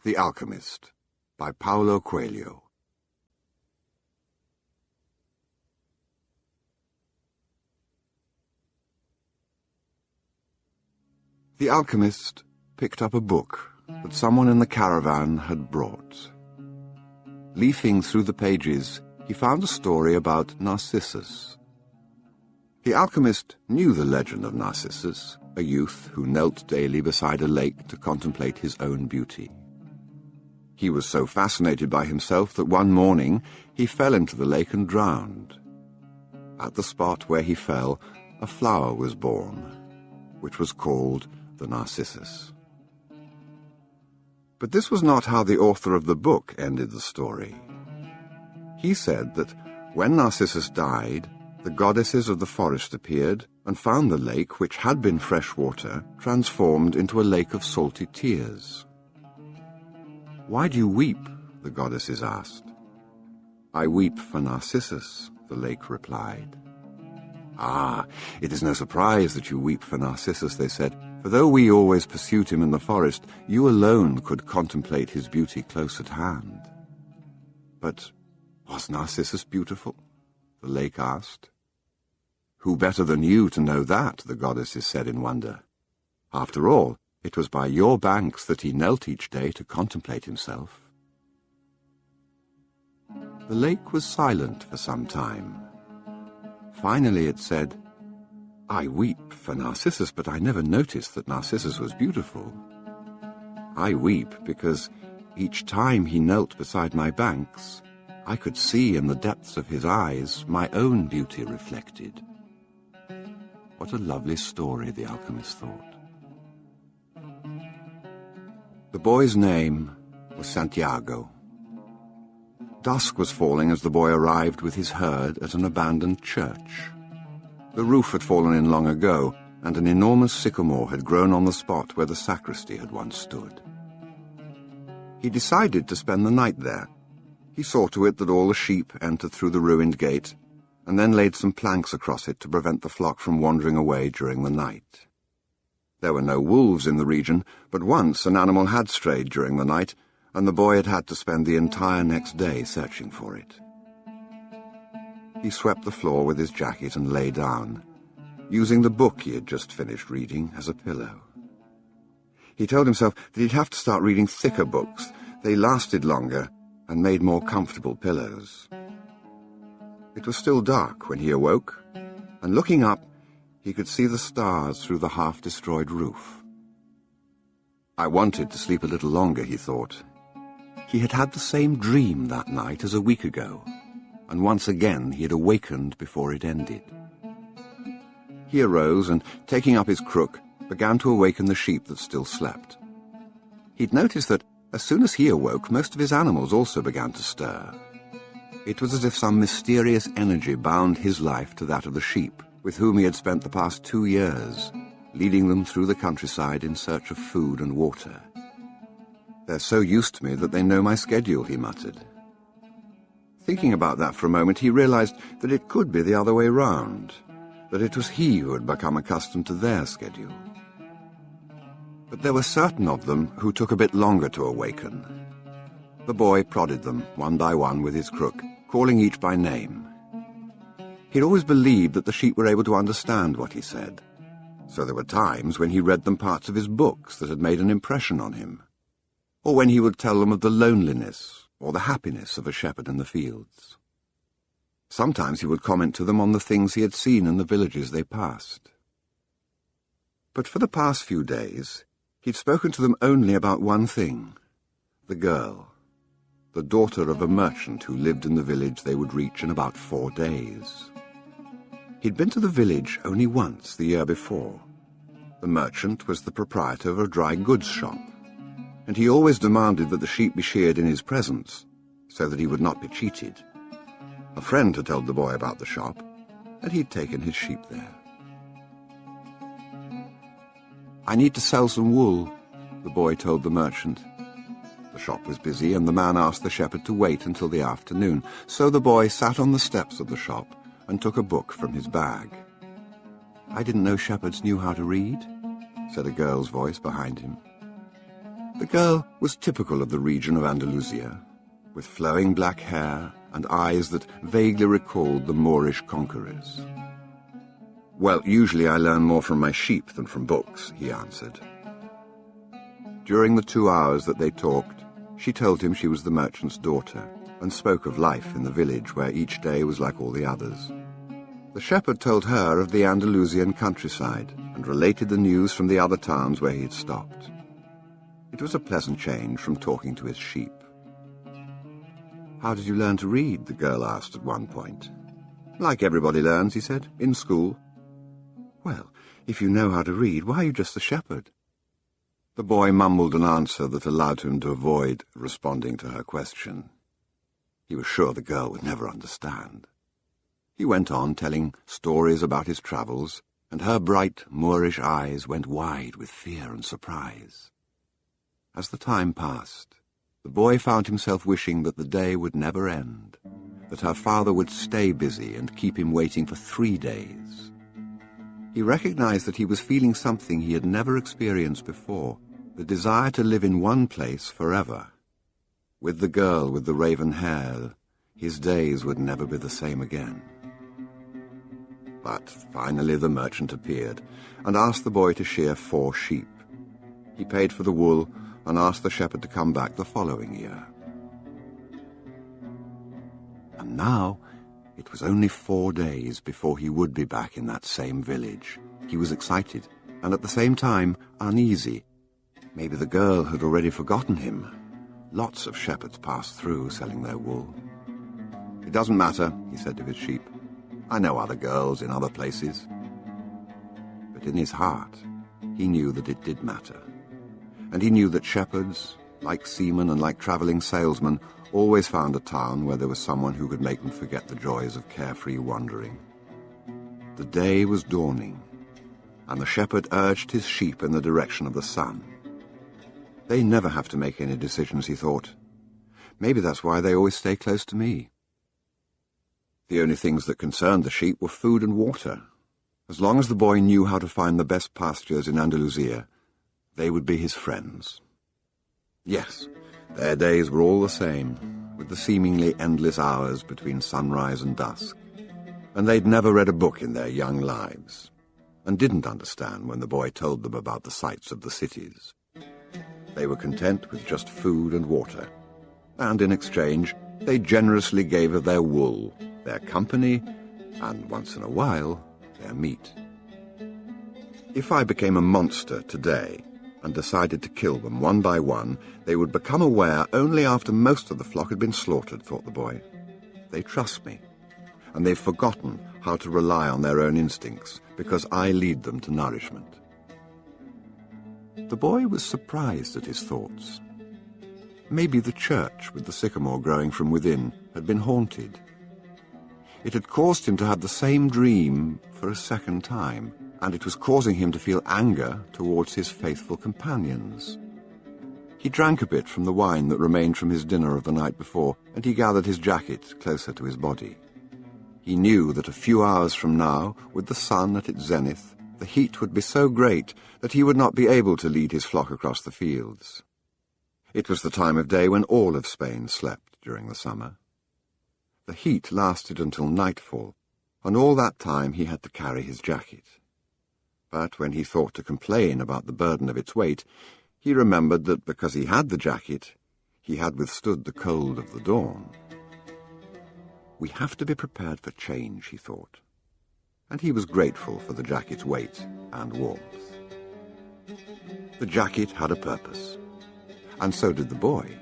The Alchemist by Paulo Coelho. The alchemist picked up a book that someone in the caravan had brought. Leafing through the pages, he found a story about Narcissus. The alchemist knew the legend of Narcissus, a youth who knelt daily beside a lake to contemplate his own beauty. He was so fascinated by himself that one morning he fell into the lake and drowned. At the spot where he fell, a flower was born, which was called the Narcissus. But this was not how the author of the book ended the story. He said that when Narcissus died, the goddesses of the forest appeared and found the lake, which had been fresh water, transformed into a lake of salty tears. "Why do you weep?" the goddesses asked. "I weep for Narcissus," the lake replied. "Ah, it is no surprise that you weep for Narcissus," they said, "for though we always pursued him in the forest, you alone could contemplate his beauty close at hand." "But was Narcissus beautiful?" the lake asked. "Who better than you to know that?" the goddesses said in wonder. "After all, it was by your banks that he knelt each day to contemplate himself." The lake was silent for some time. Finally it said, "I weep for Narcissus, but I never noticed that Narcissus was beautiful. I weep because each time he knelt beside my banks, I could see in the depths of his eyes my own beauty reflected." What a lovely story, the alchemist thought. The boy's name was Santiago. Dusk was falling as the boy arrived with his herd at an abandoned church. The roof had fallen in long ago, and an enormous sycamore had grown on the spot where the sacristy had once stood. He decided to spend the night there. He saw to it that all the sheep entered through the ruined gate, and then laid some planks across it to prevent the flock from wandering away during the night. There were no wolves in the region, but once an animal had strayed during the night, and the boy had had to spend the entire next day searching for it. He swept the floor with his jacket and lay down, using the book he had just finished reading as a pillow. He told himself that he'd have to start reading thicker books. They lasted longer and made more comfortable pillows. It was still dark when he awoke, and looking up, he could see the stars through the half-destroyed roof. I wanted to sleep a little longer, he thought. He had had the same dream that night as a week ago, and once again he had awakened before it ended. He arose and, taking up his crook, began to awaken the sheep that still slept. He'd noticed that as soon as he awoke, most of his animals also began to stir. It was as if some mysterious energy bound his life to that of the sheep, with whom he had spent the past 2 years, leading them through the countryside in search of food and water. "They're so used to me that they know my schedule," he muttered. Thinking about that for a moment, he realized that it could be the other way round, that it was he who had become accustomed to their schedule. But there were certain of them who took a bit longer to awaken. The boy prodded them, one by one, with his crook, calling each by name. He'd always believed that the sheep were able to understand what he said, so there were times when he read them parts of his books that had made an impression on him, or when he would tell them of the loneliness or the happiness of a shepherd in the fields. Sometimes he would comment to them on the things he had seen in the villages they passed. But for the past few days, he'd spoken to them only about one thing: the girl, the daughter of a merchant who lived in the village they would reach in about 4 days. He'd been to the village only once the year before. The merchant was the proprietor of a dry goods shop, and he always demanded that the sheep be sheared in his presence, so that he would not be cheated. A friend had told the boy about the shop, and he'd taken his sheep there. "I need to sell some wool," the boy told the merchant. The shop was busy, and the man asked the shepherd to wait until the afternoon, so the boy sat on the steps of the shop and took a book from his bag. "I didn't know shepherds knew how to read," said a girl's voice behind him. The girl was typical of the region of Andalusia, with flowing black hair and eyes that vaguely recalled the Moorish conquerors. "Well, usually I learn more from my sheep than from books," he answered. During the 2 hours that they talked, she told him she was the merchant's daughter, and spoke of life in the village where each day was like all the others. The shepherd told her of the Andalusian countryside, and related the news from the other towns where he had stopped. It was a pleasant change from talking to his sheep. "How did you learn to read?" the girl asked at one point. "Like everybody learns," he said, "in school." "Well, if you know how to read, why are you just a shepherd?" The boy mumbled an answer that allowed him to avoid responding to her question. He was sure the girl would never understand. He went on telling stories about his travels, and her bright Moorish eyes went wide with fear and surprise. As the time passed, the boy found himself wishing that the day would never end, that her father would stay busy and keep him waiting for 3 days. He recognized that he was feeling something he had never experienced before, the desire to live in one place forever. With the girl with the raven hair, his days would never be the same again. But finally the merchant appeared and asked the boy to shear 4 sheep. He paid for the wool and asked the shepherd to come back the following year. And now it was only 4 days before he would be back in that same village. He was excited and at the same time uneasy. Maybe the girl had already forgotten him. Lots of shepherds passed through selling their wool. "It doesn't matter," he said to his sheep. "I know other girls in other places." But in his heart, he knew that it did matter. And he knew that shepherds, like seamen and like traveling salesmen, always found a town where there was someone who could make them forget the joys of carefree wandering. The day was dawning, and the shepherd urged his sheep in the direction of the sun. They never have to make any decisions, he thought. Maybe that's why they always stay close to me. The only things that concerned the sheep were food and water. As long as the boy knew how to find the best pastures in Andalusia, they would be his friends. Yes, their days were all the same, with the seemingly endless hours between sunrise and dusk. And they'd never read a book in their young lives, and didn't understand when the boy told them about the sights of the cities. They were content with just food and water, and in exchange they generously gave of their wool, their company, and once in a while, their meat. If I became a monster today and decided to kill them one by one, they would become aware only after most of the flock had been slaughtered, thought the boy. They trust me, and they've forgotten how to rely on their own instincts, because I lead them to nourishment. The boy was surprised at his thoughts. Maybe the church, with the sycamore growing from within, had been haunted. It had caused him to have the same dream for a second time, and it was causing him to feel anger towards his faithful companions. He drank a bit from the wine that remained from his dinner of the night before, and he gathered his jacket closer to his body. He knew that a few hours from now, with the sun at its zenith, the heat would be so great that he would not be able to lead his flock across the fields. It was the time of day when all of Spain slept during the summer. The heat lasted until nightfall, and all that time he had to carry his jacket. But when he thought to complain about the burden of its weight, he remembered that because he had the jacket, he had withstood the cold of the dawn. We have to be prepared for change, he thought, and he was grateful for the jacket's weight and warmth. The jacket had a purpose, and so did the boy.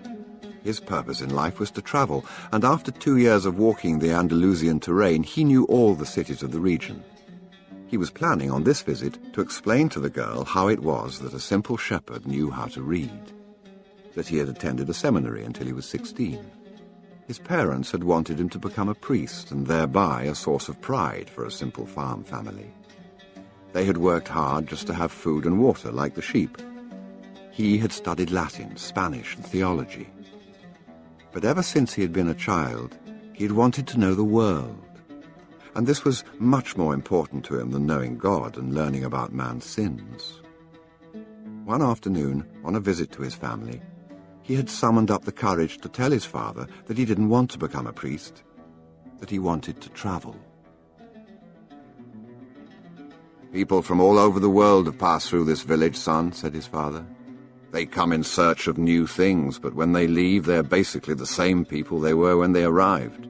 His purpose in life was to travel, and after 2 years of walking the Andalusian terrain, he knew all the cities of the region. He was planning on this visit to explain to the girl how it was that a simple shepherd knew how to read, that he had attended a seminary until he was 16. His parents had wanted him to become a priest, and thereby a source of pride for a simple farm family. They had worked hard just to have food and water, like the sheep. He had studied Latin, Spanish, and theology. But ever since he had been a child, he had wanted to know the world. And this was much more important to him than knowing God and learning about man's sins. One afternoon, on a visit to his family, he had summoned up the courage to tell his father that he didn't want to become a priest, that he wanted to travel. "People from all over the world have passed through this village, son," said his father. "They come in search of new things, but when they leave, they're basically the same people they were when they arrived.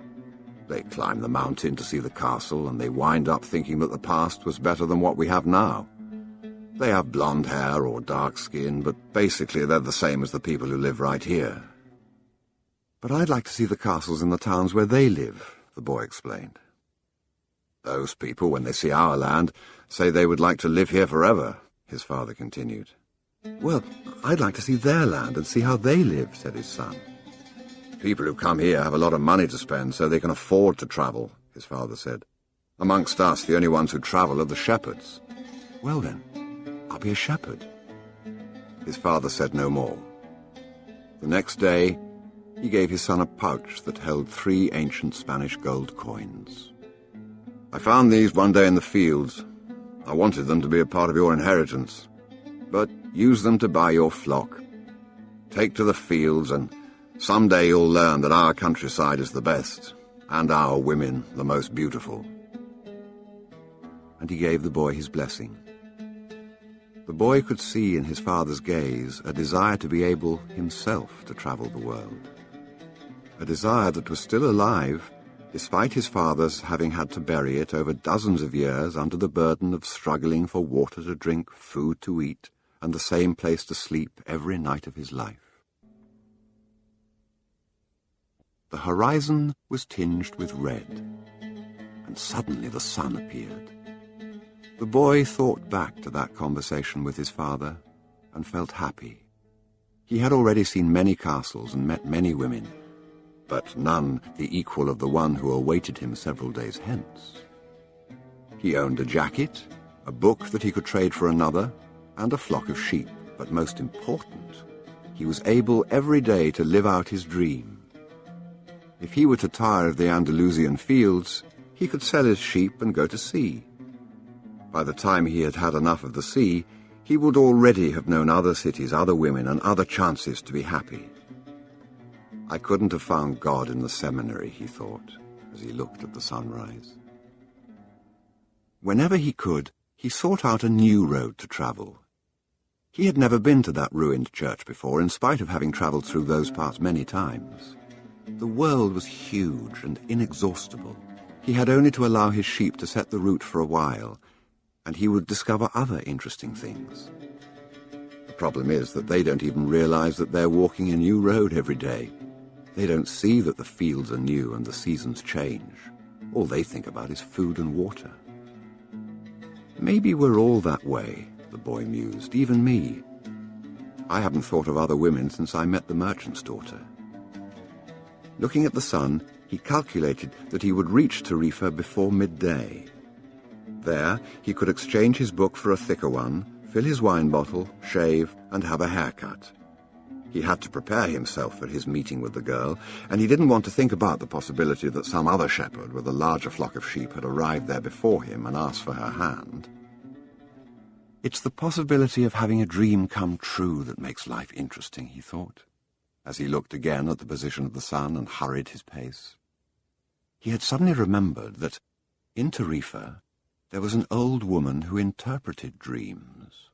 They climb the mountain to see the castle, and they wind up thinking that the past was better than what we have now. They have blonde hair or dark skin, but basically they're the same as the people who live right here." "But I'd like to see the castles in the towns where they live," the boy explained. "Those people, when they see our land, say they would like to live here forever," his father continued. "Well, I'd like to see their land and see how they live," said his son. "People who come here have a lot of money to spend, so they can afford to travel," his father said. "Amongst us, the only ones who travel are the shepherds." "Well then, I'll be a shepherd." His father said no more. The next day, he gave his son a pouch that held 3 ancient Spanish gold coins. "I found these one day in the fields. I wanted them to be a part of your inheritance. But use them to buy your flock. Take to the fields, and someday you'll learn that our countryside is the best, and our women the most beautiful." And he gave the boy his blessing. The boy could see in his father's gaze a desire to be able himself to travel the world. A desire that was still alive, despite his father's having had to bury it over dozens of years under the burden of struggling for water to drink, food to eat, and the same place to sleep every night of his life. The horizon was tinged with red, and suddenly the sun appeared. The boy thought back to that conversation with his father and felt happy. He had already seen many castles and met many women, but none the equal of the one who awaited him several days hence. He owned a jacket, a book that he could trade for another, and a flock of sheep, but most important, he was able every day to live out his dream. If he were to tire of the Andalusian fields, he could sell his sheep and go to sea. By the time he had had enough of the sea, he would already have known other cities, other women, and other chances to be happy. "I couldn't have found God in the seminary," he thought, as he looked at the sunrise. Whenever he could, he sought out a new road to travel. He had never been to that ruined church before, in spite of having travelled through those parts many times. The world was huge and inexhaustible. He had only to allow his sheep to set the route for a while, and he would discover other interesting things. The problem is that they don't even realize that they're walking a new road every day. They don't see that the fields are new and the seasons change. All they think about is food and water. "Maybe we're all that way," the boy mused, "even me. I haven't thought of other women since I met the merchant's daughter." Looking at the sun, he calculated that he would reach Tarifa before midday. There, he could exchange his book for a thicker one, fill his wine bottle, shave, and have a haircut. He had to prepare himself for his meeting with the girl, and he didn't want to think about the possibility that some other shepherd with a larger flock of sheep had arrived there before him and asked for her hand. It's the possibility of having a dream come true that makes life interesting, he thought, as he looked again at the position of the sun and hurried his pace. He had suddenly remembered that, in Tarifa, there was an old woman who interpreted dreams.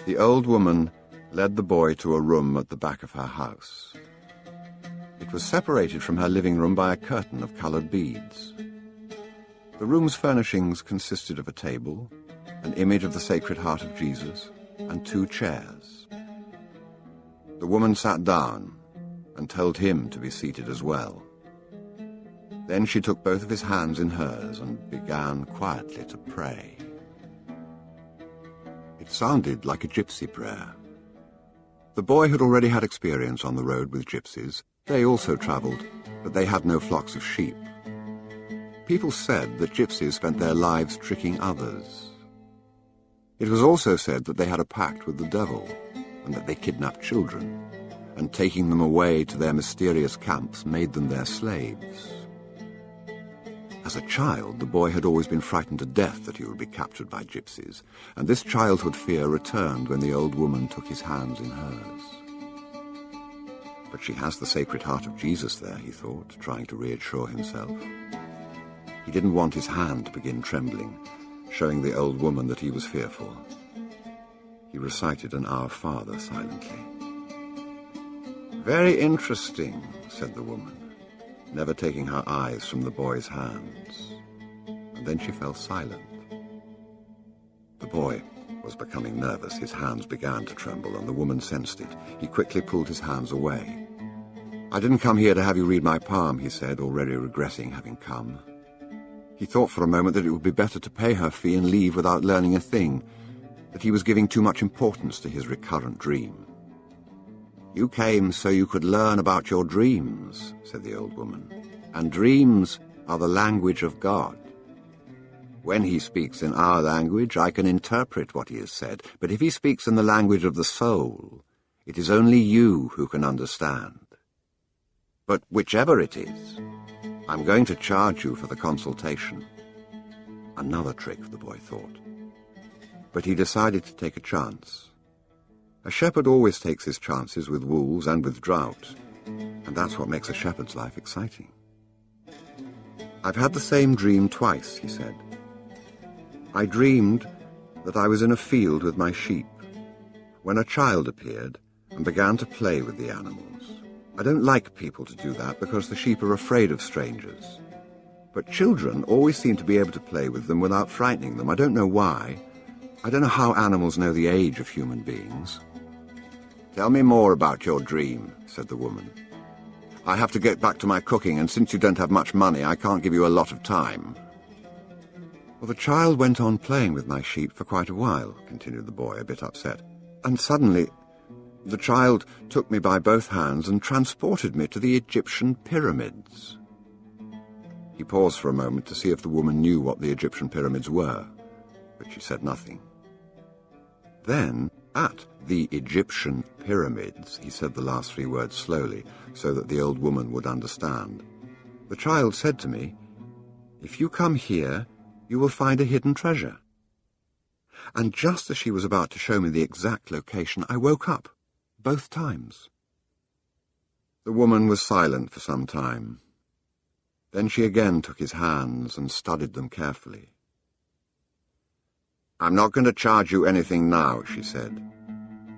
The old woman led the boy to a room at the back of her house. It was separated from her living room by a curtain of coloured beads. The room's furnishings consisted of a table, an image of the Sacred Heart of Jesus, and 2 chairs. The woman sat down and told him to be seated as well. Then she took both of his hands in hers and began quietly to pray. It sounded like a gypsy prayer. The boy had already had experience on the road with gypsies. They also travelled, but they had no flocks of sheep. People said that gypsies spent their lives tricking others. It was also said that they had a pact with the devil, and that they kidnapped children, and taking them away to their mysterious camps made them their slaves. A As a child, the boy had always been frightened to death that he would be captured by gypsies, and this childhood fear returned when the old woman took his hands in hers. But she has the Sacred Heart of Jesus there, he thought, trying to reassure himself. He didn't want his hand to begin trembling, showing the old woman that he was fearful. He recited an Our Father silently. "Very interesting," said the woman, never taking her eyes from the boy's hands. And then she fell silent. The boy was becoming nervous. His hands began to tremble, and the woman sensed it. He quickly pulled his hands away. "I didn't come here to have you read my palm," he said, already regretting having come. He thought for a moment that it would be better to pay her fee and leave without learning a thing, that he was giving too much importance to his recurrent dream. "You came so you could learn about your dreams," said the old woman, "and dreams are the language of God. When he speaks in our language, I can interpret what he has said, but if he speaks in the language of the soul, it is only you who can understand. But whichever it is, I'm going to charge you for the consultation." Another trick, the boy thought. But he decided to take a chance. A shepherd always takes his chances with wolves and with drought, and that's what makes a shepherd's life exciting. "I've had the same dream twice," he said. "I dreamed that I was in a field with my sheep, when a child appeared and began to play with the animals. I don't like people to do that because the sheep are afraid of strangers. But children always seem to be able to play with them without frightening them. I don't know why. I don't know how animals know the age of human beings." "Tell me more about your dream," said the woman. "I have to get back to my cooking, and since you don't have much money, I can't give you a lot of time." "Well, the child went on playing with my sheep for quite a while," continued the boy, a bit upset. "And suddenly, the child took me by both hands and transported me to the Egyptian pyramids." He paused for a moment to see if the woman knew what the Egyptian pyramids were, but she said nothing. Then, at the Egyptian pyramids, he said the last three words slowly, so that the old woman would understand. "The child said to me, 'If you come here, you will find a hidden treasure.' And just as she was about to show me the exact location, I woke up, both times." The woman was silent for some time. Then she again took his hands and studied them carefully. "I'm not going to charge you anything now," she said,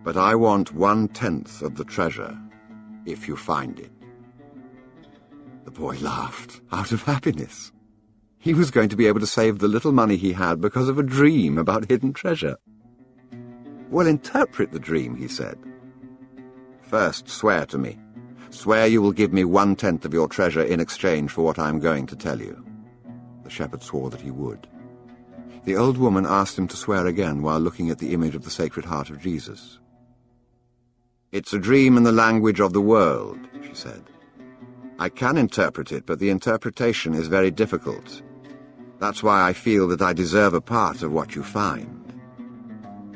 "but I want 1/10 of the treasure, if you find it." The boy laughed, out of happiness. He was going to be able to save the little money he had because of a dream about hidden treasure. "Well, interpret the dream," he said. "First, swear to me. Swear you will give me 1/10 of your treasure in exchange for what I am going to tell you." The shepherd swore that he would. The old woman asked him to swear again while looking at the image of the Sacred Heart of Jesus. "It's a dream in the language of the world," she said. "I can interpret it, but the interpretation is very difficult. That's why I feel that I deserve a part of what you find.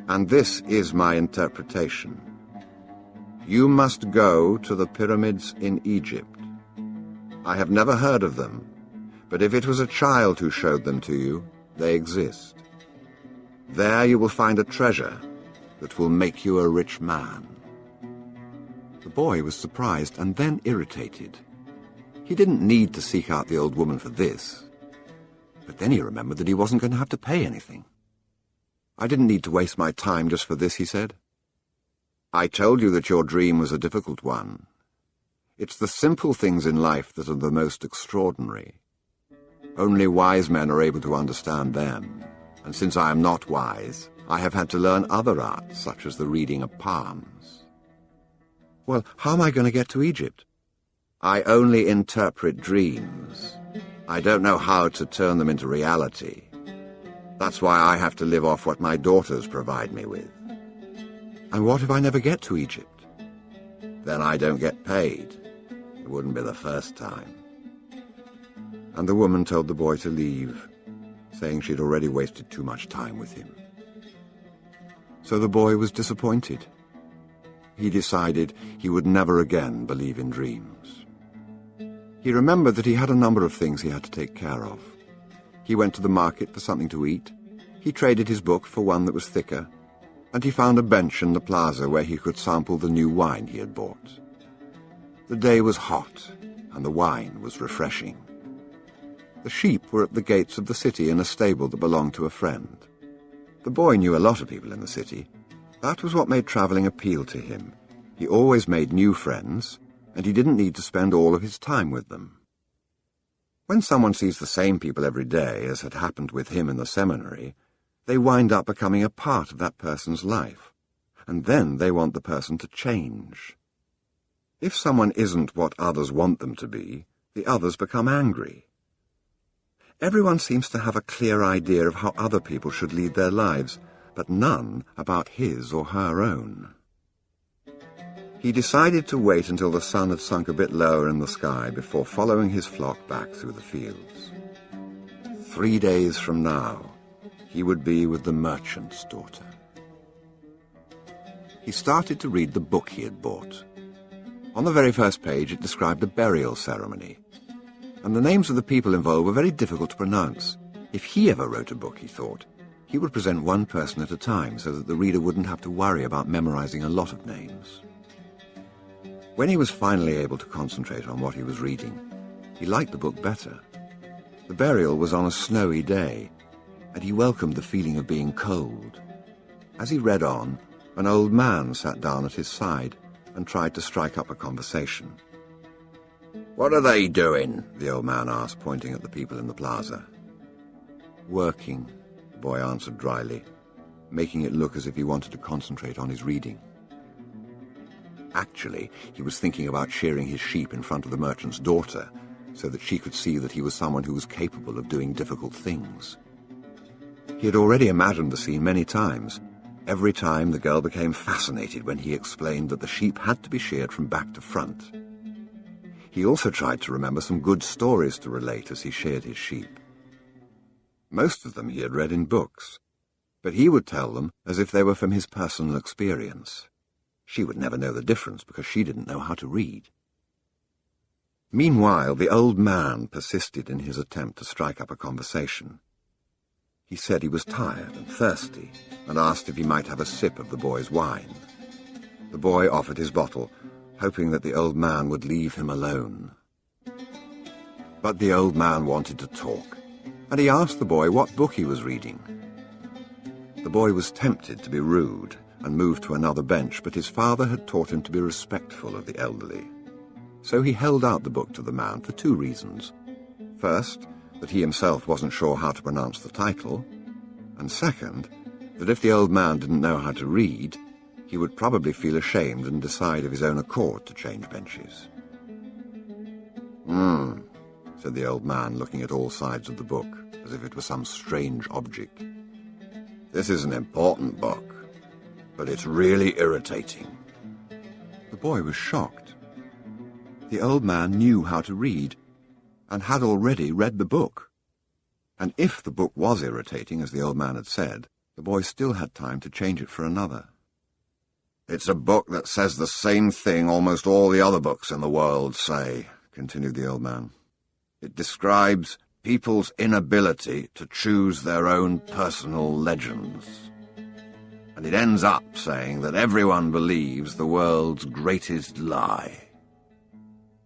And this is my interpretation. You must go to the pyramids in Egypt. I have never heard of them, but if it was a child who showed them to you, they exist. There you will find a treasure that will make you a rich man." The boy was surprised and then irritated. He didn't need to seek out the old woman for this. But then he remembered that he wasn't going to have to pay anything. "I didn't need to waste my time just for this," he said. "I told you that your dream was a difficult one. It's the simple things in life that are the most extraordinary. Only wise men are able to understand them, and since I am not wise, I have had to learn other arts, such as the reading of palms." "Well, how am I going to get to Egypt?" "I only interpret dreams. I don't know how to turn them into reality. That's why I have to live off what my daughters provide me with." "And what if I never get to Egypt?" "Then I don't get paid. It wouldn't be the first time." And the woman told the boy to leave, saying she'd already wasted too much time with him. So the boy was disappointed. He decided he would never again believe in dreams. He remembered that he had a number of things he had to take care of. He went to the market for something to eat. He traded his book for one that was thicker, and he found a bench in the plaza where he could sample the new wine he had bought. The day was hot, and the wine was refreshing. The sheep were at the gates of the city in a stable that belonged to a friend. The boy knew a lot of people in the city. That was what made travelling appeal to him. He always made new friends, and he didn't need to spend all of his time with them. When someone sees the same people every day, as had happened with him in the seminary, they wind up becoming a part of that person's life, and then they want the person to change. If someone isn't what others want them to be, the others become angry. Everyone seems to have a clear idea of how other people should lead their lives, but none about his or her own. He decided to wait until the sun had sunk a bit lower in the sky before following his flock back through the fields. 3 days from now, he would be with the merchant's daughter. He started to read the book he had bought. On the very first page it described a burial ceremony, and the names of the people involved were very difficult to pronounce. If he ever wrote a book, he thought, he would present one person at a time so that the reader wouldn't have to worry about memorizing a lot of names. When he was finally able to concentrate on what he was reading, he liked the book better. The burial was on a snowy day, and he welcomed the feeling of being cold. As he read on, an old man sat down at his side and tried to strike up a conversation. "What are they doing?" the old man asked, pointing at the people in the plaza. "Working," the boy answered dryly, making it look as if he wanted to concentrate on his reading. Actually, he was thinking about shearing his sheep in front of the merchant's daughter, so that she could see that he was someone who was capable of doing difficult things. He had already imagined the scene many times. Every time the girl became fascinated when he explained that the sheep had to be sheared from back to front. He also tried to remember some good stories to relate as he sheared his sheep. Most of them he had read in books, but he would tell them as if they were from his personal experience. She would never know the difference because she didn't know how to read. Meanwhile, the old man persisted in his attempt to strike up a conversation. He said he was tired and thirsty and asked if he might have a sip of the boy's wine. The boy offered his bottle, hoping that the old man would leave him alone. But the old man wanted to talk, and he asked the boy what book he was reading. The boy was tempted to be rude and moved to another bench, but his father had taught him to be respectful of the elderly. So he held out the book to the man for 2 reasons. First, that he himself wasn't sure how to pronounce the title, and second, that if the old man didn't know how to read, he would probably feel ashamed and decide of his own accord to change benches. Said the old man, looking at all sides of the book, as if it were some strange object. "This is an important book, but it's really irritating." The boy was shocked. The old man knew how to read, and had already read the book. And if the book was irritating, as the old man had said, the boy still had time to change it for another. "It's a book that says the same thing almost all the other books in the world say," continued the old man. "It describes people's inability to choose their own personal legends. And it ends up saying that everyone believes the world's greatest lie."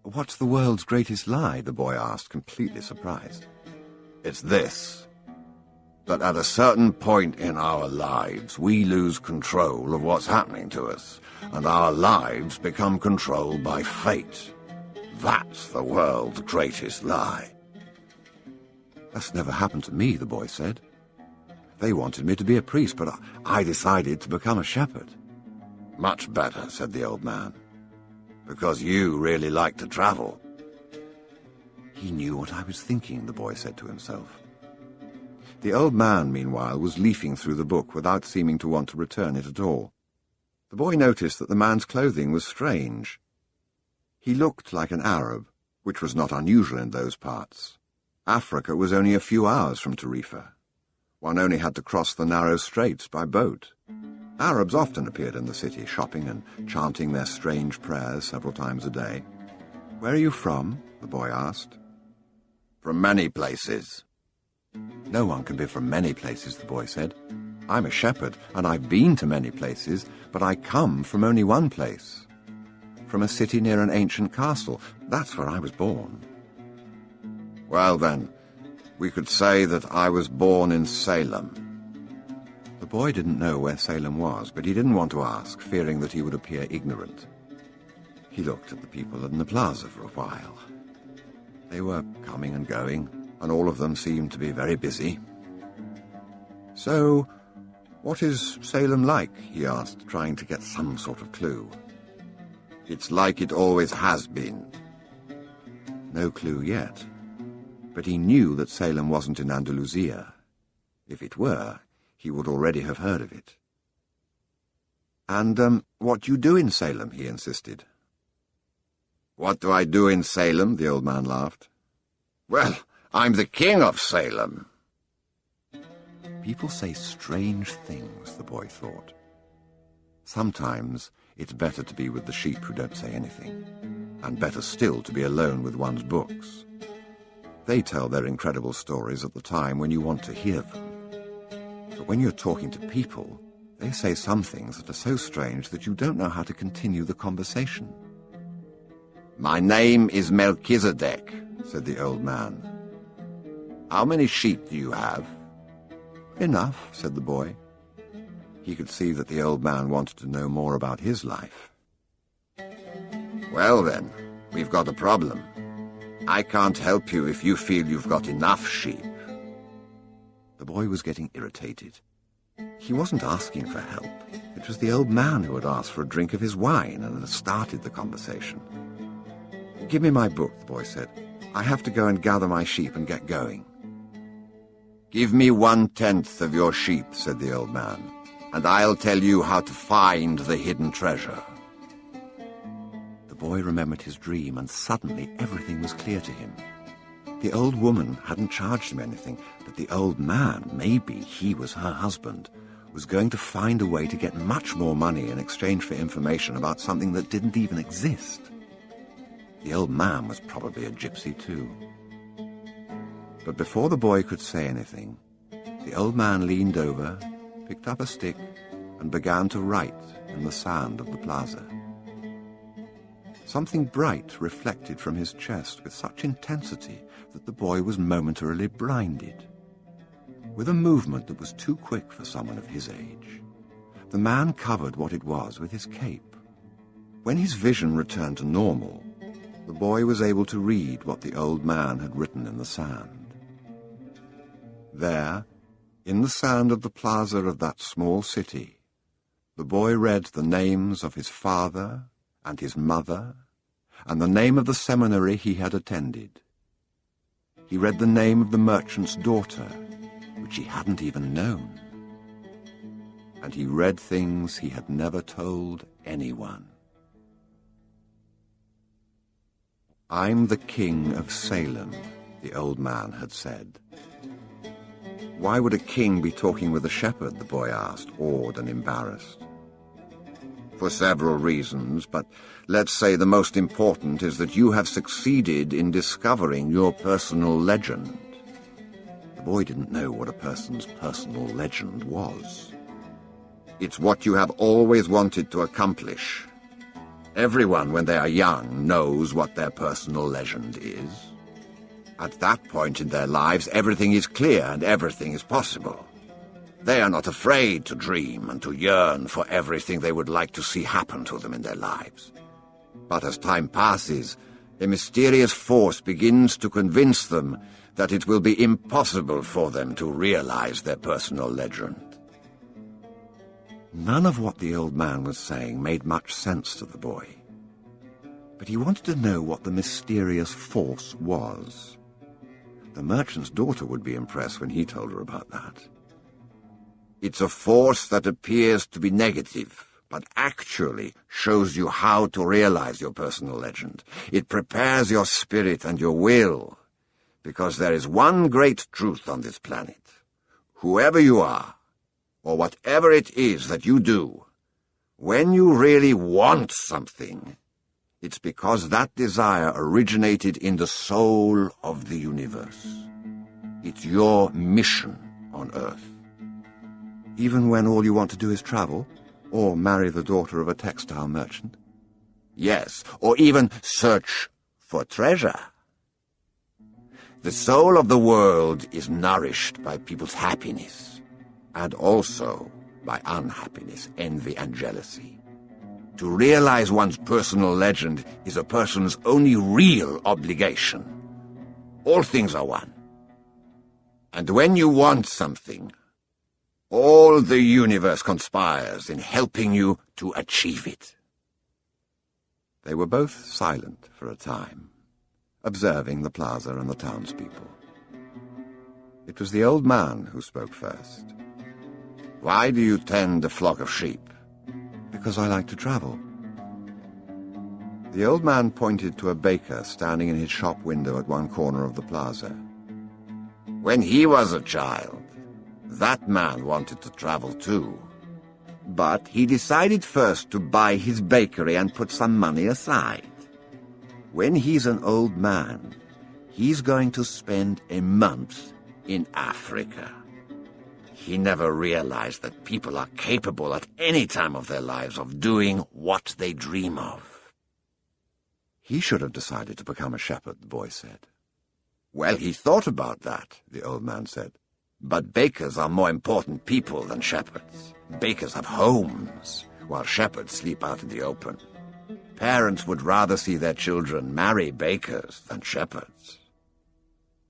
"What's the world's greatest lie?" the boy asked, completely surprised. "It's this, that at a certain point in our lives we lose control of what's happening to us, and our lives become controlled by fate. That's the world's greatest lie." "That's never happened to me," the boy said. "They wanted me to be a priest, but I decided to become a shepherd." "Much better," said the old man, "because you really like to travel." He knew what I was thinking, the boy said to himself. The old man, meanwhile, was leafing through the book without seeming to want to return it at all. The boy noticed that the man's clothing was strange. He looked like an Arab, which was not unusual in those parts. Africa was only a few hours from Tarifa. One only had to cross the narrow straits by boat. Arabs often appeared in the city, shopping and chanting their strange prayers several times a day. "Where are you from?" the boy asked. "From many places." "No one can be from many places," the boy said. "I'm a shepherd, and I've been to many places, but I come from only one place. From a city near an ancient castle. That's where I was born." "Well then, we could say that I was born in Salem." The boy didn't know where Salem was, but he didn't want to ask, fearing that he would appear ignorant. He looked at the people in the plaza for a while. They were coming and going, and all of them seemed to be very busy. "So, what is Salem like?" he asked, trying to get some sort of clue. "It's like it always has been." No clue yet. But he knew that Salem wasn't in Andalusia. If it were, he would already have heard of it. "And, what do you do in Salem?" he insisted. "What do I do in Salem?" the old man laughed. "Well, I'm the king of Salem." People say strange things, the boy thought. Sometimes it's better to be with the sheep who don't say anything, and better still to be alone with one's books. They tell their incredible stories at the time when you want to hear them. But when you're talking to people, they say some things that are so strange that you don't know how to continue the conversation. "My name is Melchizedek," said the old man. "How many sheep do you have?" "Enough," said the boy. He could see that the old man wanted to know more about his life. "Well then, we've got a problem. I can't help you if you feel you've got enough sheep." The boy was getting irritated. He wasn't asking for help. It was the old man who had asked for a drink of his wine and had started the conversation. "Give me my book," the boy said. "I have to go and gather my sheep and get going." "Give me 1/10 of your sheep," said the old man, "and I'll tell you how to find the hidden treasure." The boy remembered his dream, and suddenly everything was clear to him. The old woman hadn't charged him anything, but the old man, maybe he was her husband, was going to find a way to get much more money in exchange for information about something that didn't even exist. The old man was probably a gypsy too. But before the boy could say anything, the old man leaned over, picked up a stick, and began to write in the sand of the plaza. Something bright reflected from his chest with such intensity that the boy was momentarily blinded. With a movement that was too quick for someone of his age, the man covered what it was with his cape. When his vision returned to normal, the boy was able to read what the old man had written in the sand. There, in the sand of the plaza of that small city, the boy read the names of his father and his mother, and the name of the seminary he had attended. He read the name of the merchant's daughter, which he hadn't even known. And he read things he had never told anyone. "I'm the king of Salem," the old man had said. Why would a king be talking with a shepherd, the boy asked, awed and embarrassed. "For several reasons, but let's say the most important is that you have succeeded in discovering your personal legend." The boy didn't know what a person's personal legend was. "It's what you have always wanted to accomplish. Everyone, when they are young, knows what their personal legend is. At that point in their lives, everything is clear and everything is possible. They are not afraid to dream and to yearn for everything they would like to see happen to them in their lives. But as time passes, a mysterious force begins to convince them that it will be impossible for them to realize their personal legend." None of what the old man was saying made much sense to the boy. But he wanted to know what the mysterious force was. The merchant's daughter would be impressed when he told her about that. "It's a force that appears to be negative, but actually shows you how to realize your personal legend. It prepares your spirit and your will, because there is one great truth on this planet. Whoever you are, or whatever it is that you do, when you really want something, it's because that desire originated in the soul of the universe. It's your mission on Earth. Even when all you want to do is travel, or marry the daughter of a textile merchant? Yes, or even search for treasure. The soul of the world is nourished by people's happiness, and also by unhappiness, envy, and jealousy. To realize one's personal legend is a person's only real obligation. All things are one. And when you want something, all the universe conspires in helping you to achieve it. They were both silent for a time, observing the plaza and the townspeople. It was the old man who spoke first. Why do you tend a flock of sheep? Because I like to travel. The old man pointed to a baker standing in his shop window at one corner of the plaza. When he was a child, that man wanted to travel too. But he decided first to buy his bakery and put some money aside. When he's an old man, he's going to spend a month in Africa. He never realized that people are capable at any time of their lives of doing what they dream of. He should have decided to become a shepherd, the boy said. Well, he thought about that, the old man said. But bakers are more important people than shepherds. Bakers have homes, while shepherds sleep out in the open. Parents would rather see their children marry bakers than shepherds.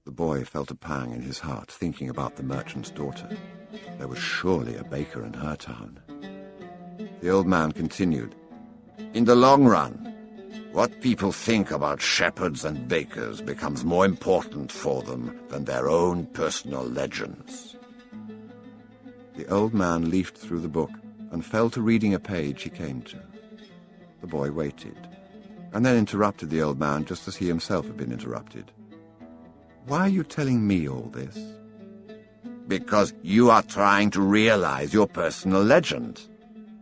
The boy felt a pang in his heart, thinking about the merchant's daughter. There was surely a baker in her town. The old man continued, In the long run, what people think about shepherds and bakers becomes more important for them than their own personal legends. The old man leafed through the book and fell to reading a page he came to. The boy waited, and then interrupted the old man just as he himself had been interrupted. Why are you telling me all this? Because you are trying to realize your personal legend,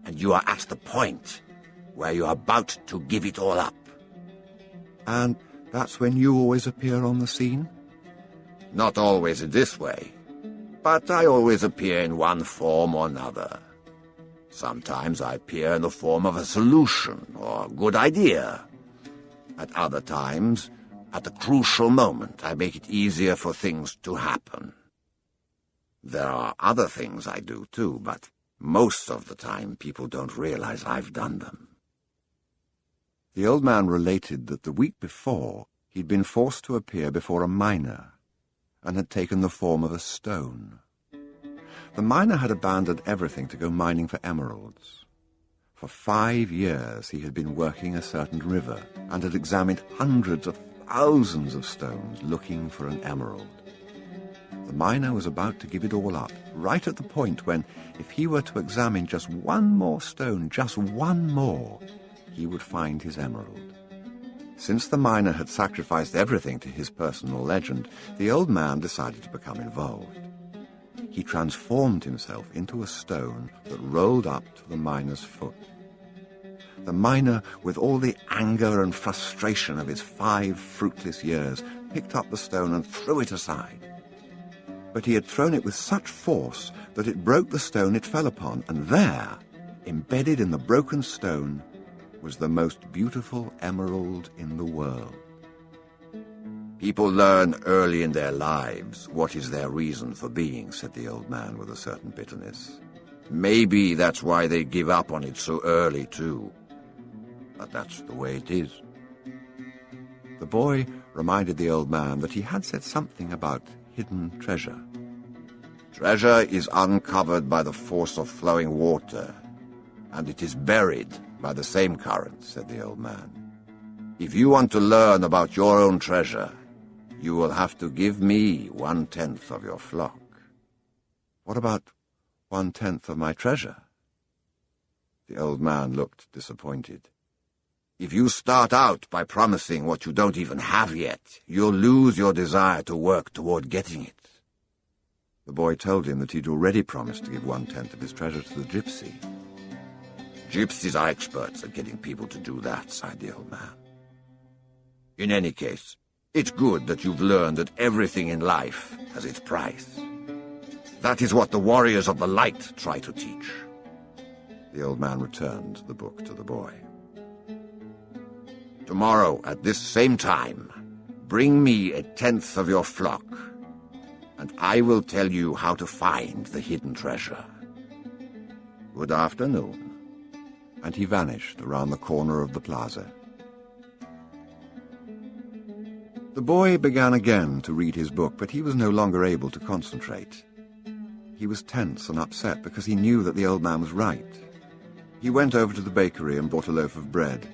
and you are at the point where you are about to give it all up. And that's when you always appear on the scene? Not always in this way, but I always appear in one form or another. Sometimes I appear in the form of a solution or a good idea. At other times, at a crucial moment, I make it easier for things to happen. There are other things I do too, but most of the time people don't realize I've done them. The old man related that the week before he'd been forced to appear before a miner and had taken the form of a stone. The miner had abandoned everything to go mining for emeralds. For 5 years he had been working a certain river and had examined hundreds of thousands of stones looking for an emerald. The miner was about to give it all up, right at the point when, if he were to examine just one more stone, just one more, he would find his emerald. Since the miner had sacrificed everything to his personal legend, the old man decided to become involved. He transformed himself into a stone that rolled up to the miner's foot. The miner, with all the anger and frustration of his 5 fruitless years, picked up the stone and threw it aside. But he had thrown it with such force that it broke the stone it fell upon, and there, embedded in the broken stone, was the most beautiful emerald in the world. People learn early in their lives what is their reason for being, said the old man with a certain bitterness. Maybe that's why they give up on it so early, too. But that's the way it is. The boy reminded the old man that he had said something about hidden treasure. Treasure is uncovered by the force of flowing water, and it is buried by the same current, said the old man. If you want to learn about your own treasure, you will have to give me 1/10 of your flock. What about 1/10 of my treasure? The old man looked disappointed. If you start out by promising what you don't even have yet, you'll lose your desire to work toward getting it. The boy told him that he'd already promised to give 1/10 of his treasure to the gypsy. Gypsies are experts at getting people to do that, sighed the old man. In any case, It's good that you've learned that everything in life has its price. That is what the warriors of the light try to teach." The old man returned the book to the boy. "Tomorrow, at this same time, bring me 1/10 of your flock, and I will tell you how to find the hidden treasure. Good afternoon." And he vanished around the corner of the plaza. The boy began again to read his book, but he was no longer able to concentrate. He was tense and upset because he knew that the old man was right. He went over to the bakery and bought a loaf of bread,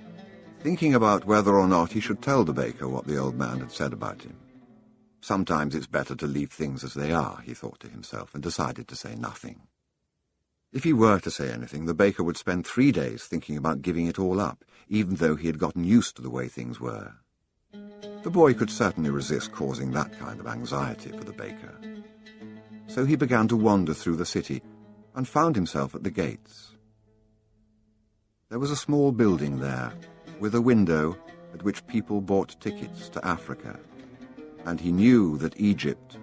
thinking about whether or not he should tell the baker what the old man had said about him. Sometimes it's better to leave things as they are, he thought to himself, and decided to say nothing. If he were to say anything, the baker would spend 3 days thinking about giving it all up, even though he had gotten used to the way things were. The boy could certainly resist causing that kind of anxiety for the baker. So he began to wander through the city and found himself at the gates. There was a small building there, with a window at which people bought tickets to Africa, and he knew that Egypt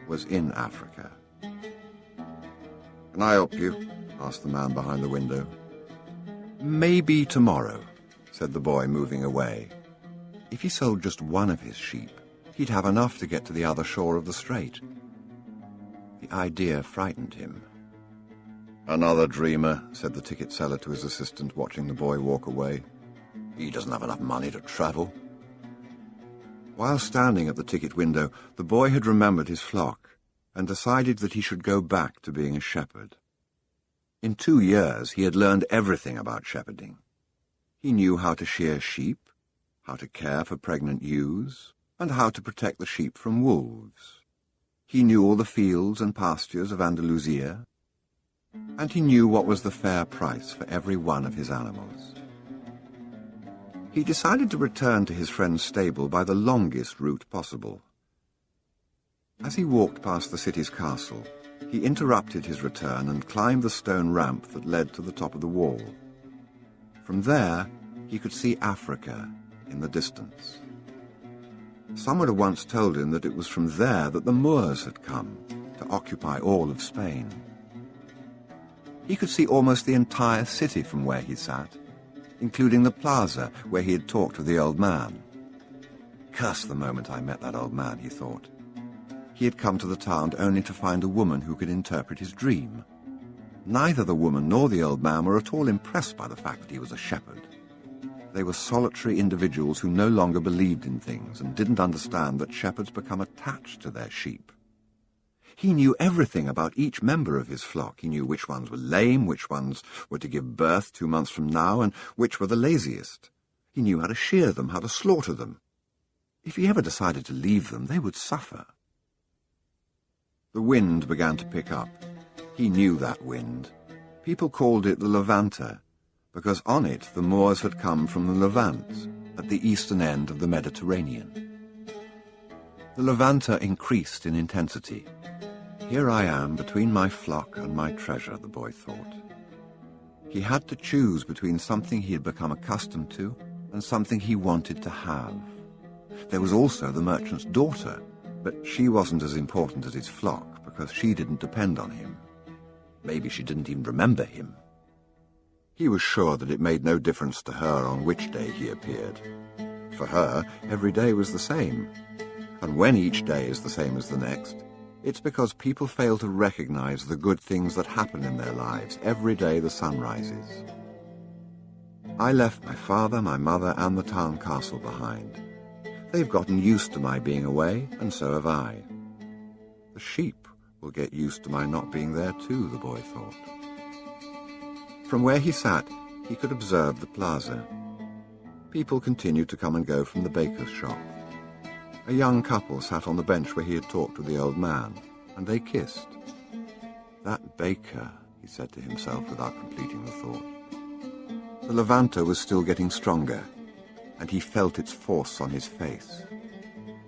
was in Africa. "Can I help you?" asked the man behind the window. "Maybe tomorrow," said the boy, moving away. If he sold just one of his sheep, he'd have enough to get to the other shore of the strait. The idea frightened him. "Another dreamer," said the ticket seller to his assistant, watching the boy walk away. "He doesn't have enough money to travel." While standing at the ticket window, the boy had remembered his flock and decided that he should go back to being a shepherd. In 2 years, he had learned everything about shepherding. He knew how to shear sheep, how to care for pregnant ewes, and how to protect the sheep from wolves. He knew all the fields and pastures of Andalusia, and he knew what was the fair price for every one of his animals. He decided to return to his friend's stable by the longest route possible. As he walked past the city's castle, he interrupted his return and climbed the stone ramp that led to the top of the wall. From there, he could see Africa in the distance. Someone had once told him that it was from there that the Moors had come to occupy all of Spain. He could see almost the entire city from where he sat, including the plaza where he had talked with the old man. Curse the moment I met that old man, he thought. He had come to the town only to find a woman who could interpret his dream. Neither the woman nor the old man were at all impressed by the fact that he was a shepherd. They were solitary individuals who no longer believed in things and didn't understand that shepherds become attached to their sheep. He knew everything about each member of his flock. He knew which ones were lame, which ones were to give birth 2 months from now, and which were the laziest. He knew how to shear them, how to slaughter them. If he ever decided to leave them, they would suffer. The wind began to pick up. He knew that wind. People called it the Levanter, because on it the Moors had come from the Levant, at the eastern end of the Mediterranean. The Levanter increased in intensity. Here I am between my flock and my treasure, the boy thought. He had to choose between something he had become accustomed to and something he wanted to have. There was also the merchant's daughter, but she wasn't as important as his flock because she didn't depend on him. Maybe she didn't even remember him. He was sure that it made no difference to her on which day he appeared. For her, every day was the same. And when each day is the same as the next, it's because people fail to recognize the good things that happen in their lives every day the sun rises. I left my father, my mother, and the town castle behind. They've gotten used to my being away, and so have I. The sheep will get used to my not being there too, the boy thought. From where he sat, he could observe the plaza. People continued to come and go from the baker's shop. A young couple sat on the bench where he had talked with the old man, and they kissed. That baker, he said to himself without completing the thought. The Levanter was still getting stronger, and he felt its force on his face.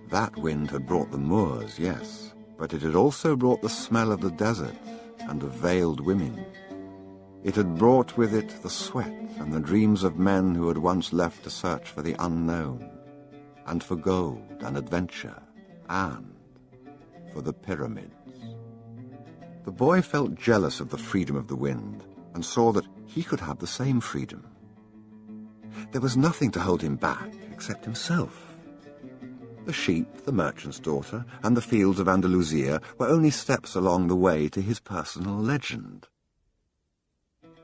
That wind had brought the Moors, yes, but it had also brought the smell of the desert and of veiled women. It had brought with it the sweat and the dreams of men who had once left to search for the unknown. and for gold and adventure, and for the pyramids. The boy felt jealous of the freedom of the wind, and saw that he could have the same freedom. There was nothing to hold him back except himself. The sheep, the merchant's daughter, and the fields of Andalusia were only steps along the way to his personal legend.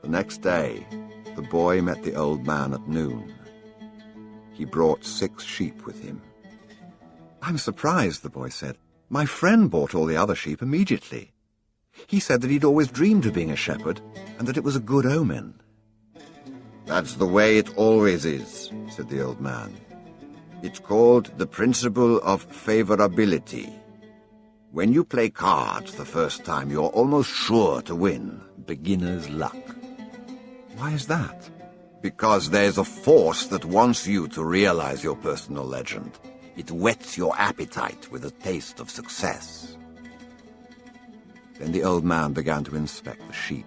The next day, the boy met the old man at noon. He brought 6 sheep with him. "I'm surprised," the boy said. "My friend bought all the other sheep immediately. He said that he'd always dreamed of being a shepherd, and that it was a good omen." "That's the way it always is," said the old man. "It's called the principle of favorability. When you play cards the first time, you're almost sure to win. Beginner's luck." "Why is that?" "Because there's a force that wants you to realize your personal legend. It whets your appetite with a taste of success." Then the old man began to inspect the sheep,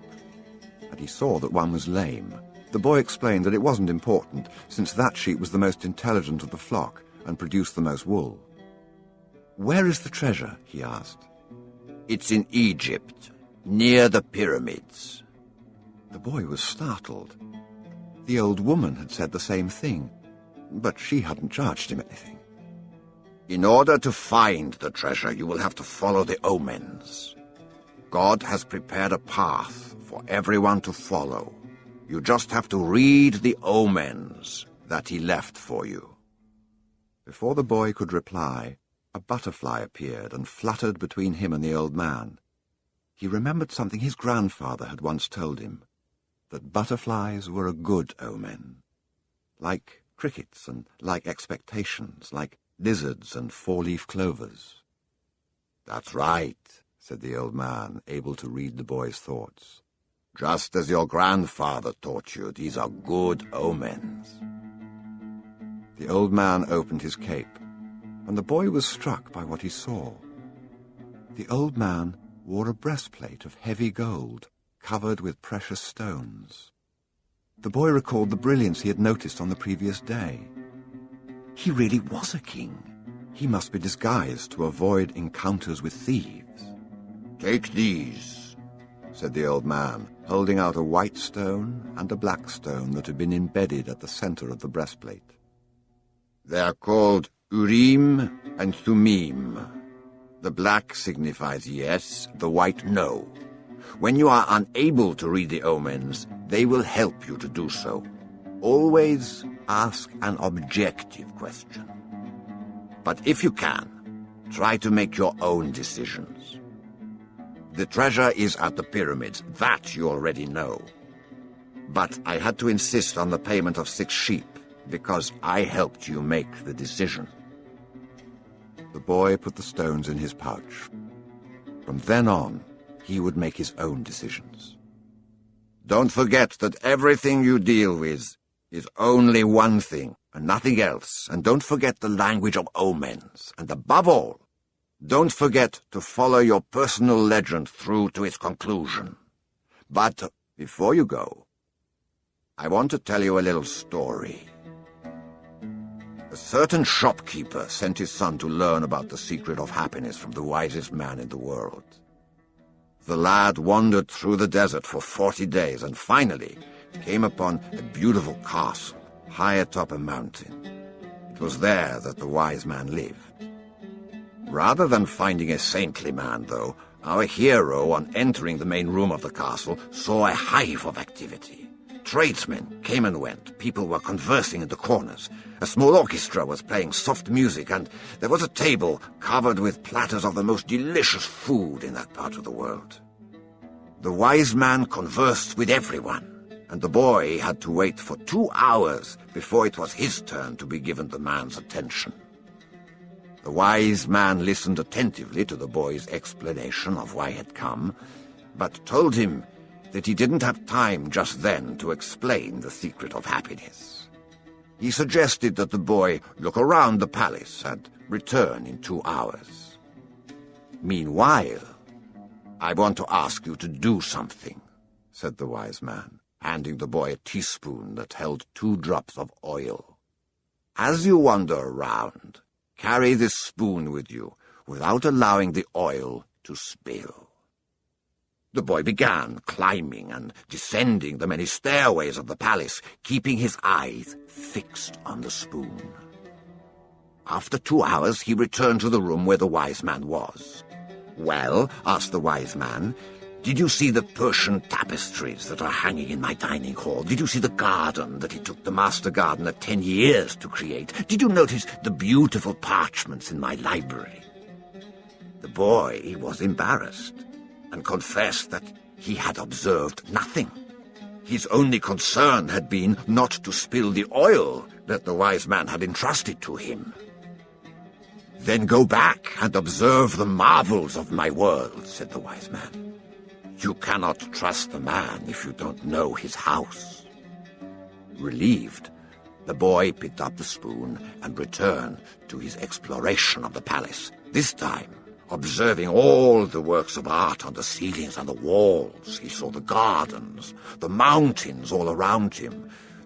and he saw that one was lame. The boy explained that it wasn't important, since that sheep was the most intelligent of the flock and produced the most wool. "Where is the treasure?" he asked. "It's in Egypt, near the pyramids." The boy was startled. The old woman had said the same thing, but she hadn't charged him anything. "In order to find the treasure, you will have to follow the omens. God has prepared a path for everyone to follow. You just have to read the omens that he left for you." Before the boy could reply, a butterfly appeared and fluttered between him and the old man. He remembered something his grandfather had once told him, that butterflies were a good omen, like crickets and like expectations, like lizards and 4-leaf clovers. "That's right," said the old man, able to read the boy's thoughts. "Just as your grandfather taught you, these are good omens." The old man opened his cape, and the boy was struck by what he saw. The old man wore a breastplate of heavy gold, covered with precious stones. The boy recalled the brilliance he had noticed on the previous day. He really was a king. He must be disguised to avoid encounters with thieves. "Take these," said the old man, holding out a white stone and a black stone that had been embedded at the center of the breastplate. "They're called Urim and Thummim. The black signifies yes, the white no. When you are unable to read the omens, they will help you to do so. Always ask an objective question. But if you can, try to make your own decisions. The treasure is at the pyramids, that you already know. But I had to insist on the payment of 6 sheep, because I helped you make the decision." The boy put the stones in his pouch. From then on, he would make his own decisions. "Don't forget that everything you deal with is only one thing and nothing else, and don't forget the language of omens, and above all, don't forget to follow your personal legend through to its conclusion. But before you go, I want to tell you a little story." A certain shopkeeper sent his son to learn about the secret of happiness from the wisest man in the world. The lad wandered through the desert for 40 days and finally came upon a beautiful castle high atop a mountain. It was there that the wise man lived. Rather than finding a saintly man, though, our hero, on entering the main room of the castle, saw a hive of activity. Tradesmen came and went, people were conversing in the corners, a small orchestra was playing soft music, and there was a table covered with platters of the most delicious food in that part of the world. The wise man conversed with everyone, and the boy had to wait for 2 hours before it was his turn to be given the man's attention. The wise man listened attentively to the boy's explanation of why he had come, but told him that he didn't have time just then to explain the secret of happiness. He suggested that the boy look around the palace and return in 2 hours. "Meanwhile, I want to ask you to do something," said the wise man, handing the boy a teaspoon that held 2 drops of oil. As you wander around, carry this spoon with you, without allowing the oil to spill." The boy began climbing and descending the many stairways of the palace, keeping his eyes fixed on the spoon. After 2 hours, he returned to the room where the wise man was. "Well," asked the wise man, "did you see the Persian tapestries that are hanging in my dining hall? Did you see the garden that it took the master gardener 10 years to create? Did you notice the beautiful parchments in my library?" The boy was embarrassed and confessed that he had observed nothing. His only concern had been not to spill the oil that the wise man had entrusted to him. "Then go back and observe the marvels of my world," said the wise man. "You cannot trust a man if you don't know his house." Relieved, the boy picked up the spoon and returned to his exploration of the palace, this time observing all the works of art on the ceilings and the walls. He saw the gardens, the mountains all around him,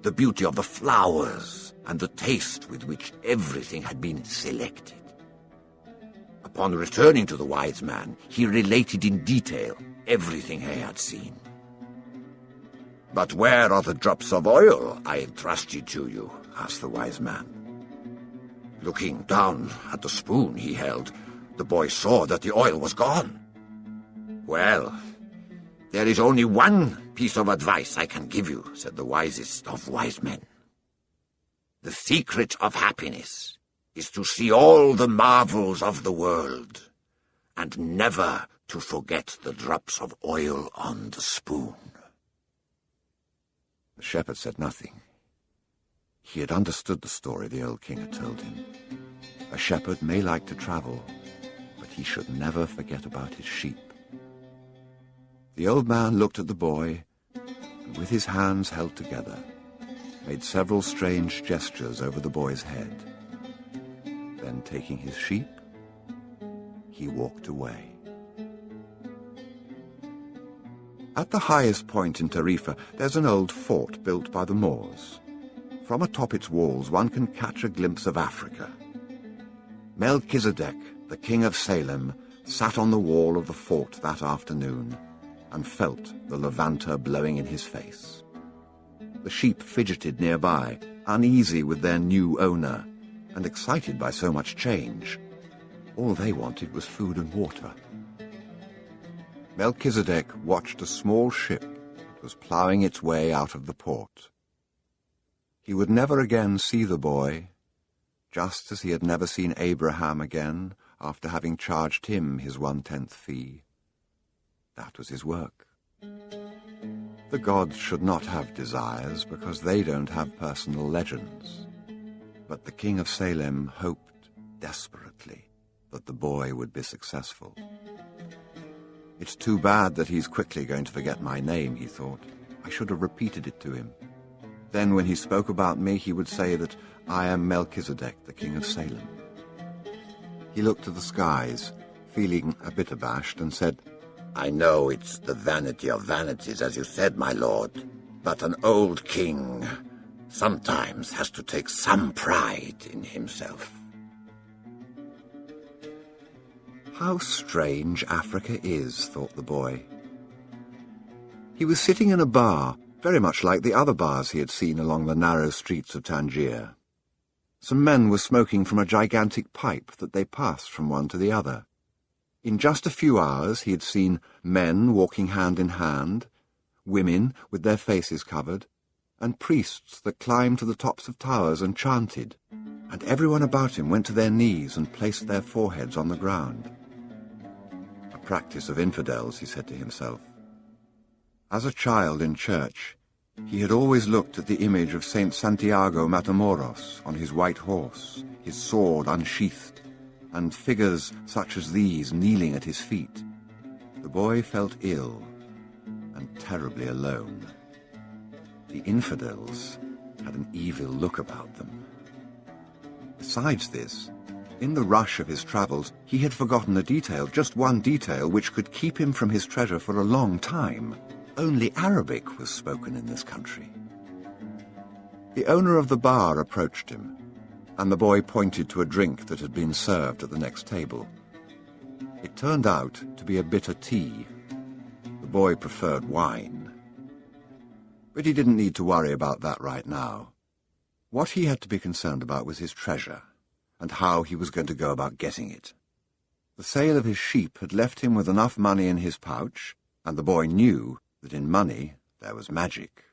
the beauty of the flowers, and the taste with which everything had been selected. Upon returning to the wise man, he related in detail everything he had seen. "But where are the drops of oil I entrusted to you?" asked the wise man. Looking down at the spoon he held, the boy saw that the oil was gone. "Well, there is only one piece of advice I can give you," said the wisest of wise men. "The secret of happiness is to see all the marvels of the world, and never to forget the drops of oil on the spoon." The shepherd said nothing. He had understood the story the old king had told him. A shepherd may like to travel, but he should never forget about his sheep. The old man looked at the boy, and with his hands held together, made several strange gestures over the boy's head. Then, taking his sheep, he walked away. At the highest point in Tarifa, there's an old fort built by the Moors. From atop its walls, one can catch a glimpse of Africa. Melchizedek, the king of Salem, sat on the wall of the fort that afternoon and felt the levanter blowing in his face. The sheep fidgeted nearby, uneasy with their new owner, and excited by so much change. All they wanted was food and water. Melchizedek watched a small ship that was ploughing its way out of the port. He would never again see the boy, just as he had never seen Abraham again after having charged him his 1/10 fee. That was his work. The gods should not have desires because they don't have personal legends. But the king of Salem hoped desperately that the boy would be successful. "It's too bad that he's quickly going to forget my name," he thought. "I should have repeated it to him. Then when he spoke about me, he would say that I am Melchizedek, the king of Salem." He looked to the skies, feeling a bit abashed, and said, "I know it's the vanity of vanities, as you said, my lord, but an old king sometimes has to take some pride in himself." How strange Africa is, thought the boy. He was sitting in a bar, very much like the other bars he had seen along the narrow streets of Tangier. Some men were smoking from a gigantic pipe that they passed from one to the other. In just a few hours he had seen men walking hand in hand, women with their faces covered, and priests that climbed to the tops of towers and chanted, and everyone about him went to their knees and placed their foreheads on the ground. A practice of infidels, he said to himself. As a child in church, he had always looked at the image of Saint Santiago Matamoros on his white horse, his sword unsheathed, and figures such as these kneeling at his feet. The boy felt ill and terribly alone. The infidels had an evil look about them. Besides this, in the rush of his travels, he had forgotten a detail, just one detail, which could keep him from his treasure for a long time. Only Arabic was spoken in this country. The owner of the bar approached him. and the boy pointed to a drink that had been served at the next table. It turned out to be a bitter tea. The boy preferred wine. But he didn't need to worry about that right now. What he had to be concerned about was his treasure, and how he was going to go about getting it. The sale of his sheep had left him with enough money in his pouch, and the boy knew that in money there was magic.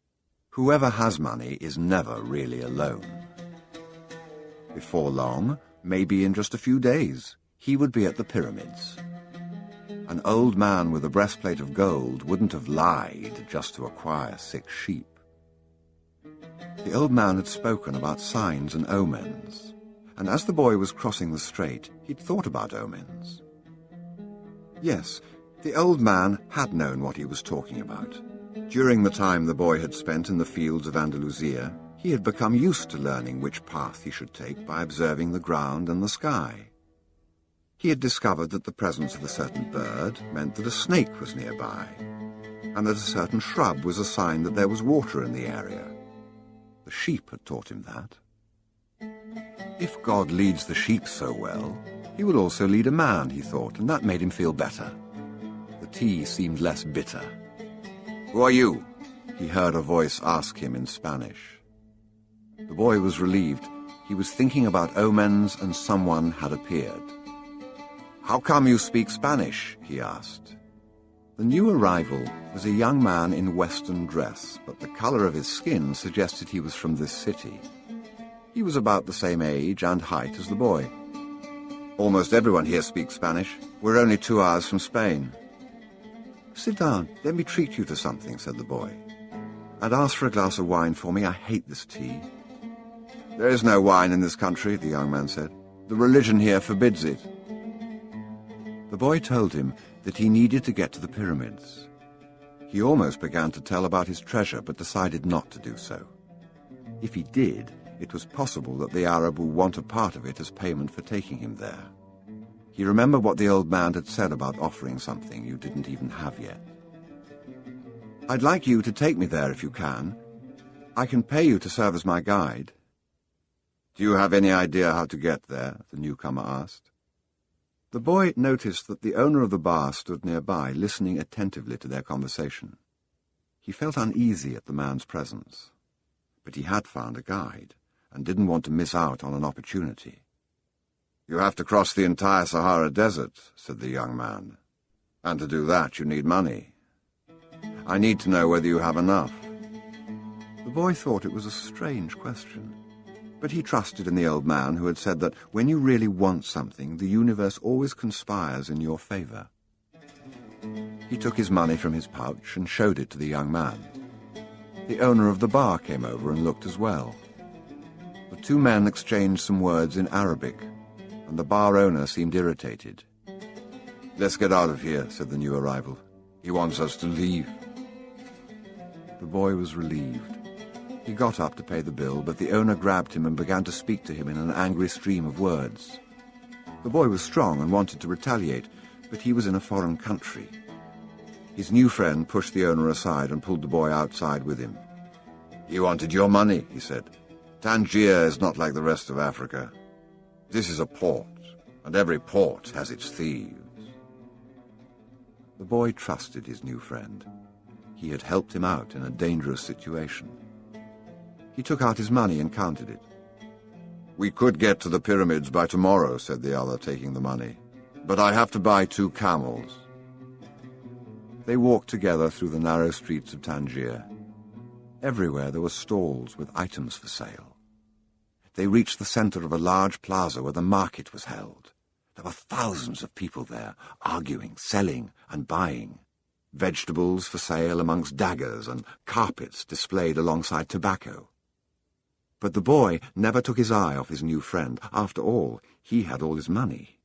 Whoever has money is never really alone. Before long, maybe in just a few days, he would be at the pyramids. An old man with a breastplate of gold wouldn't have lied just to acquire 6 sheep. The old man had spoken about signs and omens, and as the boy was crossing the strait, he'd thought about omens. Yes, the old man had known what he was talking about. During the time the boy had spent in the fields of Andalusia, he had become used to learning which path he should take by observing the ground and the sky. He had discovered that the presence of a certain bird meant that a snake was nearby, and that a certain shrub was a sign that there was water in the area. The sheep had taught him that. If God leads the sheep so well, he would also lead a man, he thought, and that made him feel better. The tea seemed less bitter. "Who are you?" he heard a voice ask him in Spanish. The boy was relieved. He was thinking about omens, and someone had appeared. "How come you speak Spanish?" he asked. The new arrival was a young man in Western dress, but the color of his skin suggested he was from this city. He was about the same age and height as the boy. "Almost everyone here speaks Spanish. We're only 2 hours from Spain." "Sit down, let me treat you to something," said the boy. "And ask for a glass of wine for me. I hate this tea." "There is no wine in this country," the young man said. "The religion here forbids it." The boy told him that he needed to get to the pyramids. He almost began to tell about his treasure, but decided not to do so. If he did, it was possible that the Arab would want a part of it as payment for taking him there. He remembered what the old man had said about offering something you didn't even have yet. "I'd like you to take me there if you can. I can pay you to serve as my guide." "Do you have any idea how to get there?" the newcomer asked. The boy noticed that the owner of the bar stood nearby, listening attentively to their conversation. He felt uneasy at the man's presence, but he had found a guide, and didn't want to miss out on an opportunity. "You have to cross the entire Sahara Desert," said the young man. "And to do that you need money. I need to know whether you have enough." The boy thought it was a strange question, but he trusted in the old man who had said that when you really want something, the universe always conspires in your favor. He took his money from his pouch and showed it to the young man. The owner of the bar came over and looked as well. The 2 men exchanged some words in Arabic, and the bar owner seemed irritated. "Let's get out of here," said the new arrival. "He wants us to leave." The boy was relieved. He got up to pay the bill, but the owner grabbed him and began to speak to him in an angry stream of words. The boy was strong and wanted to retaliate, but he was in a foreign country. His new friend pushed the owner aside and pulled the boy outside with him. "He wanted your money," he said. "Tangier is not like the rest of Africa. This is a port, and every port has its thieves." The boy trusted his new friend. He had helped him out in a dangerous situation. He took out his money and counted it. "We could get to the pyramids by tomorrow," said the other, taking the money. "But I have to buy 2 camels." They walked together through the narrow streets of Tangier. Everywhere there were stalls with items for sale. They reached the center of a large plaza where the market was held. There were thousands of people there, arguing, selling, and buying. Vegetables for sale amongst daggers and carpets displayed alongside tobacco. But the boy never took his eye off his new friend. After all, he had all his money.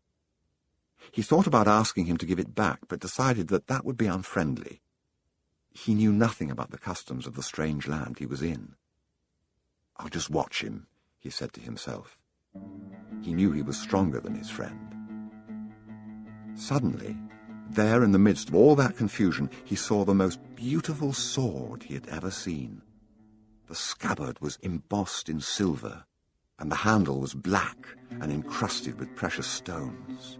He thought about asking him to give it back, but decided that that would be unfriendly. He knew nothing about the customs of the strange land he was in. "I'll just watch him," he said to himself. He knew he was stronger than his friend. Suddenly, there in the midst of all that confusion, he saw the most beautiful sword he had ever seen. The scabbard was embossed in silver, and the handle was black and encrusted with precious stones.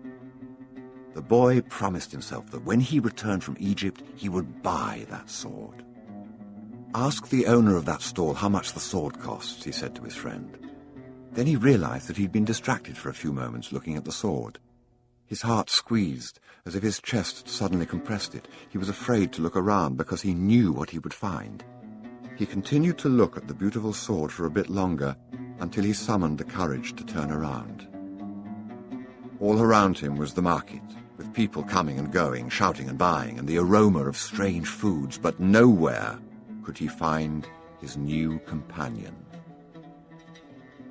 The boy promised himself that when he returned from Egypt, he would buy that sword. "Ask the owner of that stall how much the sword costs," he said to his friend. Then he realized that he'd been distracted for a few moments looking at the sword. His heart squeezed, as if his chest suddenly compressed it. He was afraid to look around because he knew what he would find. He continued to look at the beautiful sword for a bit longer, until he summoned the courage to turn around. All around him was the market, with people coming and going, shouting and buying, and the aroma of strange foods, but nowhere could he find his new companion.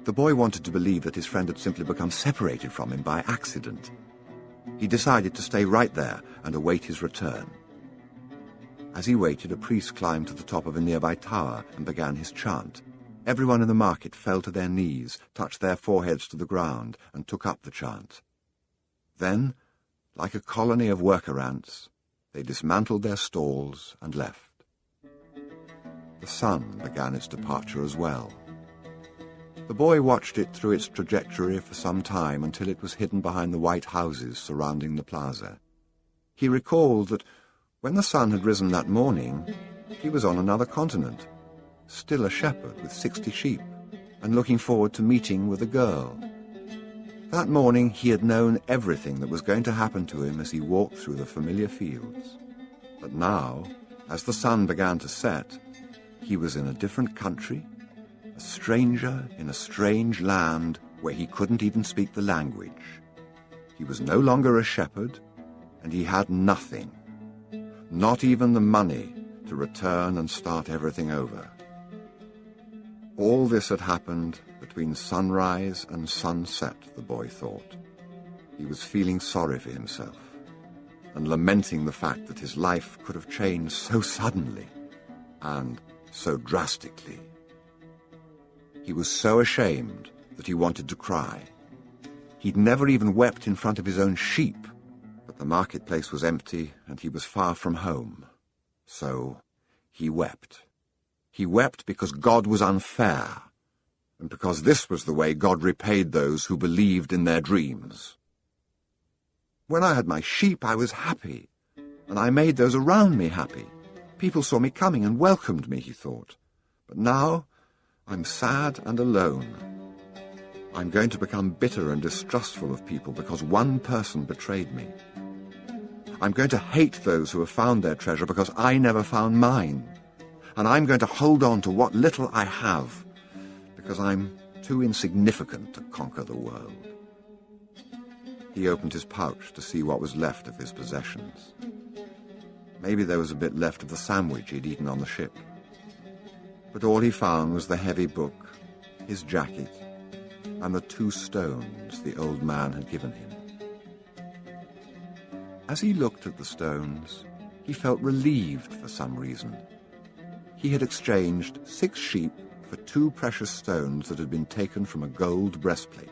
The boy wanted to believe that his friend had simply become separated from him by accident. He decided to stay right there and await his return. As he waited, a priest climbed to the top of a nearby tower and began his chant. Everyone in the market fell to their knees, touched their foreheads to the ground, and took up the chant. Then, like a colony of worker ants, they dismantled their stalls and left. The sun began its departure as well. The boy watched it through its trajectory for some time until it was hidden behind the white houses surrounding the plaza. He recalled that when the sun had risen that morning, he was on another continent, still a shepherd with 60 sheep, and looking forward to meeting with a girl. That morning he had known everything that was going to happen to him as he walked through the familiar fields. But now, as the sun began to set, he was in a different country, a stranger in a strange land where he couldn't even speak the language. He was no longer a shepherd, and he had nothing, not even the money to return and start everything over. All this had happened between sunrise and sunset, the boy thought. He was feeling sorry for himself and lamenting the fact that his life could have changed so suddenly and so drastically. He was so ashamed that he wanted to cry. He'd never even wept in front of his own sheep, but the marketplace was empty and he was far from home. So he wept. He wept because God was unfair, and because this was the way God repaid those who believed in their dreams. When I had my sheep, I was happy, and I made those around me happy. People saw me coming and welcomed me, he thought. But now I'm sad and alone. I'm going to become bitter and distrustful of people because one person betrayed me. I'm going to hate those who have found their treasure because I never found mine. And I'm going to hold on to what little I have because I'm too insignificant to conquer the world. He opened his pouch to see what was left of his possessions. Maybe there was a bit left of the sandwich he'd eaten on the ship. But all he found was the heavy book, his jacket, and the 2 stones the old man had given him. As he looked at the stones, he felt relieved for some reason. He had exchanged 6 sheep for 2 precious stones that had been taken from a gold breastplate.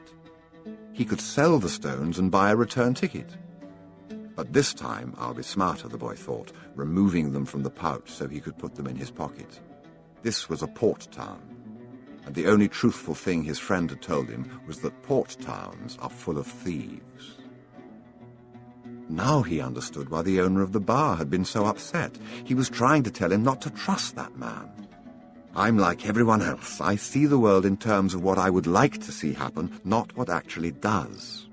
He could sell the stones and buy a return ticket. But this time I'll be smarter, the boy thought, removing them from the pouch so he could put them in his pocket. This was a port town, and the only truthful thing his friend had told him was that port towns are full of thieves. Now he understood why the owner of the bar had been so upset. He was trying to tell him not to trust that man. I'm like everyone else. I see the world in terms of what I would like to see happen, not what actually does.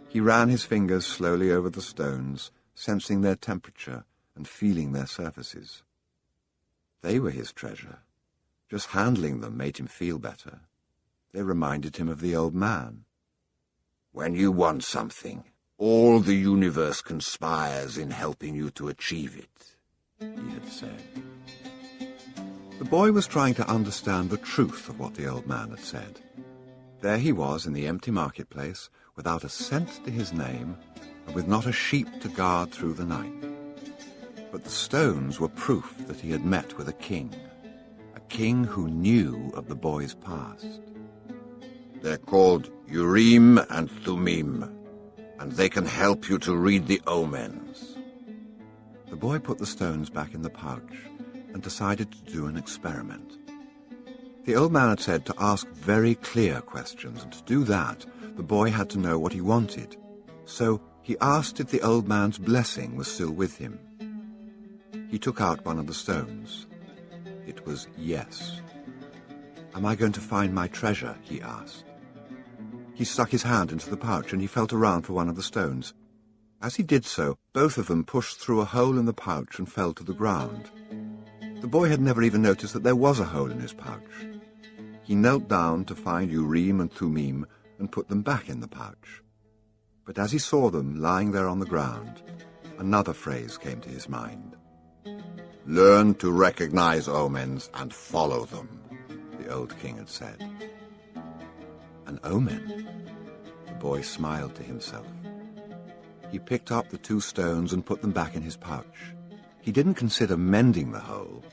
He ran his fingers slowly over the stones, sensing their temperature and feeling their surfaces. They were his treasure. Just handling them made him feel better. They reminded him of the old man. When you want something, all the universe conspires in helping you to achieve it, he had said. The boy was trying to understand the truth of what the old man had said. There he was in the empty marketplace, without a cent to his name, and with not a sheep to guard through the night. But the stones were proof that he had met with a king who knew of the boy's past. They're called Urim and Thummim, and they can help you to read the omens. The boy put the stones back in the pouch and decided to do an experiment. The old man had said to ask very clear questions, and to do that, the boy had to know what he wanted. So he asked if the old man's blessing was still with him. He took out one of the stones. It was yes. "Am I going to find my treasure?" he asked. He stuck his hand into the pouch and he felt around for one of the stones. As he did so, both of them pushed through a hole in the pouch and fell to the ground. The boy had never even noticed that there was a hole in his pouch. He knelt down to find Urim and Thummim and put them back in the pouch. But as he saw them lying there on the ground, another phrase came to his mind. "Learn to recognize omens and follow them," the old king had said. An omen? The boy smiled to himself. He picked up the 2 stones and put them back in his pouch. He didn't consider mending the hole.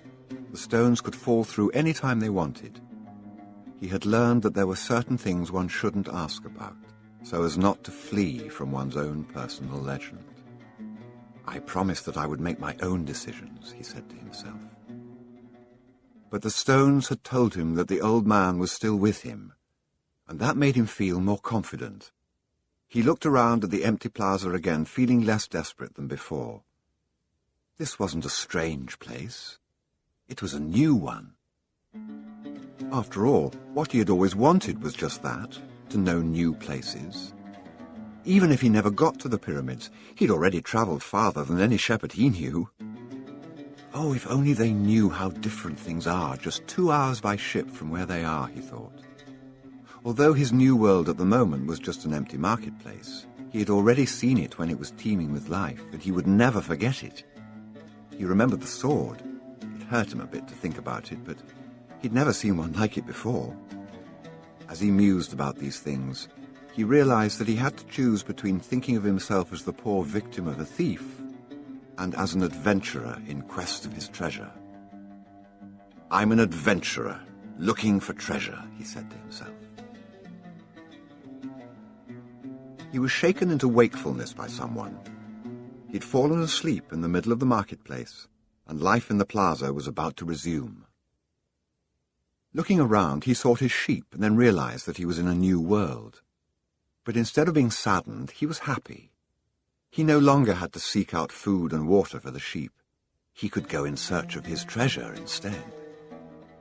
The stones could fall through any time they wanted. He had learned that there were certain things one shouldn't ask about, so as not to flee from one's own personal legend. "I promised that I would make my own decisions," he said to himself. But the stones had told him that the old man was still with him, and that made him feel more confident. He looked around at the empty plaza again, feeling less desperate than before. This wasn't a strange place. It was a new one. After all, what he had always wanted was just that, to know new places. Even if he never got to the pyramids, he'd already travelled farther than any shepherd he knew. Oh, if only they knew how different things are, just 2 hours by ship from where they are, he thought. Although his new world at the moment was just an empty marketplace, he had already seen it when it was teeming with life, and he would never forget it. He remembered the sword. It hurt him a bit to think about it, but he'd never seen one like it before. As he mused about these things, he realized that he had to choose between thinking of himself as the poor victim of a thief and as an adventurer in quest of his treasure. "I'm an adventurer, looking for treasure," he said to himself. He was shaken into wakefulness by someone. He'd fallen asleep in the middle of the marketplace, and life in the plaza was about to resume. Looking around, he saw his sheep and then realized that he was in a new world. But instead of being saddened, he was happy. He no longer had to seek out food and water for the sheep. He could go in search of his treasure instead.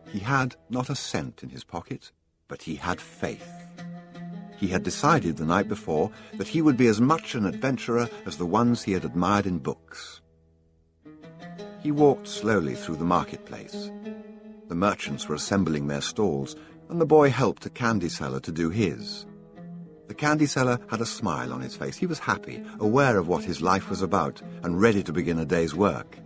He had not a cent in his pocket, but he had faith. He had decided the night before that he would be as much an adventurer as the ones he had admired in books. He walked slowly through the marketplace. The merchants were assembling their stalls, and the boy helped a candy seller to do his. The candy seller had a smile on his face. He was happy, aware of what his life was about, and ready to begin a day's work.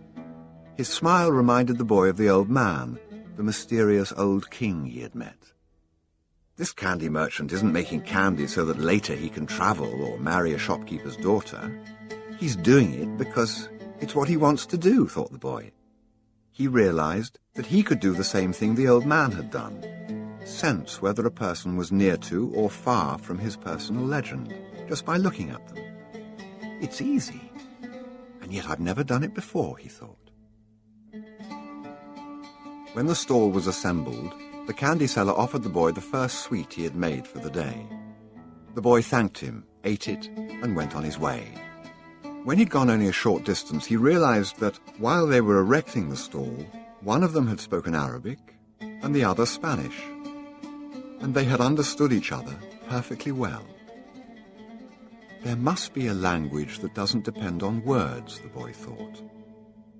His smile reminded the boy of the old man, the mysterious old king he had met. This candy merchant isn't making candy so that later he can travel or marry a shopkeeper's daughter. He's doing it because it's what he wants to do, thought the boy. He realized that he could do the same thing the old man had done, sense whether a person was near to or far from his personal legend, just by looking at them. It's easy, and yet I've never done it before, he thought. When the stall was assembled, the candy seller offered the boy the first sweet he had made for the day. The boy thanked him, ate it, and went on his way. When he'd gone only a short distance, he realized that while they were erecting the stall, one of them had spoken Arabic and the other Spanish, and they had understood each other perfectly well. There must be a language that doesn't depend on words, the boy thought.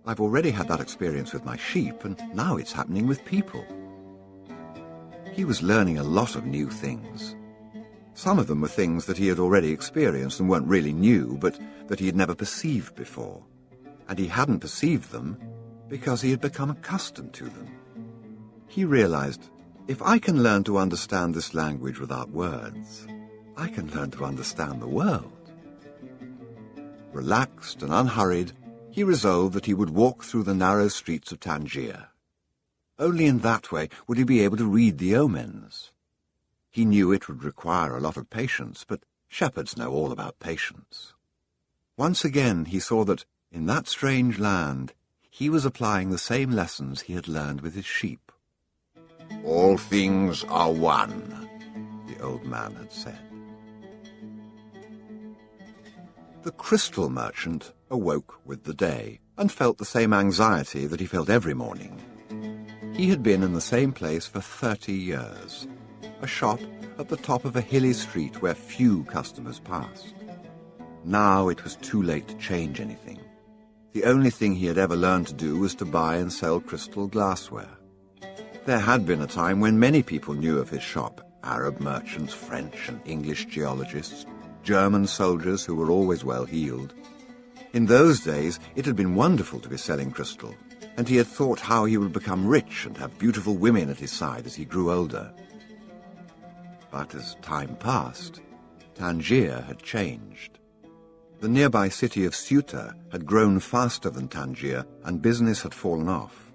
I've already had that experience with my sheep, and now it's happening with people. He was learning a lot of new things. Some of them were things that he had already experienced and weren't really new, but that he had never perceived before. And he hadn't perceived them because he had become accustomed to them. He realized, if I can learn to understand this language without words, I can learn to understand the world. Relaxed and unhurried, he resolved that he would walk through the narrow streets of Tangier. Only in that way would he be able to read the omens. He knew it would require a lot of patience, but shepherds know all about patience. Once again he saw that, in that strange land, he was applying the same lessons he had learned with his sheep. All things are one, the old man had said. The crystal merchant awoke with the day and felt the same anxiety that he felt every morning. He had been in the same place for 30 years, a shop at the top of a hilly street where few customers passed. Now it was too late to change anything. The only thing he had ever learned to do was to buy and sell crystal glassware. There had been a time when many people knew of his shop, Arab merchants, French and English geologists, German soldiers who were always well-heeled. In those days, it had been wonderful to be selling crystal, and he had thought how he would become rich and have beautiful women at his side as he grew older. But as time passed, Tangier had changed. The nearby city of Ceuta had grown faster than Tangier, and business had fallen off.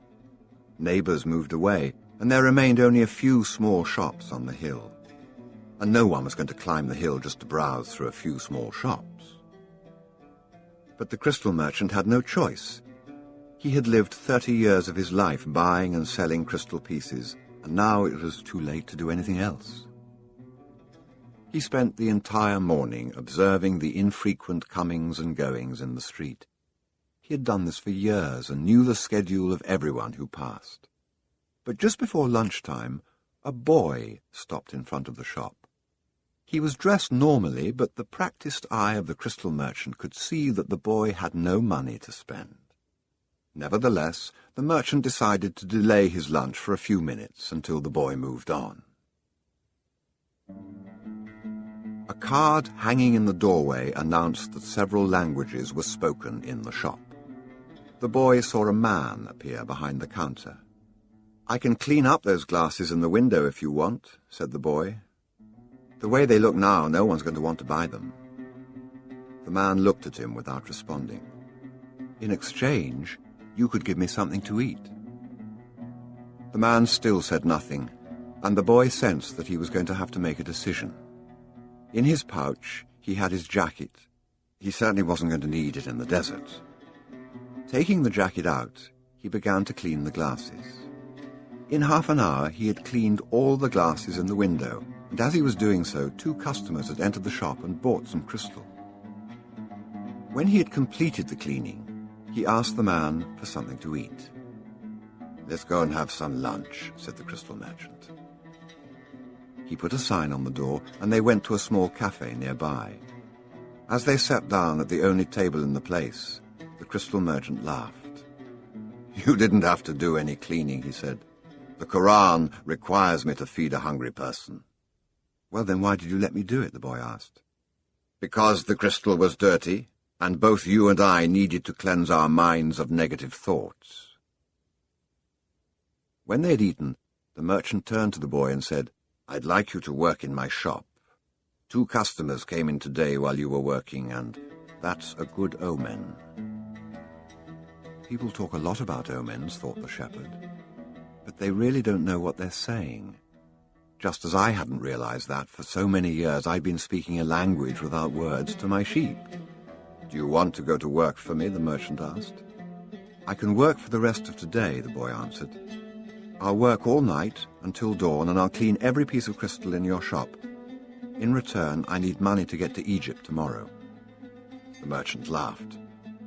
Neighbors moved away, and there remained only a few small shops on the hill. And no one was going to climb the hill just to browse through a few small shops. But the crystal merchant had no choice. He had lived 30 years of his life buying and selling crystal pieces, and now it was too late to do anything else. He spent the entire morning observing the infrequent comings and goings in the street. He had done this for years and knew the schedule of everyone who passed. But just before lunchtime, a boy stopped in front of the shop. He was dressed normally, but the practiced eye of the crystal merchant could see that the boy had no money to spend. Nevertheless, the merchant decided to delay his lunch for a few minutes until the boy moved on. A card hanging in the doorway announced that several languages were spoken in the shop. The boy saw a man appear behind the counter. "I can clean up those glasses in the window if you want," said the boy. "The way they look now, no one's going to want to buy them." The man looked at him without responding. "In exchange, you could give me something to eat." The man still said nothing, and the boy sensed that he was going to have to make a decision. In his pouch, he had his jacket. He certainly wasn't going to need it in the desert. Taking the jacket out, he began to clean the glasses. In half an hour, he had cleaned all the glasses in the window, and as he was doing so, 2 customers had entered the shop and bought some crystal. When he had completed the cleaning, he asked the man for something to eat. "Let's go and have some lunch," said the crystal merchant. He put a sign on the door, and they went to a small cafe nearby. As they sat down at the only table in the place, the crystal merchant laughed. "You didn't have to do any cleaning," he said. "The Quran requires me to feed a hungry person." "Well, then why did you let me do it?" the boy asked. "Because the crystal was dirty, and both you and I needed to cleanse our minds of negative thoughts." When they had eaten, the merchant turned to the boy and said, "I'd like you to work in my shop. 2 customers came in today while you were working, and that's a good omen." People talk a lot about omens, thought the shepherd, but they really don't know what they're saying. Just as I hadn't realized that for so many years I'd been speaking a language without words to my sheep. "Do you want to go to work for me?" the merchant asked. "I can work for the rest of today," the boy answered. "I'll work all night until dawn, and I'll clean every piece of crystal in your shop. In return, I need money to get to Egypt tomorrow." The merchant laughed.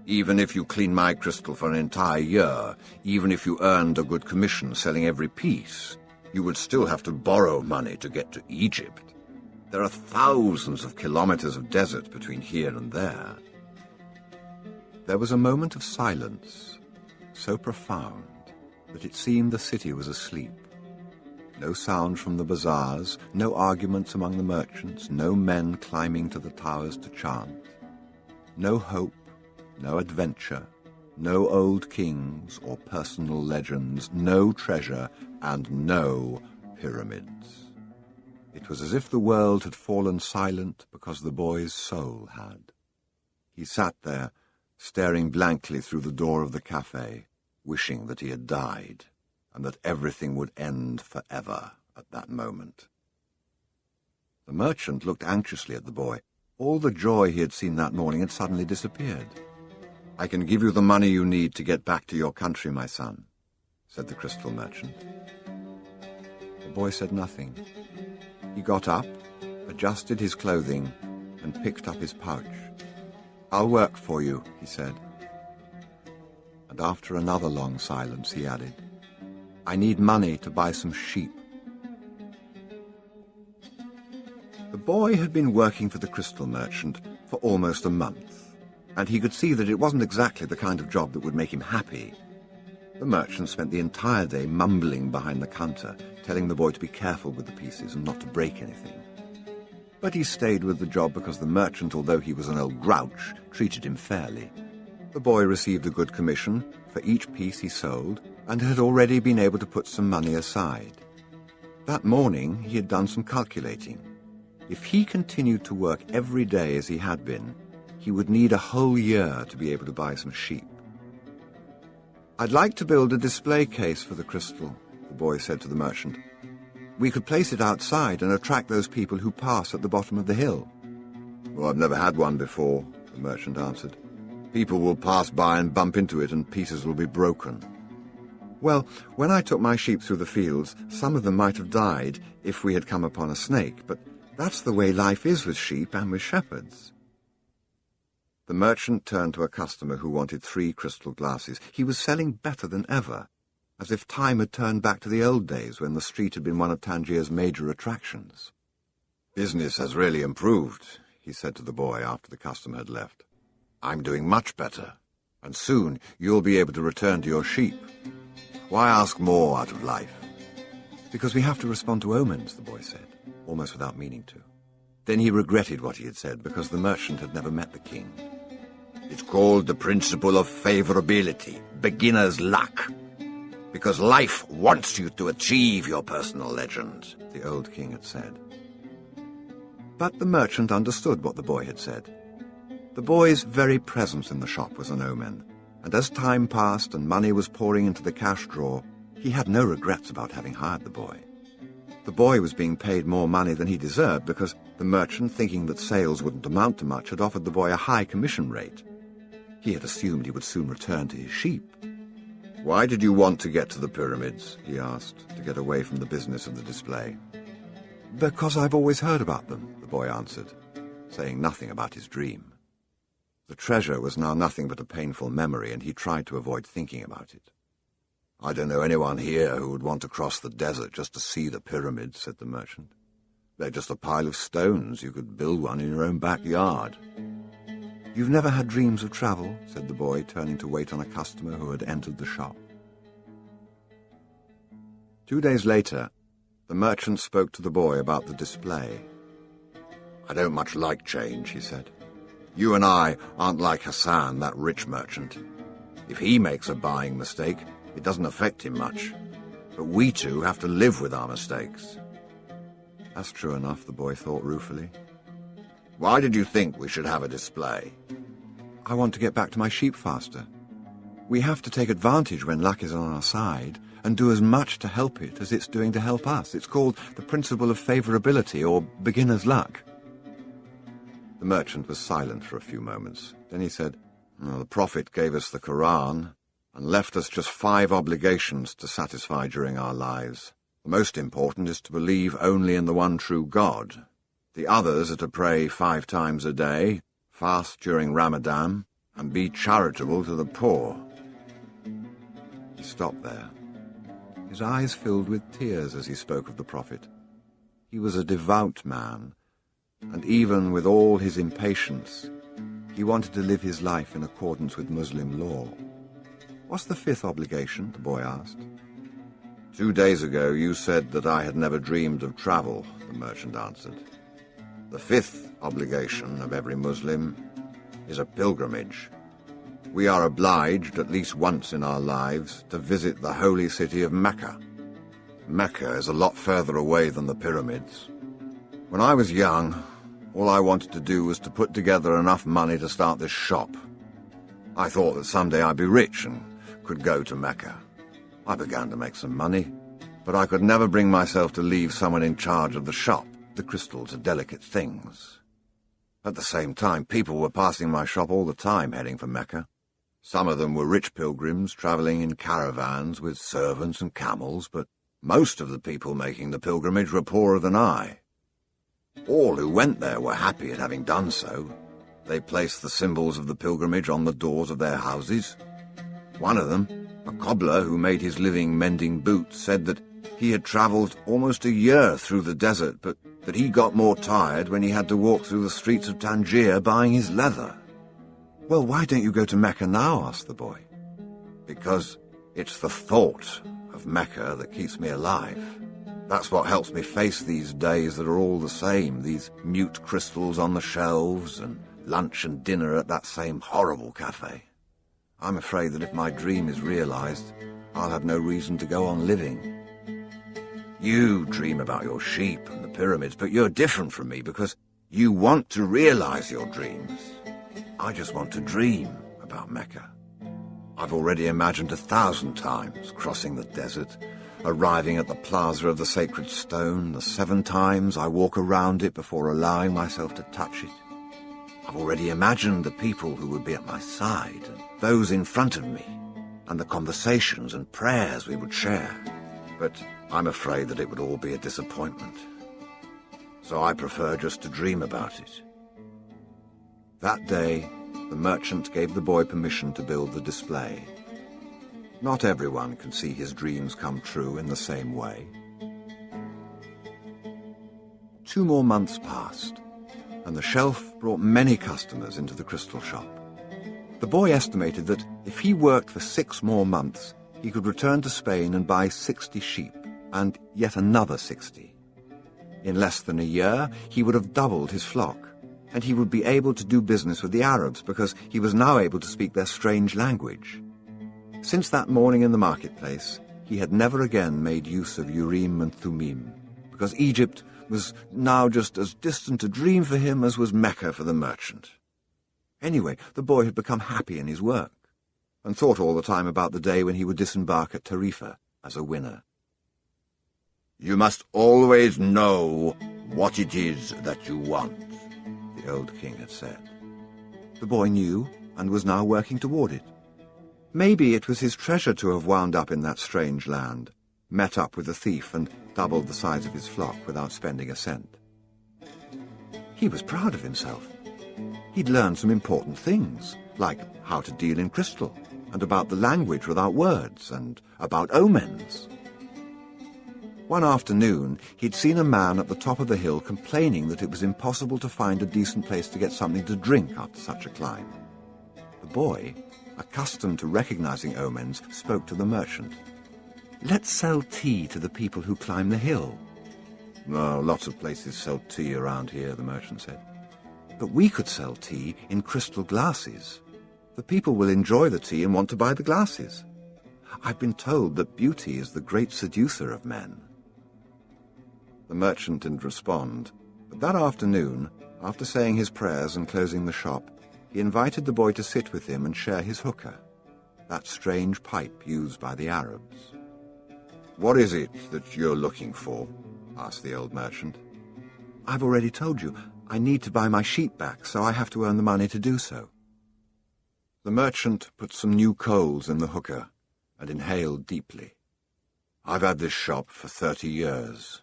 "Even if you clean my crystal for an entire year, even if you earned a good commission selling every piece, you would still have to borrow money to get to Egypt. There are thousands of kilometers of desert between here and there." There was a moment of silence, so profound that it seemed the city was asleep. No sound from the bazaars, no arguments among the merchants, no men climbing to the towers to chant. No hope, no adventure, no old kings or personal legends, no treasure, and no pyramids. It was as if the world had fallen silent because the boy's soul had. He sat there, staring blankly through the door of the cafe, wishing that he had died, and that everything would end forever at that moment. The merchant looked anxiously at the boy. All the joy he had seen that morning had suddenly disappeared. "I can give you the money you need to get back to your country, my son," said the crystal merchant. The boy said nothing. He got up, adjusted his clothing, and picked up his pouch. "I'll work for you," he said. And after another long silence, he added, "I need money to buy some sheep." The boy had been working for the crystal merchant for almost a month, and he could see that it wasn't exactly the kind of job that would make him happy. The merchant spent the entire day mumbling behind the counter, telling the boy to be careful with the pieces and not to break anything. But he stayed with the job because the merchant, although he was an old grouch, treated him fairly. The boy received a good commission for each piece he sold and had already been able to put some money aside. That morning he had done some calculating. If he continued to work every day as he had been, he would need a whole year to be able to buy some sheep. "I'd like to build a display case for the crystal," the boy said to the merchant. "We could place it outside and attract those people who pass at the bottom of the hill." "Well, I've never had one before," the merchant answered. "People will pass by and bump into it and pieces will be broken." "Well, when I took my sheep through the fields, some of them might have died if we had come upon a snake, but that's the way life is with sheep and with shepherds." The merchant turned to a customer who wanted 3 crystal glasses. He was selling better than ever, as if time had turned back to the old days when the street had been one of Tangier's major attractions. "Business has really improved," he said to the boy after the customer had left. "I'm doing much better, and soon you'll be able to return to your sheep. Why ask more out of life?" "Because we have to respond to omens," the boy said, almost without meaning to. Then he regretted what he had said, because the merchant had never met the king. "It's called the principle of favorability, beginner's luck. Because life wants you to achieve your personal legend," the old king had said. But the merchant understood what the boy had said. The boy's very presence in the shop was an omen, and as time passed and money was pouring into the cash drawer, he had no regrets about having hired the boy. The boy was being paid more money than he deserved because the merchant, thinking that sales wouldn't amount to much, had offered the boy a high commission rate. He had assumed he would soon return to his sheep. "Why did you want to get to the pyramids?" he asked, to get away from the business of the display. "Because I've always heard about them," the boy answered, saying nothing about his dream. The treasure was now nothing but a painful memory, and he tried to avoid thinking about it. "I don't know anyone here who would want to cross the desert just to see the pyramids," said the merchant. "They're just a pile of stones. You could build one in your own backyard." "You've never had dreams of travel?" said the boy, turning to wait on a customer who had entered the shop. 2 days later, the merchant spoke to the boy about the display. "I don't much like change," he said. "You and I aren't like Hassan, that rich merchant. If he makes a buying mistake, it doesn't affect him much. But we two have to live with our mistakes." That's true enough, the boy thought ruefully. "Why did you think we should have a display?" "I want to get back to my sheep faster. We have to take advantage when luck is on our side and do as much to help it as it's doing to help us. It's called the principle of favorability, or beginner's luck." The merchant was silent for a few moments. Then he said, "The Prophet gave us the Quran and left us just 5 obligations to satisfy during our lives. The most important is to believe only in the one true God. The others are to pray 5 times a day, fast during Ramadan, and be charitable to the poor." He stopped there. His eyes filled with tears as he spoke of the Prophet. He was a devout man, and even with all his impatience, he wanted to live his life in accordance with Muslim law. "What's the 5th obligation?" the boy asked. 2 days ago you said that I had never dreamed of travel," the merchant answered. "The 5th obligation of every Muslim is a pilgrimage. We are obliged at least once in our lives to visit the holy city of Mecca. Mecca is a lot further away than the pyramids. When I was young, all I wanted to do was to put together enough money to start this shop. I thought that someday I'd be rich and could go to Mecca. I began to make some money, but I could never bring myself to leave someone in charge of the shop. The crystals are delicate things. At the same time, people were passing my shop all the time heading for Mecca. Some of them were rich pilgrims travelling in caravans with servants and camels, but Most of the people making the pilgrimage were poorer than I. All who went there were happy at having done so. They placed the symbols of the pilgrimage on the doors of their houses. One of them, a cobbler who made his living mending boots, said that he had travelled almost a year through the desert, but that he got more tired when he had to walk through the streets of Tangier buying his leather. "Well, why don't you go to Mecca now?" asked the boy. Because it's the thought of Mecca that keeps me alive. That's what helps me face these days that are all the same, these mute crystals on the shelves and lunch and dinner at that same horrible cafe. I'm afraid that if my dream is realized, I'll have no reason to go on living. You dream about your sheep and the pyramids, but you're different from me because you want to realize your dreams. I just want to dream about Mecca. I've already imagined 1,000 times crossing the desert, arriving at the plaza of the sacred stone, the 7 times I walk around it before allowing myself to touch it. I've already imagined the people who would be at my side, and those in front of me, and the conversations and prayers we would share. But I'm afraid that it would all be a disappointment. So I prefer just to dream about it. That day, the merchant gave the boy permission to build the display. Not everyone can see his dreams come true in the same way. 2 more months passed, and the shelf brought many customers into the crystal shop. The boy estimated that if he worked for 6 more months, he could return to Spain and buy 60 sheep, and yet another 60. In less than a year, he would have doubled his flock, and he would be able to do business with the Arabs because he was now able to speak their strange language. Since that morning in the marketplace, he had never again made use of Urim and Thummim, because Egypt was now just as distant a dream for him as was Mecca for the merchant. Anyway, the boy had become happy in his work, and thought all the time about the day when he would disembark at Tarifa as a winner. You must always know what it is that you want, the old king had said. The boy knew, and was now working toward it. Maybe it was his treasure to have wound up in that strange land, met up with a thief and doubled the size of his flock without spending a cent. He was proud of himself. He'd learned some important things, like how to deal in crystal, and about the language without words, and about omens. One afternoon, he'd seen a man at the top of the hill complaining that it was impossible to find a decent place to get something to drink after such a climb. The boy, accustomed to recognizing omens, spoke to the merchant. "Let's sell tea to the people who climb the hill." "Oh, lots of places sell tea around here," the merchant said. "But we could sell tea in crystal glasses. The people will enjoy the tea and want to buy the glasses. I've been told that beauty is the great seducer of men." The merchant didn't respond, but that afternoon, after saying his prayers and closing the shop, he invited the boy to sit with him and share his hookah, that strange pipe used by the Arabs. "What is it that you're looking for?" asked the old merchant. "I've already told you. I need to buy my sheep back, so I have to earn the money to do so." The merchant put some new coals in the hookah and inhaled deeply. "I've had this shop for 30 years.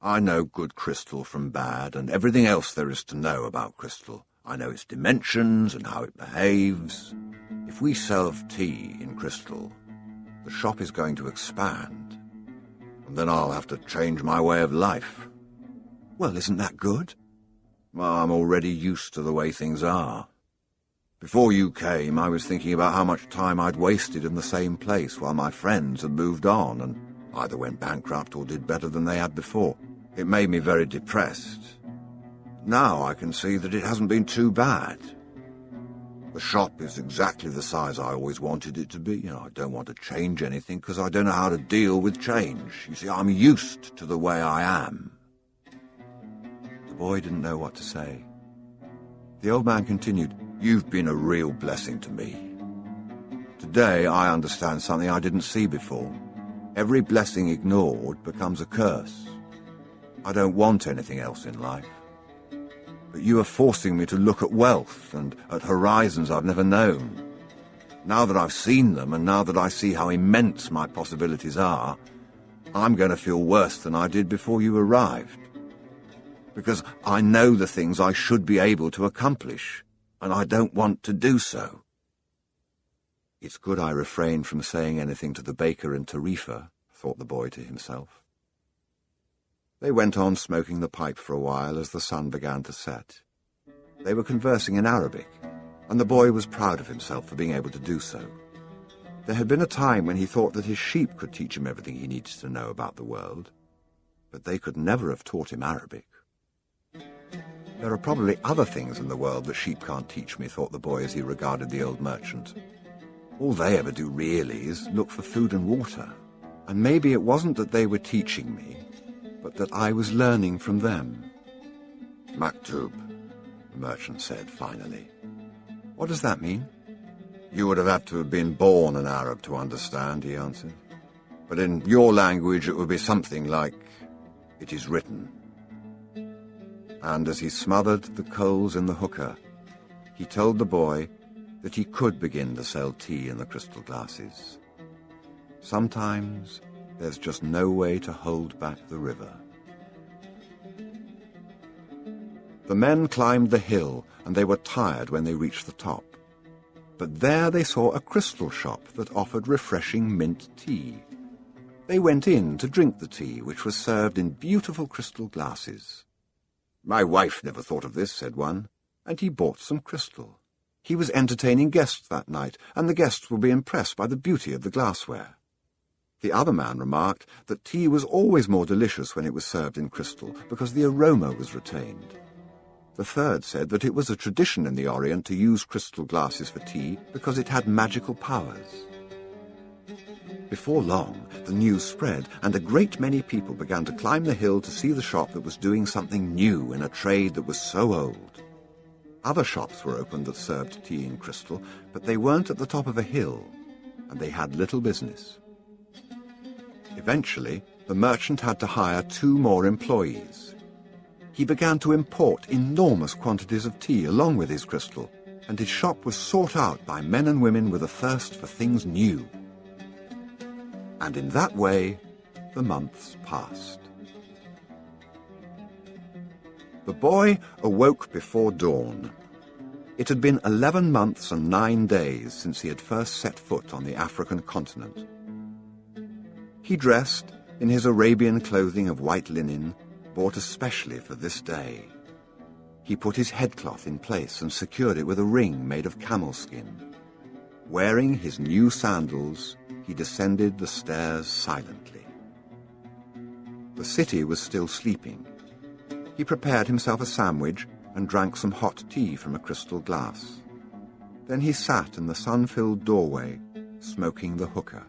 I know good crystal from bad and everything else there is to know about crystal. I know its dimensions and how it behaves. If we serve tea in crystal, the shop is going to expand, and then I'll have to change my way of life." "Well, isn't that good?" "I'm already used to the way things are. Before you came, I was thinking about how much time I'd wasted in the same place while my friends had moved on and either went bankrupt or did better than they had before. It made me very depressed. Now I can see that it hasn't been too bad. The shop is exactly the size I always wanted it to be. I don't want to change anything because I don't know how to deal with change. You see, I'm used to the way I am." The boy didn't know what to say. The old man continued, "You've been a real blessing to me. Today I understand something I didn't see before. Every blessing ignored becomes a curse. I don't want anything else in life. But you are forcing me to look at wealth and at horizons I've never known. Now that I've seen them, and now that I see how immense my possibilities are, I'm going to feel worse than I did before you arrived. Because I know the things I should be able to accomplish, and I don't want to do so. It's good I refrained from saying anything to the baker and Tarifa, thought the boy to himself. They went on smoking the pipe for a while as the sun began to set. They were conversing in Arabic, and the boy was proud of himself for being able to do so. There had been a time when he thought that his sheep could teach him everything he needed to know about the world, but they could never have taught him Arabic. There are probably other things in the world that sheep can't teach me, thought the boy as he regarded the old merchant. All they ever do really is look for food and water, and maybe it wasn't that they were teaching me, but that I was learning from them. Maktub, the merchant said finally. What does that mean? You would have had to have been born an Arab to understand, he answered. But in your language it would be something like, it is written. And as he smothered the coals in the hookah, he told the boy that he could begin to sell tea in the crystal glasses. Sometimes there's just no way to hold back the river. The men climbed the hill, and they were tired when they reached the top. But there they saw a crystal shop that offered refreshing mint tea. They went in to drink the tea, which was served in beautiful crystal glasses. My wife never thought of this, said one, and he bought some crystal. He was entertaining guests that night, and the guests would be impressed by the beauty of the glassware. The other man remarked that tea was always more delicious when it was served in crystal, because the aroma was retained. The third said that it was a tradition in the Orient to use crystal glasses for tea because it had magical powers. Before long, the news spread, and a great many people began to climb the hill to see the shop that was doing something new in a trade that was so old. Other shops were opened that served tea in crystal, but they weren't at the top of a hill, and they had little business. Eventually, the merchant had to hire 2 more employees. He began to import enormous quantities of tea along with his crystal, and his shop was sought out by men and women with a thirst for things new. And in that way, the months passed. The boy awoke before dawn. It had been 11 months and 9 days since he had first set foot on the African continent. He dressed in his Arabian clothing of white linen, bought especially for this day. He put his headcloth in place and secured it with a ring made of camel skin. Wearing his new sandals, he descended the stairs silently. The city was still sleeping. He prepared himself a sandwich and drank some hot tea from a crystal glass. Then he sat in the sun-filled doorway, smoking the hookah.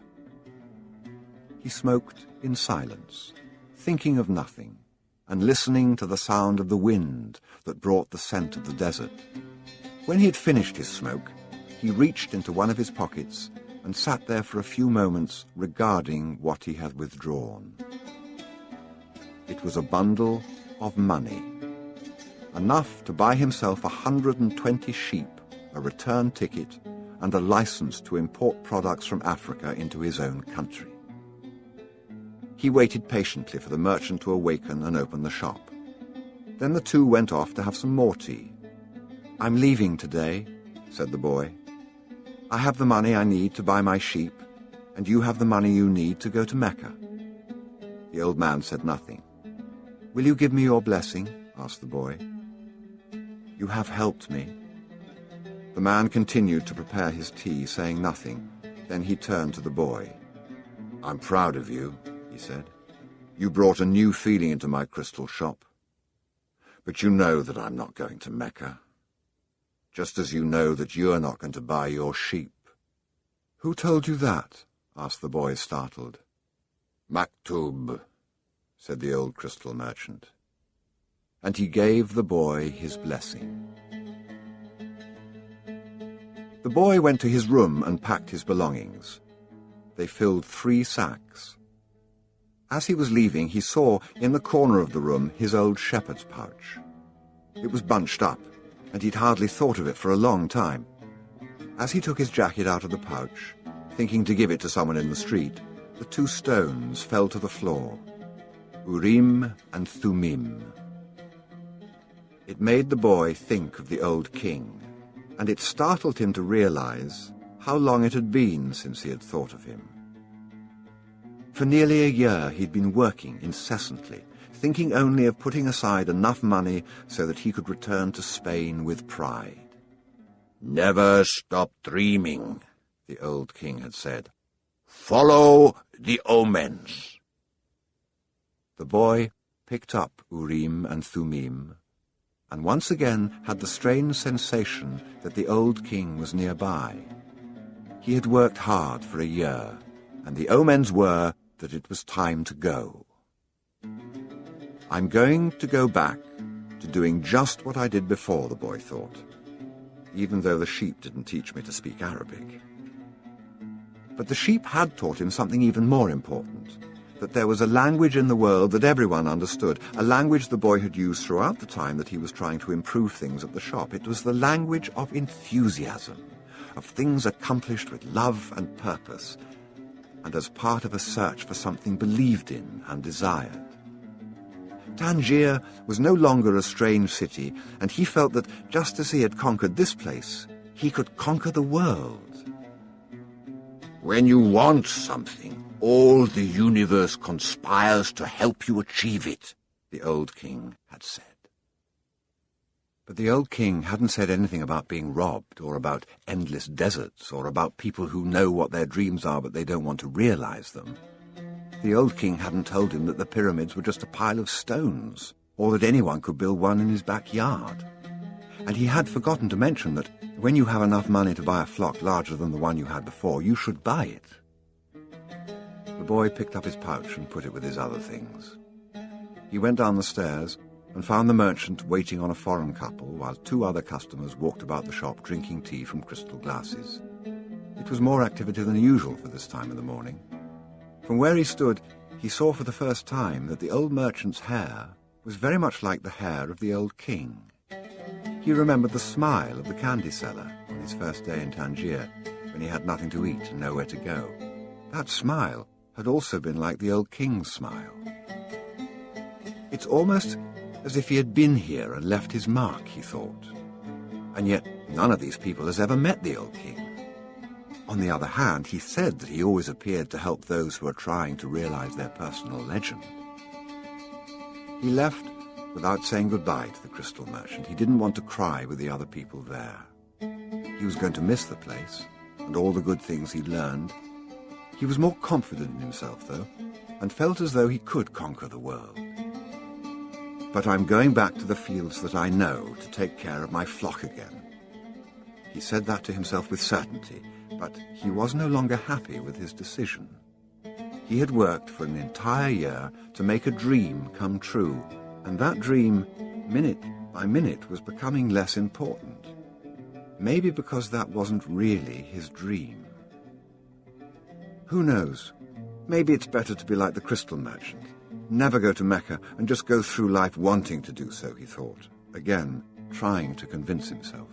He smoked in silence, thinking of nothing, and listening to the sound of the wind that brought the scent of the desert. When he had finished his smoke, he reached into one of his pockets and sat there for a few moments regarding what he had withdrawn. It was a bundle of money, enough to buy himself 120 sheep, a return ticket, and a license to import products from Africa into his own country. He waited patiently for the merchant to awaken and open the shop. Then the 2 went off to have some more tea. "I'm leaving today," said the boy. "I have the money I need to buy my sheep, and you have the money you need to go to Mecca." The old man said nothing. "Will you give me your blessing?" asked the boy. "You have helped me." The man continued to prepare his tea, saying nothing. Then he turned to the boy. "I'm proud of you," he said. "You brought a new feeling into my crystal shop. But you know that I'm not going to Mecca, just as you know that you're not going to buy your sheep." "Who told you that?" asked the boy, startled. "Maktub," said the old crystal merchant. And he gave the boy his blessing. The boy went to his room and packed his belongings. They filled 3 sacks. As he was leaving, he saw in the corner of the room his old shepherd's pouch. It was bunched up, and he'd hardly thought of it for a long time. As he took his jacket out of the pouch, thinking to give it to someone in the street, the two stones fell to the floor, Urim and Thummim. It made the boy think of the old king, and it startled him to realize how long it had been since he had thought of him. For nearly a year he'd been working incessantly, thinking only of putting aside enough money so that he could return to Spain with pride. "Never stop dreaming," the old king had said. "Follow the omens." The boy picked up Urim and Thummim, and once again had the strange sensation that the old king was nearby. He had worked hard for a year, and the omens were that it was time to go. "I'm going to go back to doing just what I did before," the boy thought, even though the sheep didn't teach me to speak Arabic. But the sheep had taught him something even more important, that there was a language in the world that everyone understood, a language the boy had used throughout the time that he was trying to improve things at the shop. It was the language of enthusiasm, of things accomplished with love and purpose, and as part of a search for something believed in and desired. Tangier was no longer a strange city, and he felt that just as he had conquered this place, he could conquer the world. "When you want something, all the universe conspires to help you achieve it," the old king had said. But the old king hadn't said anything about being robbed, or about endless deserts, or about people who know what their dreams are but they don't want to realize them. The old king hadn't told him that the pyramids were just a pile of stones, or that anyone could build one in his backyard. And he had forgotten to mention that when you have enough money to buy a flock larger than the one you had before, you should buy it. The boy picked up his pouch and put it with his other things. He went down the stairs and found the merchant waiting on a foreign couple while two other customers walked about the shop drinking tea from crystal glasses. It was more activity than usual for this time of the morning. From where he stood, he saw for the first time that the old merchant's hair was very much like the hair of the old king. He remembered the smile of the candy seller on his first day in Tangier, when he had nothing to eat and nowhere to go. That smile had also been like the old king's smile. It's almost as if he had been here and left his mark, he thought. And yet none of these people has ever met the old king. On the other hand, he said that he always appeared to help those who are trying to realize their personal legend. He left without saying goodbye to the crystal merchant. He didn't want to cry with the other people there. He was going to miss the place and all the good things he'd learned. He was more confident in himself, though, and felt as though he could conquer the world. "But I'm going back to the fields that I know to take care of my flock again." He said that to himself with certainty, but he was no longer happy with his decision. He had worked for an entire year to make a dream come true, and that dream, minute by minute, was becoming less important. Maybe because that wasn't really his dream. Who knows? Maybe it's better to be like the crystal merchant. Never go to Mecca and just go through life wanting to do so, he thought, again trying to convince himself.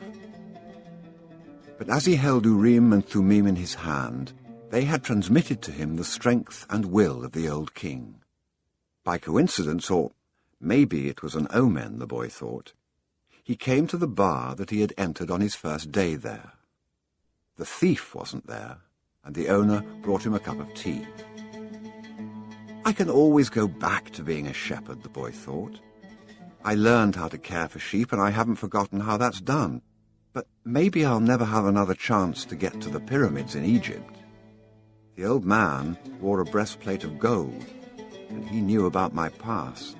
But as he held Urim and Thummim in his hand, they had transmitted to him the strength and will of the old king. By coincidence, or maybe it was an omen, the boy thought, he came to the bar that he had entered on his first day there. The thief wasn't there, and the owner brought him a cup of tea. I can always go back to being a shepherd, the boy thought. I learned how to care for sheep, and I haven't forgotten how that's done. But maybe I'll never have another chance to get to the pyramids in Egypt. The old man wore a breastplate of gold, and he knew about my past.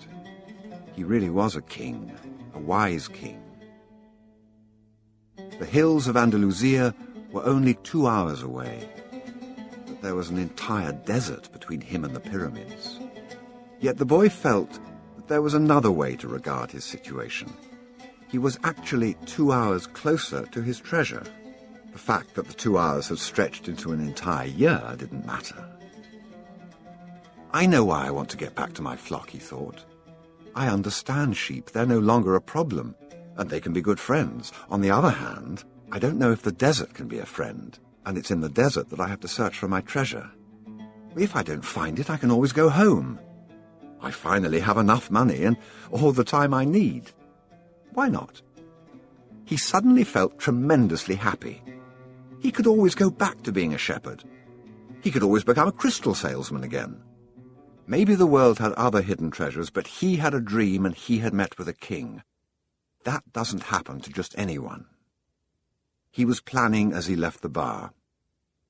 He really was a king, a wise king. The hills of Andalusia were only 2 hours away, but there was an entire desert between him and the pyramids. Yet the boy felt that there was another way to regard his situation. He was actually 2 hours closer to his treasure. The fact that the 2 hours had stretched into an entire year didn't matter. I know why I want to get back to my flock, he thought. I understand sheep. They're no longer a problem, and they can be good friends. On the other hand, I don't know if the desert can be a friend, and it's in the desert that I have to search for my treasure. If I don't find it, I can always go home. I finally have enough money and all the time I need. Why not? He suddenly felt tremendously happy. He could always go back to being a shepherd. He could always become a crystal salesman again. Maybe the world had other hidden treasures, but he had a dream and he had met with a king. That doesn't happen to just anyone. He was planning as he left the bar.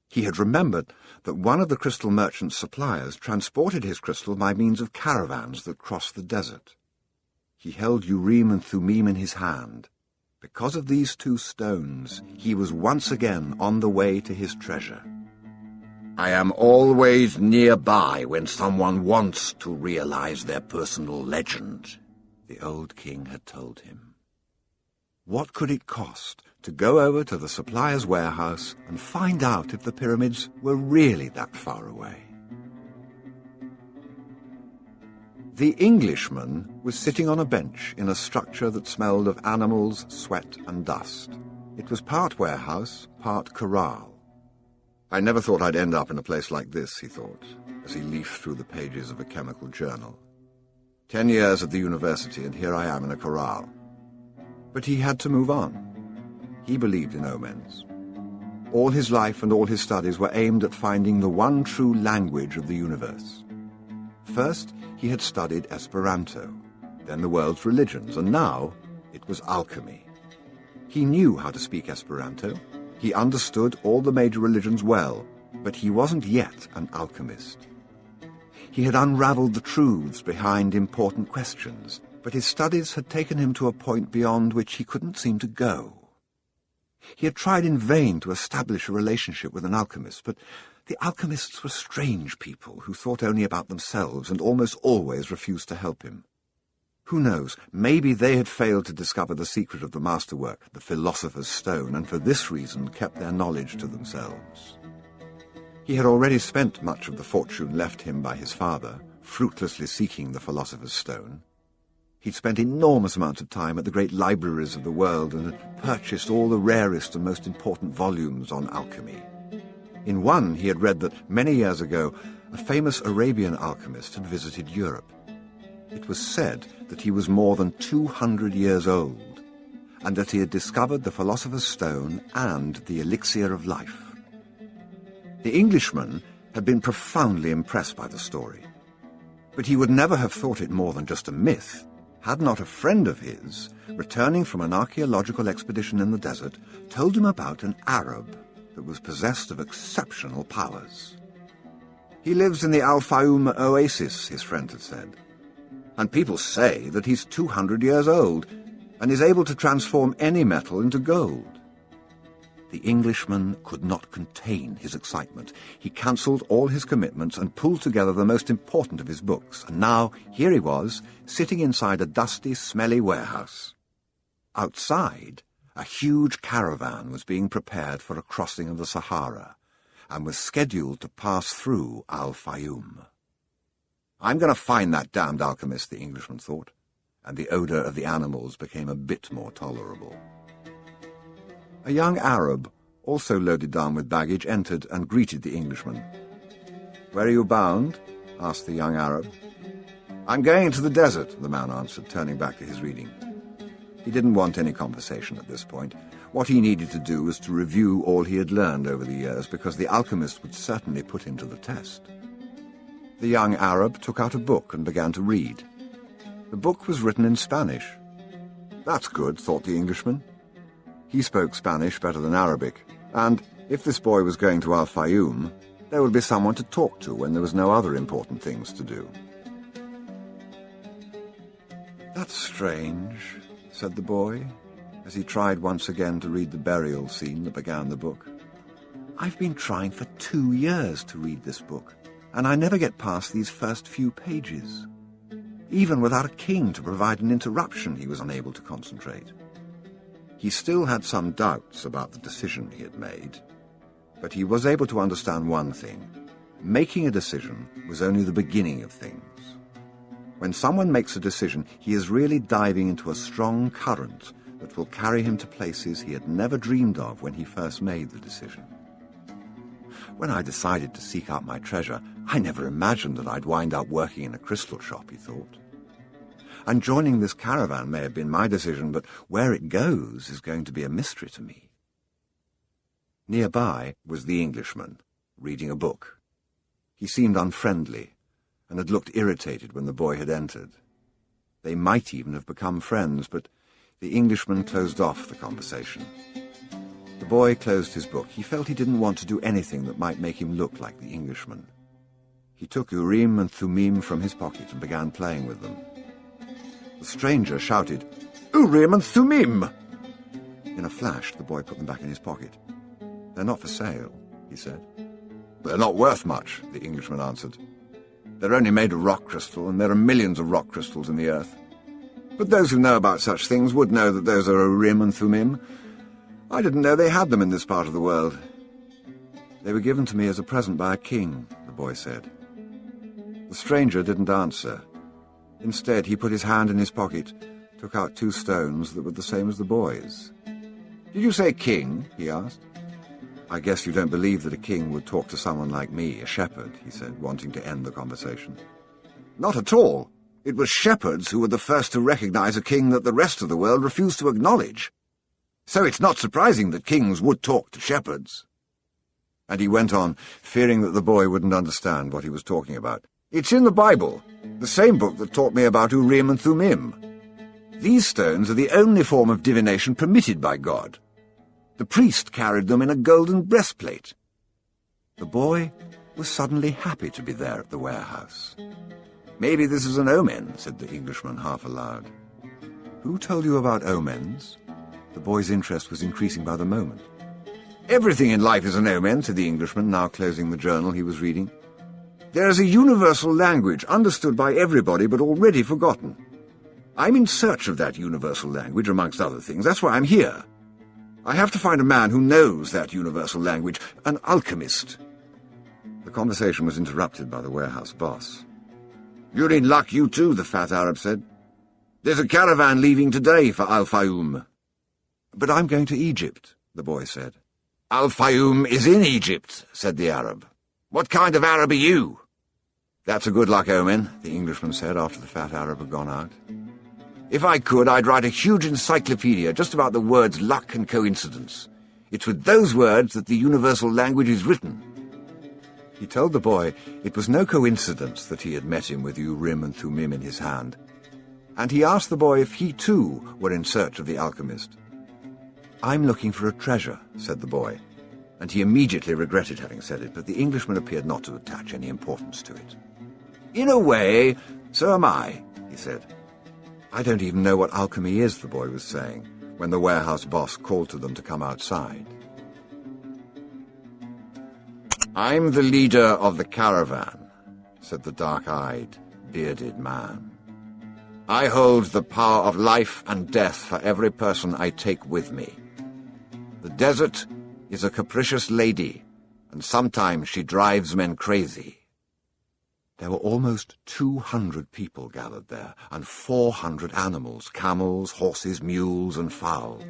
He had remembered that one of the crystal merchant's suppliers transported his crystal by means of caravans that crossed the desert. He held Urim and Thummim in his hand. Because of these two stones, he was once again on the way to his treasure. I am always nearby when someone wants to realize their personal legend, the old king had told him. What could it cost to go over to the supplier's warehouse and find out if the pyramids were really that far away? The Englishman was sitting on a bench in a structure that smelled of animals, sweat, and dust. It was part warehouse, part corral. I never thought I'd end up in a place like this, he thought, as he leafed through the pages of a chemical journal. 10 years at the university, and here I am in a corral. But he had to move on. He believed in omens. All his life and all his studies were aimed at finding the one true language of the universe. First, he had studied Esperanto, then the world's religions, and now it was alchemy. He knew how to speak Esperanto. He understood all the major religions well, but he wasn't yet an alchemist. He had unraveled the truths behind important questions, but his studies had taken him to a point beyond which he couldn't seem to go. He had tried in vain to establish a relationship with an alchemist, but the alchemists were strange people who thought only about themselves and almost always refused to help him. Who knows, maybe they had failed to discover the secret of the masterwork, the philosopher's stone, and for this reason kept their knowledge to themselves. He had already spent much of the fortune left him by his father, fruitlessly seeking the philosopher's stone. He'd spent enormous amounts of time at the great libraries of the world and had purchased all the rarest and most important volumes on alchemy. In one, he had read that many years ago, a famous Arabian alchemist had visited Europe. It was said that he was more than 200 years old, and that he had discovered the philosopher's stone and the elixir of life. The Englishman had been profoundly impressed by the story, but he would never have thought it more than just a myth, had not a friend of his, returning from an archaeological expedition in the desert, told him about an Arab that was possessed of exceptional powers. He lives in the Al-Fayoum oasis, his friend had said, and people say that he's 200 years old and is able to transform any metal into gold. The Englishman could not contain his excitement. He cancelled all his commitments and pulled together the most important of his books, and now here he was, sitting inside a dusty, smelly warehouse. Outside, a huge caravan was being prepared for a crossing of the Sahara, and was scheduled to pass through Al-Fayoum. I'm going to find that damned alchemist, the Englishman thought, and the odour of the animals became a bit more tolerable. A young Arab, also loaded down with baggage, entered and greeted the Englishman. "Where are you bound?" asked the young Arab. "I'm going into the desert," the man answered, turning back to his reading. He didn't want any conversation at this point. What he needed to do was to review all he had learned over the years, because the alchemist would certainly put him to the test. The young Arab took out a book and began to read. The book was written in Spanish. That's good, thought the Englishman. He spoke Spanish better than Arabic, and if this boy was going to Al-Fayoum, there would be someone to talk to when there was no other important things to do. "That's strange," said the boy, as he tried once again to read the burial scene that began the book. "I've been trying for 2 years to read this book, and I never get past these first few pages. Even without a king to provide an interruption, he was unable to concentrate." He still had some doubts about the decision he had made, but he was able to understand one thing. Making a decision was only the beginning of things. When someone makes a decision, he is really diving into a strong current that will carry him to places he had never dreamed of when he first made the decision. When I decided to seek out my treasure, I never imagined that I'd wind up working in a crystal shop, he thought. And joining this caravan may have been my decision, but where it goes is going to be a mystery to me. Nearby was the Englishman, reading a book. He seemed unfriendly, and had looked irritated when the boy had entered. They might even have become friends, but the Englishman closed off the conversation. The boy closed his book. He felt he didn't want to do anything that might make him look like the Englishman. He took Urim and Thummim from his pocket and began playing with them. The stranger shouted, "Urim and Thummim!" In a flash, the boy put them back in his pocket. "They're not for sale," he said. "They're not worth much," the Englishman answered. "They're only made of rock crystal, and there are millions of rock crystals in the earth. But those who know about such things would know that those are Urim and Thummim. I didn't know they had them in this part of the world." "They were given to me as a present by a king," the boy said. The stranger didn't answer. Instead, he put his hand in his pocket, took out 2 stones that were the same as the boy's. "Did you say king?" he asked. "I guess you don't believe that a king would talk to someone like me, a shepherd," he said, wanting to end the conversation. "Not at all. It was shepherds who were the first to recognize a king that the rest of the world refused to acknowledge. So it's not surprising that kings would talk to shepherds." And he went on, fearing that the boy wouldn't understand what he was talking about. "It's in the Bible, the same book that taught me about Urim and Thummim. These stones are the only form of divination permitted by God. The priest carried them in a golden breastplate." The boy was suddenly happy to be there at the warehouse. "Maybe this is an omen," said the Englishman half aloud. "Who told you about omens?" The boy's interest was increasing by the moment. "Everything in life is an omen," said the Englishman, now closing the journal he was reading. "There is a universal language, understood by everybody, but already forgotten. I'm in search of that universal language, amongst other things. That's why I'm here. I have to find a man who knows that universal language, an alchemist." The conversation was interrupted by the warehouse boss. "You're in luck, you too," the fat Arab said. "There's a caravan leaving today for Al-Fayoum." "But I'm going to Egypt," the boy said. "Al-Fayoum is in Egypt," said the Arab. "What kind of Arab are you?" "That's a good luck omen," the Englishman said after the fat Arab had gone out. "If I could, I'd write a huge encyclopedia just about the words luck and coincidence. It's with those words that the universal language is written." He told the boy it was no coincidence that he had met him with Urim and Thummim in his hand, and he asked the boy if he too were in search of the alchemist. "I'm looking for a treasure," said the boy, and he immediately regretted having said it, but the Englishman appeared not to attach any importance to it. "In a way, so am I," he said. "I don't even know what alchemy is," the boy was saying, when the warehouse boss called to them to come outside. "I'm the leader of the caravan," said the dark-eyed, bearded man. "I hold the power of life and death for every person I take with me. The desert is a capricious lady, and sometimes she drives men crazy." There were almost 200 people gathered there, and 400 animals, camels, horses, mules, and fowl.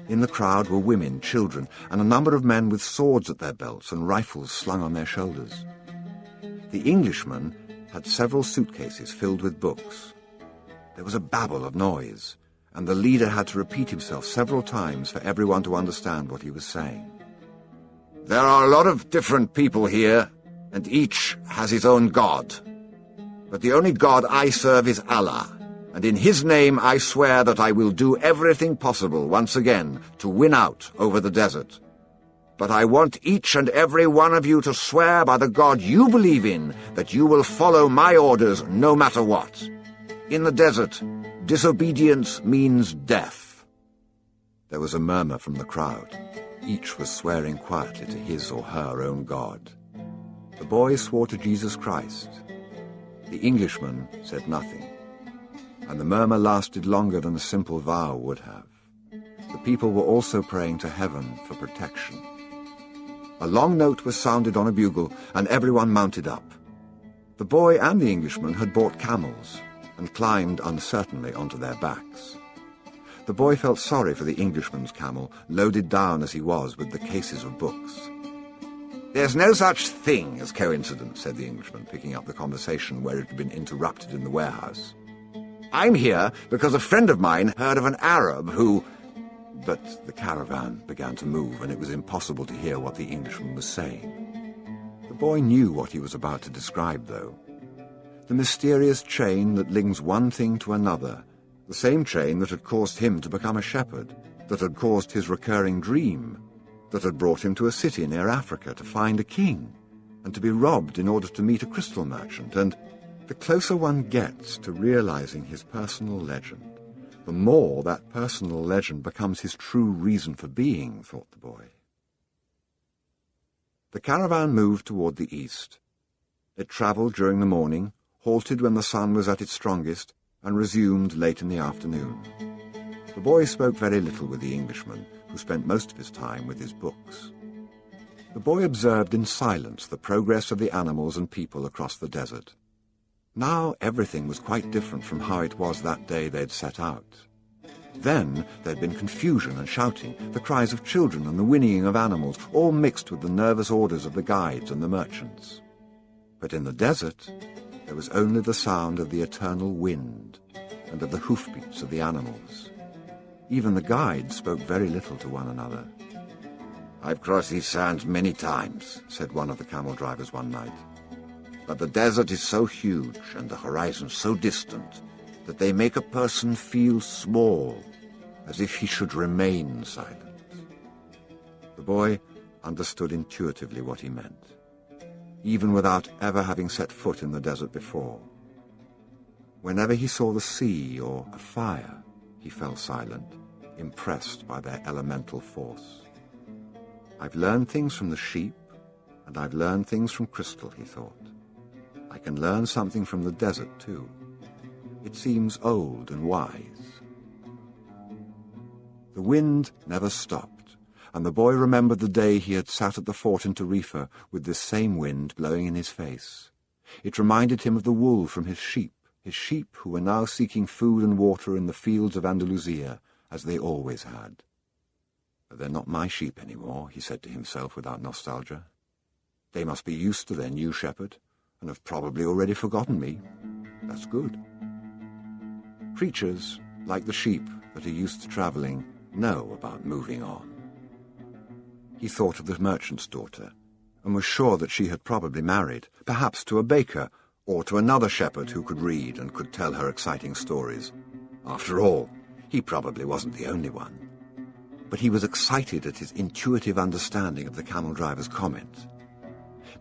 In the crowd were women, children, and a number of men with swords at their belts and rifles slung on their shoulders. The Englishman had several suitcases filled with books. There was a babble of noise, and the leader had to repeat himself several times for everyone to understand what he was saying. "There are a lot of different people here, and each has his own god. But the only God I serve is Allah, and in his name I swear that I will do everything possible once again to win out over the desert. But I want each and every one of you to swear by the God you believe in that you will follow my orders no matter what. In the desert, disobedience means death." There was a murmur from the crowd. Each was swearing quietly to his or her own God. The boy swore to Jesus Christ. The Englishman said nothing, and the murmur lasted longer than a simple vow would have. The people were also praying to heaven for protection. A long note was sounded on a bugle, and everyone mounted up. The boy and the Englishman had bought camels and climbed uncertainly onto their backs. The boy felt sorry for the Englishman's camel, loaded down as he was with the cases of books. "There's no such thing as coincidence," said the Englishman, picking up the conversation where it had been interrupted in the warehouse. "I'm here because a friend of mine heard of an Arab who—" But the caravan began to move, and it was impossible to hear what the Englishman was saying. The boy knew what he was about to describe, though. The mysterious chain that links one thing to another, the same chain that had caused him to become a shepherd, that had caused his recurring dream, that had brought him to a city near Africa to find a king, and to be robbed in order to meet a crystal merchant. And the closer one gets to realizing his personal legend, the more that personal legend becomes his true reason for being, thought the boy. The caravan moved toward the east. It travelled during the morning, halted when the sun was at its strongest, and resumed late in the afternoon. The boy spoke very little with the Englishman, who spent most of his time with his books. The boy observed in silence the progress of the animals and people across the desert. Now everything was quite different from how it was that day they'd set out. Then there'd been confusion and shouting, the cries of children and the whinnying of animals, all mixed with the nervous orders of the guides and the merchants. But in the desert, there was only the sound of the eternal wind and of the hoofbeats of the animals. Even the guides spoke very little to one another. "I've crossed these sands many times," said one of the camel drivers one night. "But the desert is so huge and the horizon so distant that they make a person feel small, as if he should remain silent." The boy understood intuitively what he meant, even without ever having set foot in the desert before. Whenever he saw the sea or a fire, he fell silent, impressed by their elemental force. "I've learned things from the sheep, and I've learned things from crystal," he thought. "I can learn something from the desert, too. It seems old and wise." The wind never stopped, and the boy remembered the day he had sat at the fort in Tarifa with this same wind blowing in his face. It reminded him of the wool from his sheep who were now seeking food and water in the fields of Andalusia, as they always had. "But they're not my sheep anymore," he said to himself without nostalgia. "They must be used to their new shepherd, and have probably already forgotten me. That's good." Creatures, like the sheep that are used to travelling, know about moving on. He thought of the merchant's daughter, and was sure that she had probably married, perhaps to a baker, or to another shepherd who could read and could tell her exciting stories. After all, he probably wasn't the only one. But he was excited at his intuitive understanding of the camel driver's comment.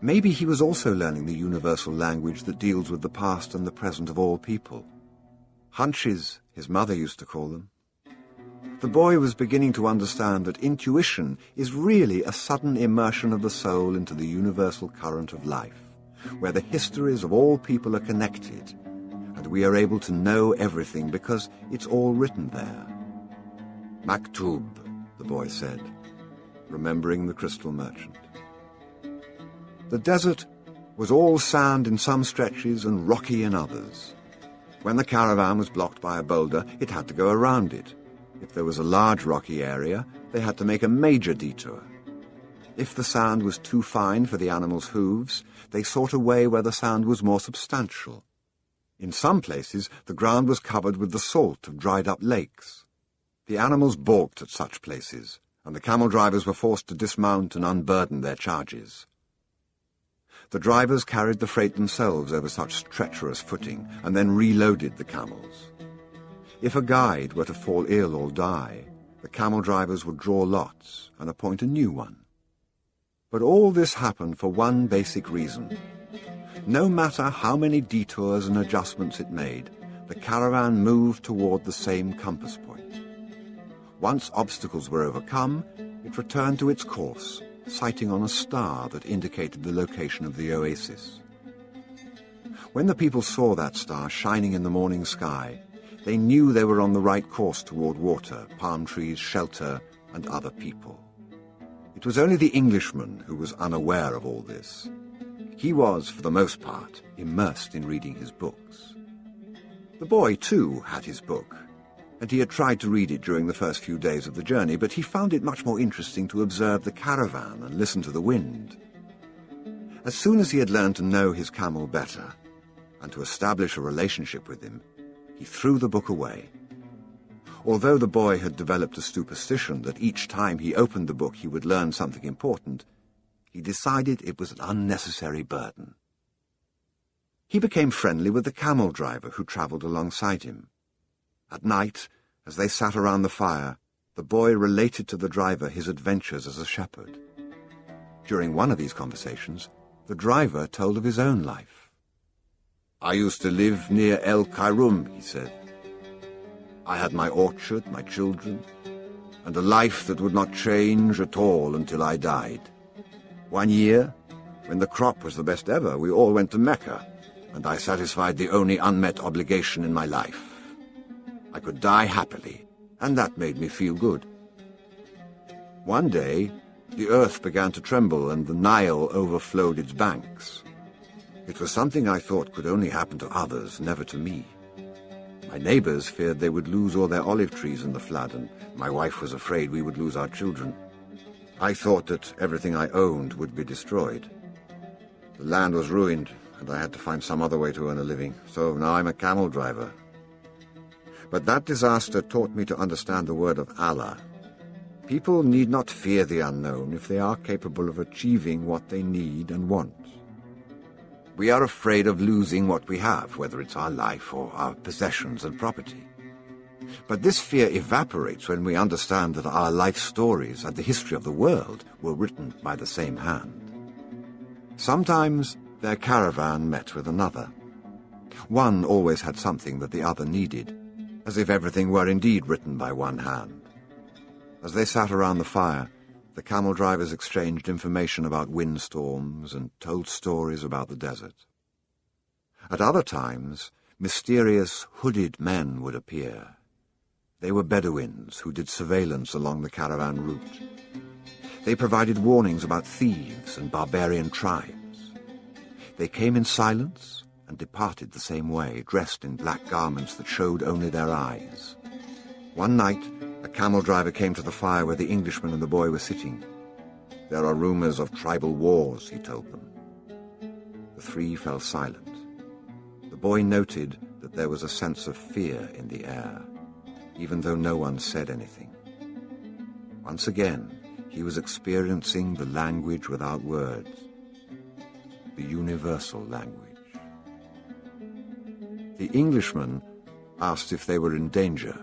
Maybe he was also learning the universal language that deals with the past and the present of all people. Hunches, his mother used to call them. The boy was beginning to understand that intuition is really a sudden immersion of the soul into the universal current of life, where the histories of all people are connected, and we are able to know everything because it's all written there. "Maktub," the boy said, remembering the crystal merchant. The desert was all sand in some stretches and rocky in others. When the caravan was blocked by a boulder, it had to go around it. If there was a large rocky area, they had to make a major detour. If the sand was too fine for the animals' hooves, they sought a way where the sand was more substantial. In some places, the ground was covered with the salt of dried-up lakes. The animals balked at such places, and the camel drivers were forced to dismount and unburden their charges. The drivers carried the freight themselves over such treacherous footing, and then reloaded the camels. If a guide were to fall ill or die, the camel drivers would draw lots and appoint a new one. But all this happened for one basic reason. No matter how many detours and adjustments it made, the caravan moved toward the same compass point. Once obstacles were overcome, it returned to its course, sighting on a star that indicated the location of the oasis. When the people saw that star shining in the morning sky, they knew they were on the right course toward water, palm trees, shelter, and other people. It was only the Englishman who was unaware of all this. He was, for the most part, immersed in reading his books. The boy, too, had his book, and he had tried to read it during the first few days of the journey, but he found it much more interesting to observe the caravan and listen to the wind. As soon as he had learned to know his camel better and to establish a relationship with him, he threw the book away. Although the boy had developed a superstition that each time he opened the book he would learn something important, he decided it was an unnecessary burden. He became friendly with the camel driver who travelled alongside him. At night, as they sat around the fire, the boy related to the driver his adventures as a shepherd. During one of these conversations, the driver told of his own life. "I used to live near Alchemist," he said. "I had my orchard, my children, and a life that would not change at all until I died. One year, when the crop was the best ever, we all went to Mecca, and I satisfied the only unmet obligation in my life. I could die happily, and that made me feel good. One day, the earth began to tremble and the Nile overflowed its banks. It was something I thought could only happen to others, never to me. My neighbors feared they would lose all their olive trees in the flood, and my wife was afraid we would lose our children. I thought that everything I owned would be destroyed. The land was ruined, and I had to find some other way to earn a living, so now I'm a camel driver. But that disaster taught me to understand the word of Allah. People need not fear the unknown if they are capable of achieving what they need and want. We are afraid of losing what we have, whether it's our life or our possessions and property. But this fear evaporates when we understand that our life stories and the history of the world were written by the same hand. Sometimes their caravan met with another. One always had something that the other needed, as if everything were indeed written by one hand. As they sat around the fire, the camel drivers exchanged information about windstorms and told stories about the desert. At other times, mysterious hooded men would appear. They were Bedouins who did surveillance along the caravan route. They provided warnings about thieves and barbarian tribes. They came in silence and departed the same way, dressed in black garments that showed only their eyes. One night, a camel driver came to the fire where the Englishman and the boy were sitting. "There are rumors of tribal wars," he told them. The three fell silent. The boy noted that there was a sense of fear in the air, even though no one said anything. Once again, he was experiencing the language without words, the universal language. The Englishman asked if they were in danger.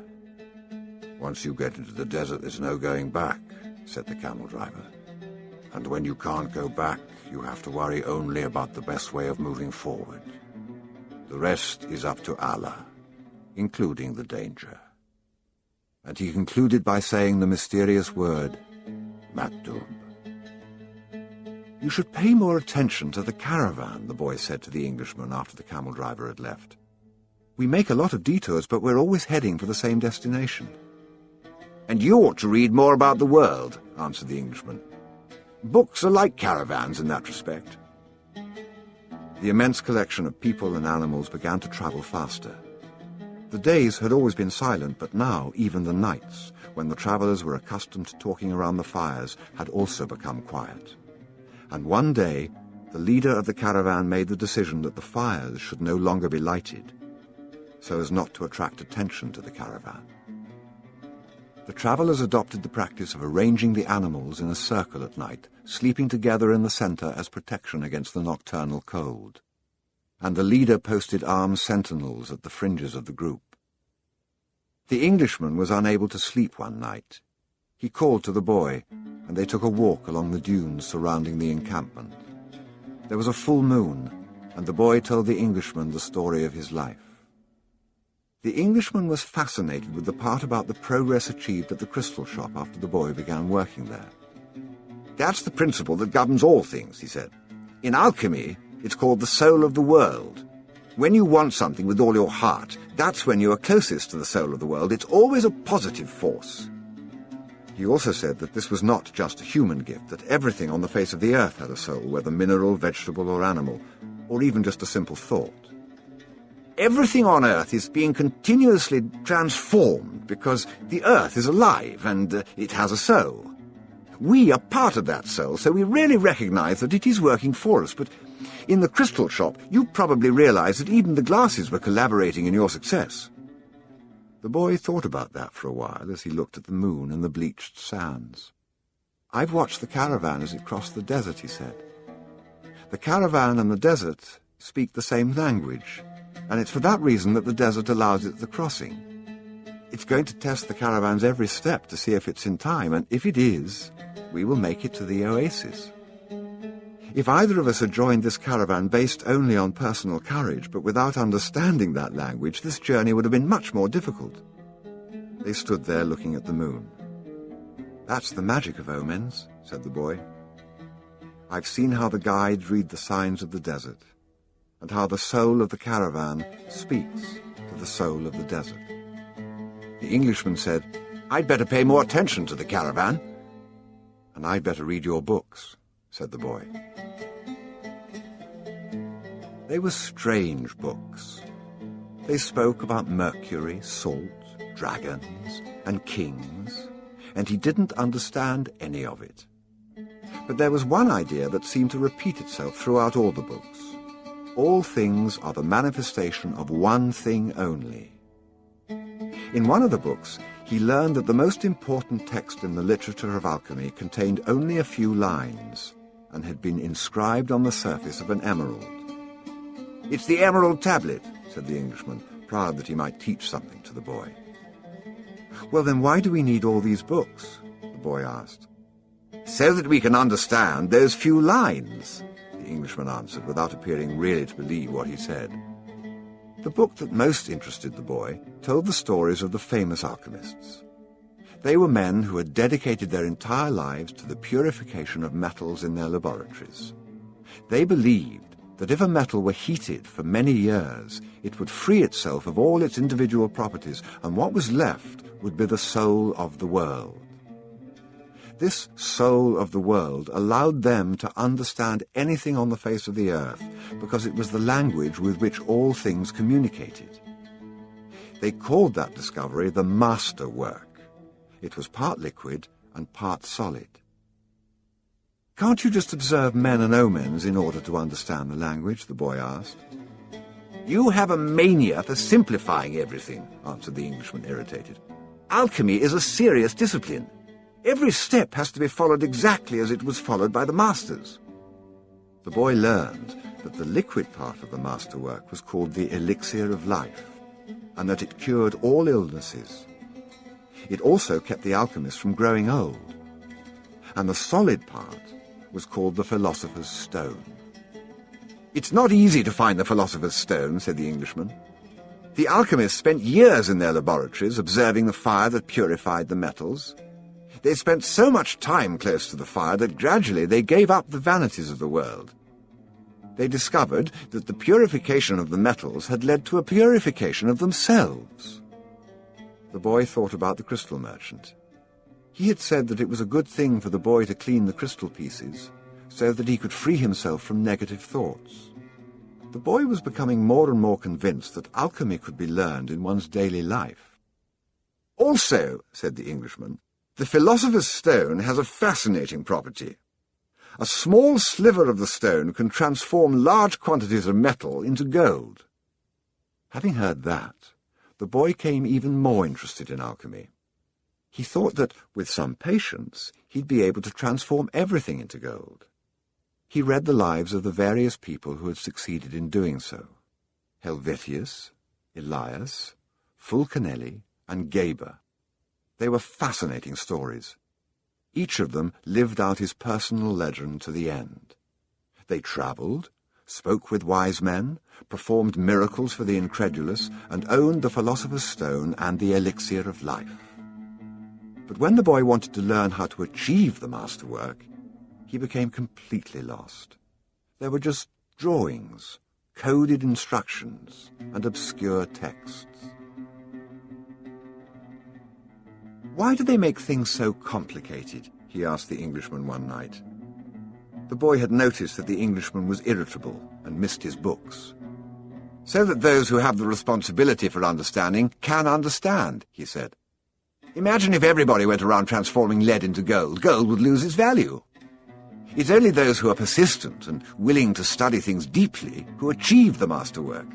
"Once you get into the desert, there's no going back," said the camel driver. "And when you can't go back, you have to worry only about the best way of moving forward. The rest is up to Allah, including the danger." And he concluded by saying the mysterious word, Maktub. "You should pay more attention to the caravan," the boy said to the Englishman after the camel driver had left. "We make a lot of detours, but we're always heading for the same destination." "And you ought to read more about the world," answered the Englishman. "Books are like caravans in that respect." The immense collection of people and animals began to travel faster. The days had always been silent, but now even the nights, when the travellers were accustomed to talking around the fires, had also become quiet. And one day, the leader of the caravan made the decision that the fires should no longer be lighted, so as not to attract attention to the caravan. The travellers adopted the practice of arranging the animals in a circle at night, sleeping together in the centre as protection against the nocturnal cold. And the leader posted armed sentinels at the fringes of the group. The Englishman was unable to sleep one night. He called to the boy, and they took a walk along the dunes surrounding the encampment. There was a full moon, and the boy told the Englishman the story of his life. The Englishman was fascinated with the part about the progress achieved at the crystal shop after the boy began working there. "That's the principle that governs all things," he said. "In alchemy, it's called the soul of the world. When you want something with all your heart, that's when you are closest to the soul of the world. It's always a positive force." He also said that this was not just a human gift, that everything on the face of the earth had a soul, whether mineral, vegetable, or animal, or even just a simple thought. "Everything on earth is being continuously transformed because the earth is alive and it has a soul. We are part of that soul, so we really recognize that it is working for us. But in the crystal shop, you probably realize that even the glasses were collaborating in your success." The boy thought about that for a while as he looked at the moon and the bleached sands. "I've watched the caravan as it crossed the desert," he said. "The caravan and the desert speak the same language, and it's for that reason that the desert allows it the crossing. It's going to test the caravan's every step to see if it's in time, and if it is, we will make it to the oasis. If either of us had joined this caravan based only on personal courage, but without understanding that language, this journey would have been much more difficult." They stood there looking at the moon. "That's the magic of omens," said the boy. "I've seen how the guides read the signs of the desert, and how the soul of the caravan speaks to the soul of the desert." The Englishman said, "I'd better pay more attention to the caravan." "And I'd better read your books," said the boy. They were strange books. They spoke about Mercury, salt, dragons, and kings, and he didn't understand any of it. But there was one idea that seemed to repeat itself throughout all the books. All things are the manifestation of one thing only. In one of the books, he learned that the most important text in the literature of alchemy contained only a few lines and had been inscribed on the surface of an emerald. "It's the emerald tablet," said the Englishman, proud that he might teach something to the boy. "Well, then why do we need all these books?" the boy asked. "So that we can understand those few lines," the Englishman answered, without appearing really to believe what he said. The book that most interested the boy told the stories of the famous alchemists. They were men who had dedicated their entire lives to the purification of metals in their laboratories. They believed that if a metal were heated for many years, it would free itself of all its individual properties, and what was left would be the soul of the world. This soul of the world allowed them to understand anything on the face of the earth, because it was the language with which all things communicated. They called that discovery the master work. It was part liquid and part solid. "Can't you just observe men and omens in order to understand the language?" the boy asked. "You have a mania for simplifying everything," answered the Englishman, irritated. "Alchemy is a serious discipline. Every step has to be followed exactly as it was followed by the masters." The boy learned that the liquid part of the masterwork was called the elixir of life, and that it cured all illnesses. It also kept the alchemist from growing old. And the solid part was called the philosopher's stone. "It's not easy to find the philosopher's stone," said the Englishman. "The alchemists spent years in their laboratories observing the fire that purified the metals. They spent so much time close to the fire that gradually they gave up the vanities of the world. They discovered that the purification of the metals had led to a purification of themselves." The boy thought about the crystal merchant. He had said that it was a good thing for the boy to clean the crystal pieces so that he could free himself from negative thoughts. The boy was becoming more and more convinced that alchemy could be learned in one's daily life. "Also," said the Englishman, "the philosopher's stone has a fascinating property. A small sliver of the stone can transform large quantities of metal into gold." Having heard that, the boy became even more interested in alchemy. He thought that, with some patience, he'd be able to transform everything into gold. He read the lives of the various people who had succeeded in doing so: Helvetius, Elias, Fulcanelli, and Geber. They were fascinating stories. Each of them lived out his personal legend to the end. They travelled, spoke with wise men, performed miracles for the incredulous, and owned the philosopher's stone and the elixir of life. But when the boy wanted to learn how to achieve the masterwork, he became completely lost. There were just drawings, coded instructions, and obscure texts. "Why do they make things so complicated?" he asked the Englishman one night. The boy had noticed that the Englishman was irritable and missed his books. "So that those who have the responsibility for understanding can understand," he said. Imagine if everybody went around transforming lead into gold. Gold would lose its value. It's only those who are persistent and willing to study things deeply who achieve the masterwork.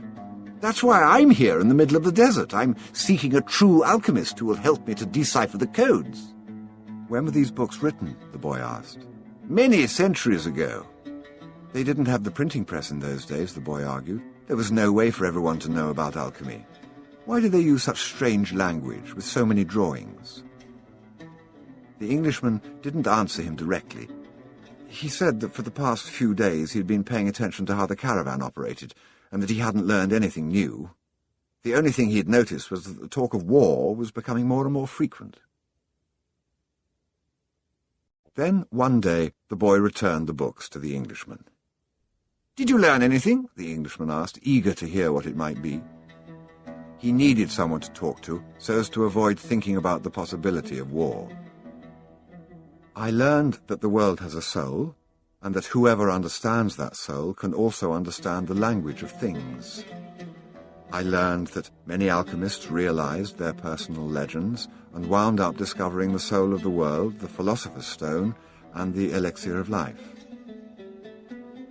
That's why I'm here in the middle of the desert. I'm seeking a true alchemist who will help me to decipher the codes. When were these books written? The boy asked. Many centuries ago. They didn't have the printing press in those days, the boy argued. There was no way for everyone to know about alchemy. Why did they use such strange language with so many drawings? The Englishman didn't answer him directly. He said that for the past few days he'd been paying attention to how the caravan operated, and that he hadn't learned anything new. The only thing he'd noticed was that the talk of war was becoming more and more frequent. Then, one day, the boy returned the books to the Englishman. "Did you learn anything?" the Englishman asked, eager to hear what it might be. He needed someone to talk to, so as to avoid thinking about the possibility of war. "I learned that the world has a soul, and that whoever understands that soul can also understand the language of things. I learned that many alchemists realized their personal legends and wound up discovering the soul of the world, the philosopher's stone, and the elixir of life.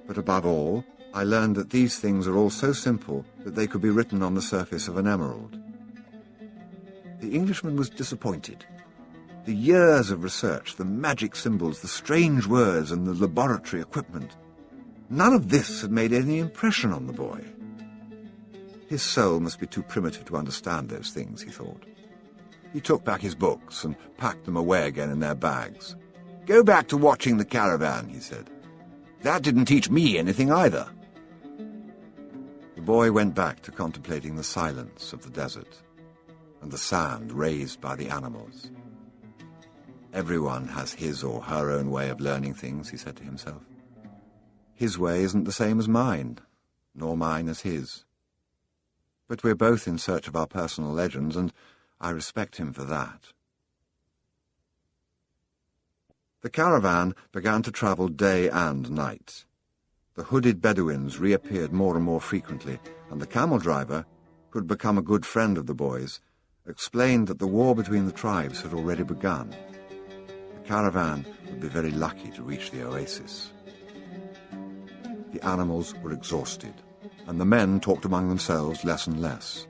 But above all, I learned that these things are all so simple that they could be written on the surface of an emerald." The Englishman was disappointed. The years of research, the magic symbols, the strange words, and the laboratory equipment, none of this had made any impression on the boy. His soul must be too primitive to understand those things, he thought. He took back his books and packed them away again in their bags. "Go back to watching the caravan," he said. "That didn't teach me anything either." The boy went back to contemplating the silence of the desert and the sand raised by the animals. Everyone has his or her own way of learning things, he said to himself. His way isn't the same as mine, nor mine as his. But we're both in search of our personal legends, and I respect him for that. The caravan began to travel day and night. The hooded Bedouins reappeared more and more frequently, and the camel driver, who had become a good friend of the boys, explained that the war between the tribes had already begun. The caravan would be very lucky to reach the oasis. The animals were exhausted, and the men talked among themselves less and less.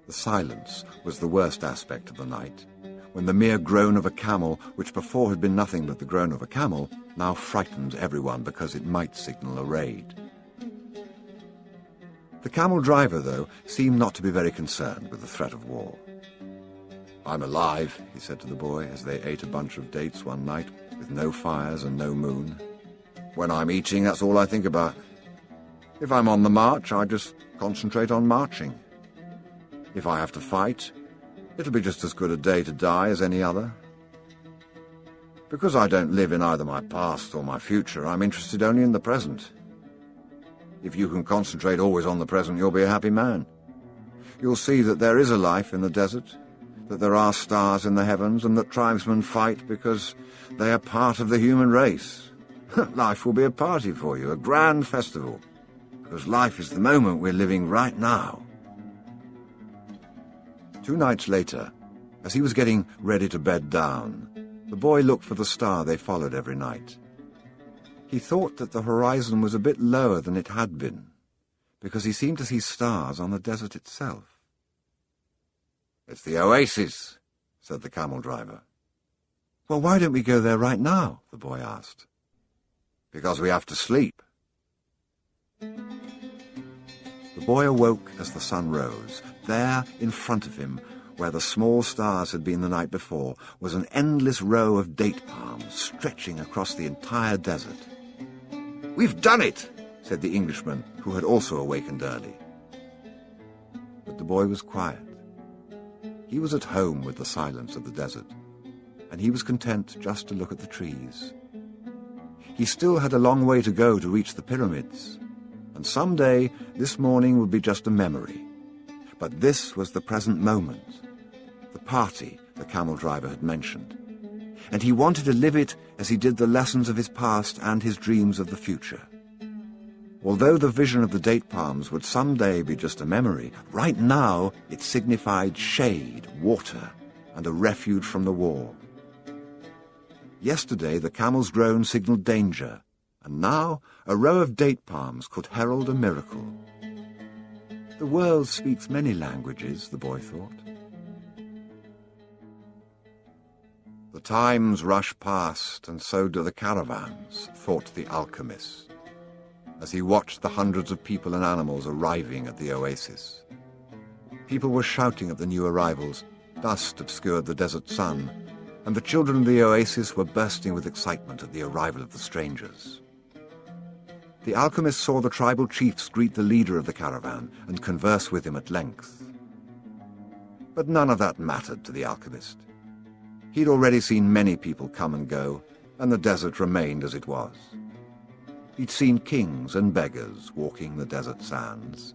The silence was the worst aspect of the night, when the mere groan of a camel, which before had been nothing but the groan of a camel, now frightened everyone because it might signal a raid. The camel driver, though, seemed not to be very concerned with the threat of war. "I'm alive," he said to the boy as they ate a bunch of dates one night, with no fires and no moon. "When I'm eating, that's all I think about. If I'm on the march, I just concentrate on marching. If I have to fight, it'll be just as good a day to die as any other. Because I don't live in either my past or my future, I'm interested only in the present. If you can concentrate always on the present, you'll be a happy man. You'll see that there is a life in the desert, that there are stars in the heavens, and that tribesmen fight because they are part of the human race. Life will be a party for you, a grand festival, because life is the moment we're living right now." 2 nights later, as he was getting ready to bed down, the boy looked for the star they followed every night. He thought that the horizon was a bit lower than it had been, because he seemed to see stars on the desert itself. "It's the oasis," said the camel driver. "Well, why don't we go there right now?" the boy asked. "Because we have to sleep." The boy awoke as the sun rose. There, in front of him, where the small stars had been the night before, was an endless row of date palms stretching across the entire desert. "We've done it," said the Englishman, who had also awakened early. But the boy was quiet. He was at home with the silence of the desert, and he was content just to look at the trees. He still had a long way to go to reach the pyramids, and someday this morning would be just a memory. But this was the present moment, the party the camel driver had mentioned, and he wanted to live it as he did the lessons of his past and his dreams of the future. Although the vision of the date palms would someday be just a memory, right now it signified shade, water, and a refuge from the war. Yesterday the camel's drone signaled danger, and now a row of date palms could herald a miracle. The world speaks many languages, the boy thought. The times rush past, and so do the caravans, thought the alchemist, as he watched the hundreds of people and animals arriving at the oasis. People were shouting at the new arrivals, dust obscured the desert sun, and the children of the oasis were bursting with excitement at the arrival of the strangers. The alchemist saw the tribal chiefs greet the leader of the caravan and converse with him at length. But none of that mattered to the alchemist. He'd already seen many people come and go, and the desert remained as it was. He'd seen kings and beggars walking the desert sands.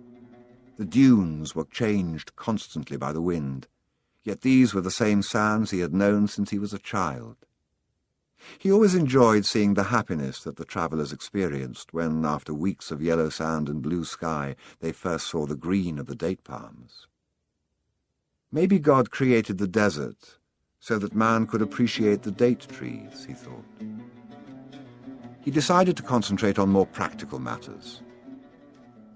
The dunes were changed constantly by the wind, yet these were the same sands he had known since he was a child. He always enjoyed seeing the happiness that the travellers experienced when, after weeks of yellow sand and blue sky, they first saw the green of the date palms. Maybe God created the desert so that man could appreciate the date trees, he thought. He decided to concentrate on more practical matters.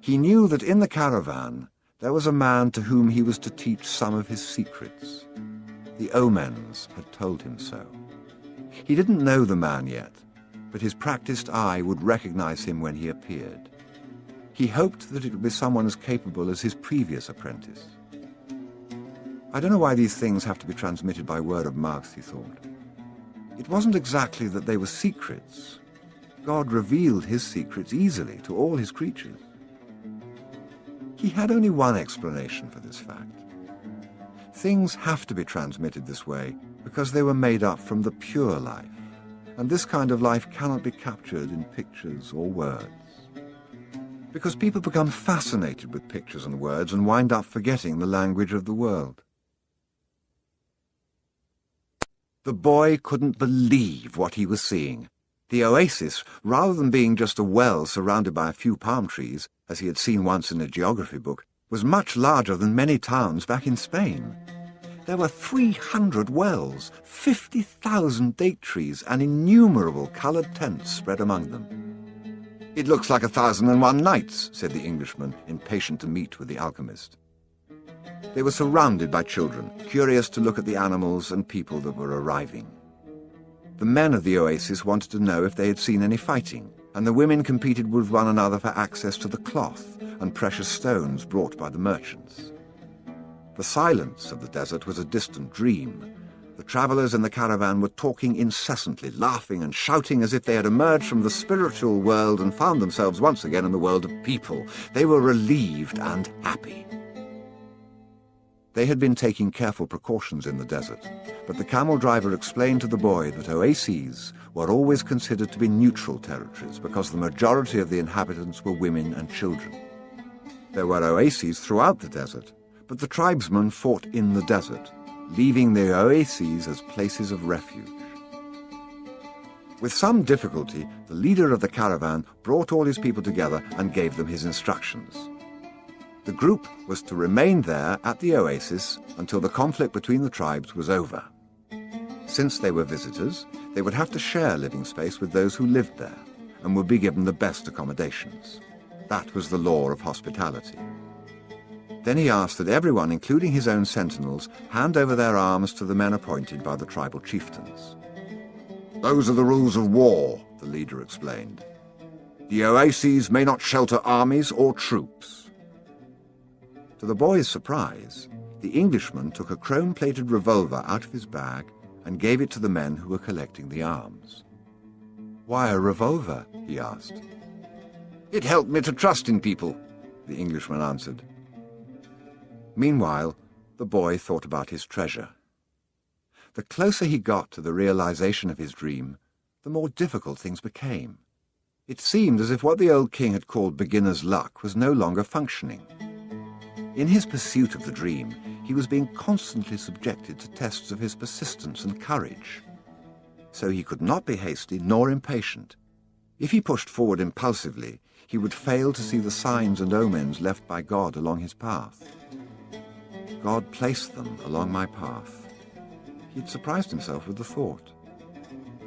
He knew that in the caravan there was a man to whom he was to teach some of his secrets. The omens had told him so. He didn't know the man yet, but his practiced eye would recognize him when he appeared. He hoped that it would be someone as capable as his previous apprentice. I don't know why these things have to be transmitted by word of mouth, he thought. It wasn't exactly that they were secrets. God revealed his secrets easily to all his creatures. He had only one explanation for this fact. Things have to be transmitted this way because they were made up from the pure life, and this kind of life cannot be captured in pictures or words. Because people become fascinated with pictures and words and wind up forgetting the language of the world. The boy couldn't believe what he was seeing. The oasis, rather than being just a well surrounded by a few palm trees, as he had seen once in a geography book, was much larger than many towns back in Spain. There were 300 wells, 50,000 date trees, and innumerable coloured tents spread among them. "It looks like 1,001 nights," said the Englishman, impatient to meet with the alchemist. They were surrounded by children, curious to look at the animals and people that were arriving. The men of the oasis wanted to know if they had seen any fighting, and the women competed with one another for access to the cloth and precious stones brought by the merchants. The silence of the desert was a distant dream. The travellers in the caravan were talking incessantly, laughing and shouting as if they had emerged from the spiritual world and found themselves once again in the world of people. They were relieved and happy. They had been taking careful precautions in the desert, but the camel driver explained to the boy that oases were always considered to be neutral territories because the majority of the inhabitants were women and children. There were oases throughout the desert, but the tribesmen fought in the desert, leaving the oases as places of refuge. With some difficulty, the leader of the caravan brought all his people together and gave them his instructions. The group was to remain there at the oasis until the conflict between the tribes was over. Since they were visitors, they would have to share living space with those who lived there and would be given the best accommodations. That was the law of hospitality. Then he asked that everyone, including his own sentinels, hand over their arms to the men appointed by the tribal chieftains. "Those are the rules of war," the leader explained. "The oases may not shelter armies or troops." To the boy's surprise, the Englishman took a chrome-plated revolver out of his bag and gave it to the men who were collecting the arms. "Why a revolver?" he asked. "It helped me to trust in people," the Englishman answered. Meanwhile, the boy thought about his treasure. The closer he got to the realization of his dream, the more difficult things became. It seemed as if what the old king had called beginner's luck was no longer functioning. In his pursuit of the dream, he was being constantly subjected to tests of his persistence and courage. So he could not be hasty nor impatient. If he pushed forward impulsively, he would fail to see the signs and omens left by God along his path. God placed them along my path. He'd surprised himself with the thought.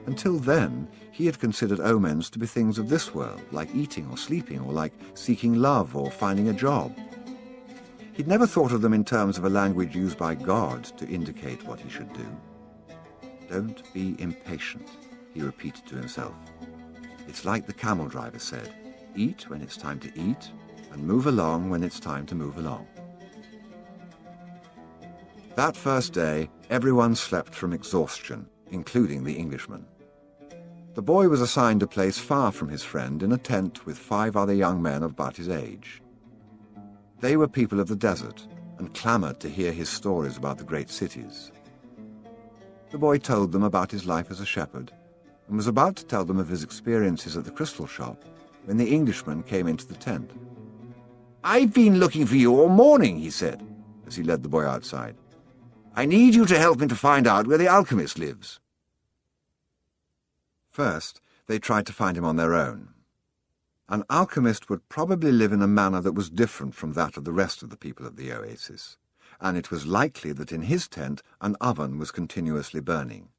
Until then, he had considered omens to be things of this world, like eating or sleeping, or like seeking love or finding a job. He'd never thought of them in terms of a language used by God to indicate what he should do. Don't be impatient, he repeated to himself. It's like the camel driver said, eat when it's time to eat, and move along when it's time to move along. That first day, everyone slept from exhaustion, including the Englishman. The boy was assigned a place far from his friend in a tent with 5 other young men of about his age. They were people of the desert and clamored to hear his stories about the great cities. The boy told them about his life as a shepherd and was about to tell them of his experiences at the crystal shop when the Englishman came into the tent. "I've been looking for you all morning," he said, as he led the boy outside. "I need you to help me to find out where the alchemist lives." First, they tried to find him on their own. An alchemist would probably live in a manner that was different from that of the rest of the people of the oasis, and it was likely that in his tent an oven was continuously burning.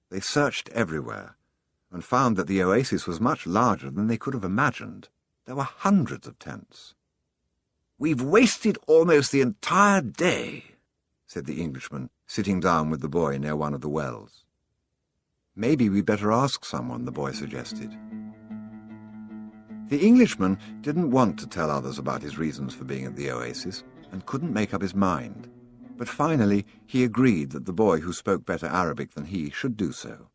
They searched everywhere, and found that the oasis was much larger than they could have imagined. There were hundreds of tents. "We've wasted almost the entire day," said the Englishman, sitting down with the boy near one of the wells. "Maybe we'd better ask someone," the boy suggested. The Englishman didn't want to tell others about his reasons for being at the oasis, and couldn't make up his mind. But finally he agreed that the boy who spoke better Arabic than he should do so.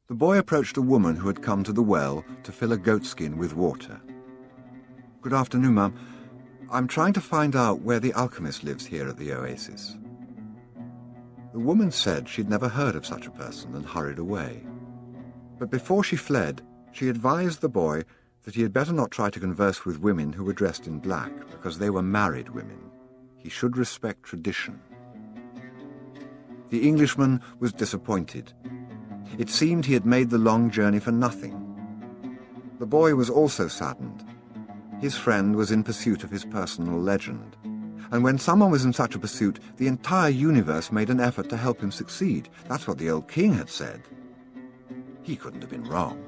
The boy approached a woman who had come to the well to fill a goatskin with water. "Good afternoon, ma'am. I'm trying to find out where the alchemist lives here at the oasis." The woman said she'd never heard of such a person and hurried away. But before she fled, she advised the boy that he had better not try to converse with women who were dressed in black, because they were married women. He should respect tradition. The Englishman was disappointed. It seemed he had made the long journey for nothing. The boy was also saddened. His friend was in pursuit of his personal legend, and when someone was in such a pursuit, the entire universe made an effort to help him succeed. That's what the old king had said. He couldn't have been wrong.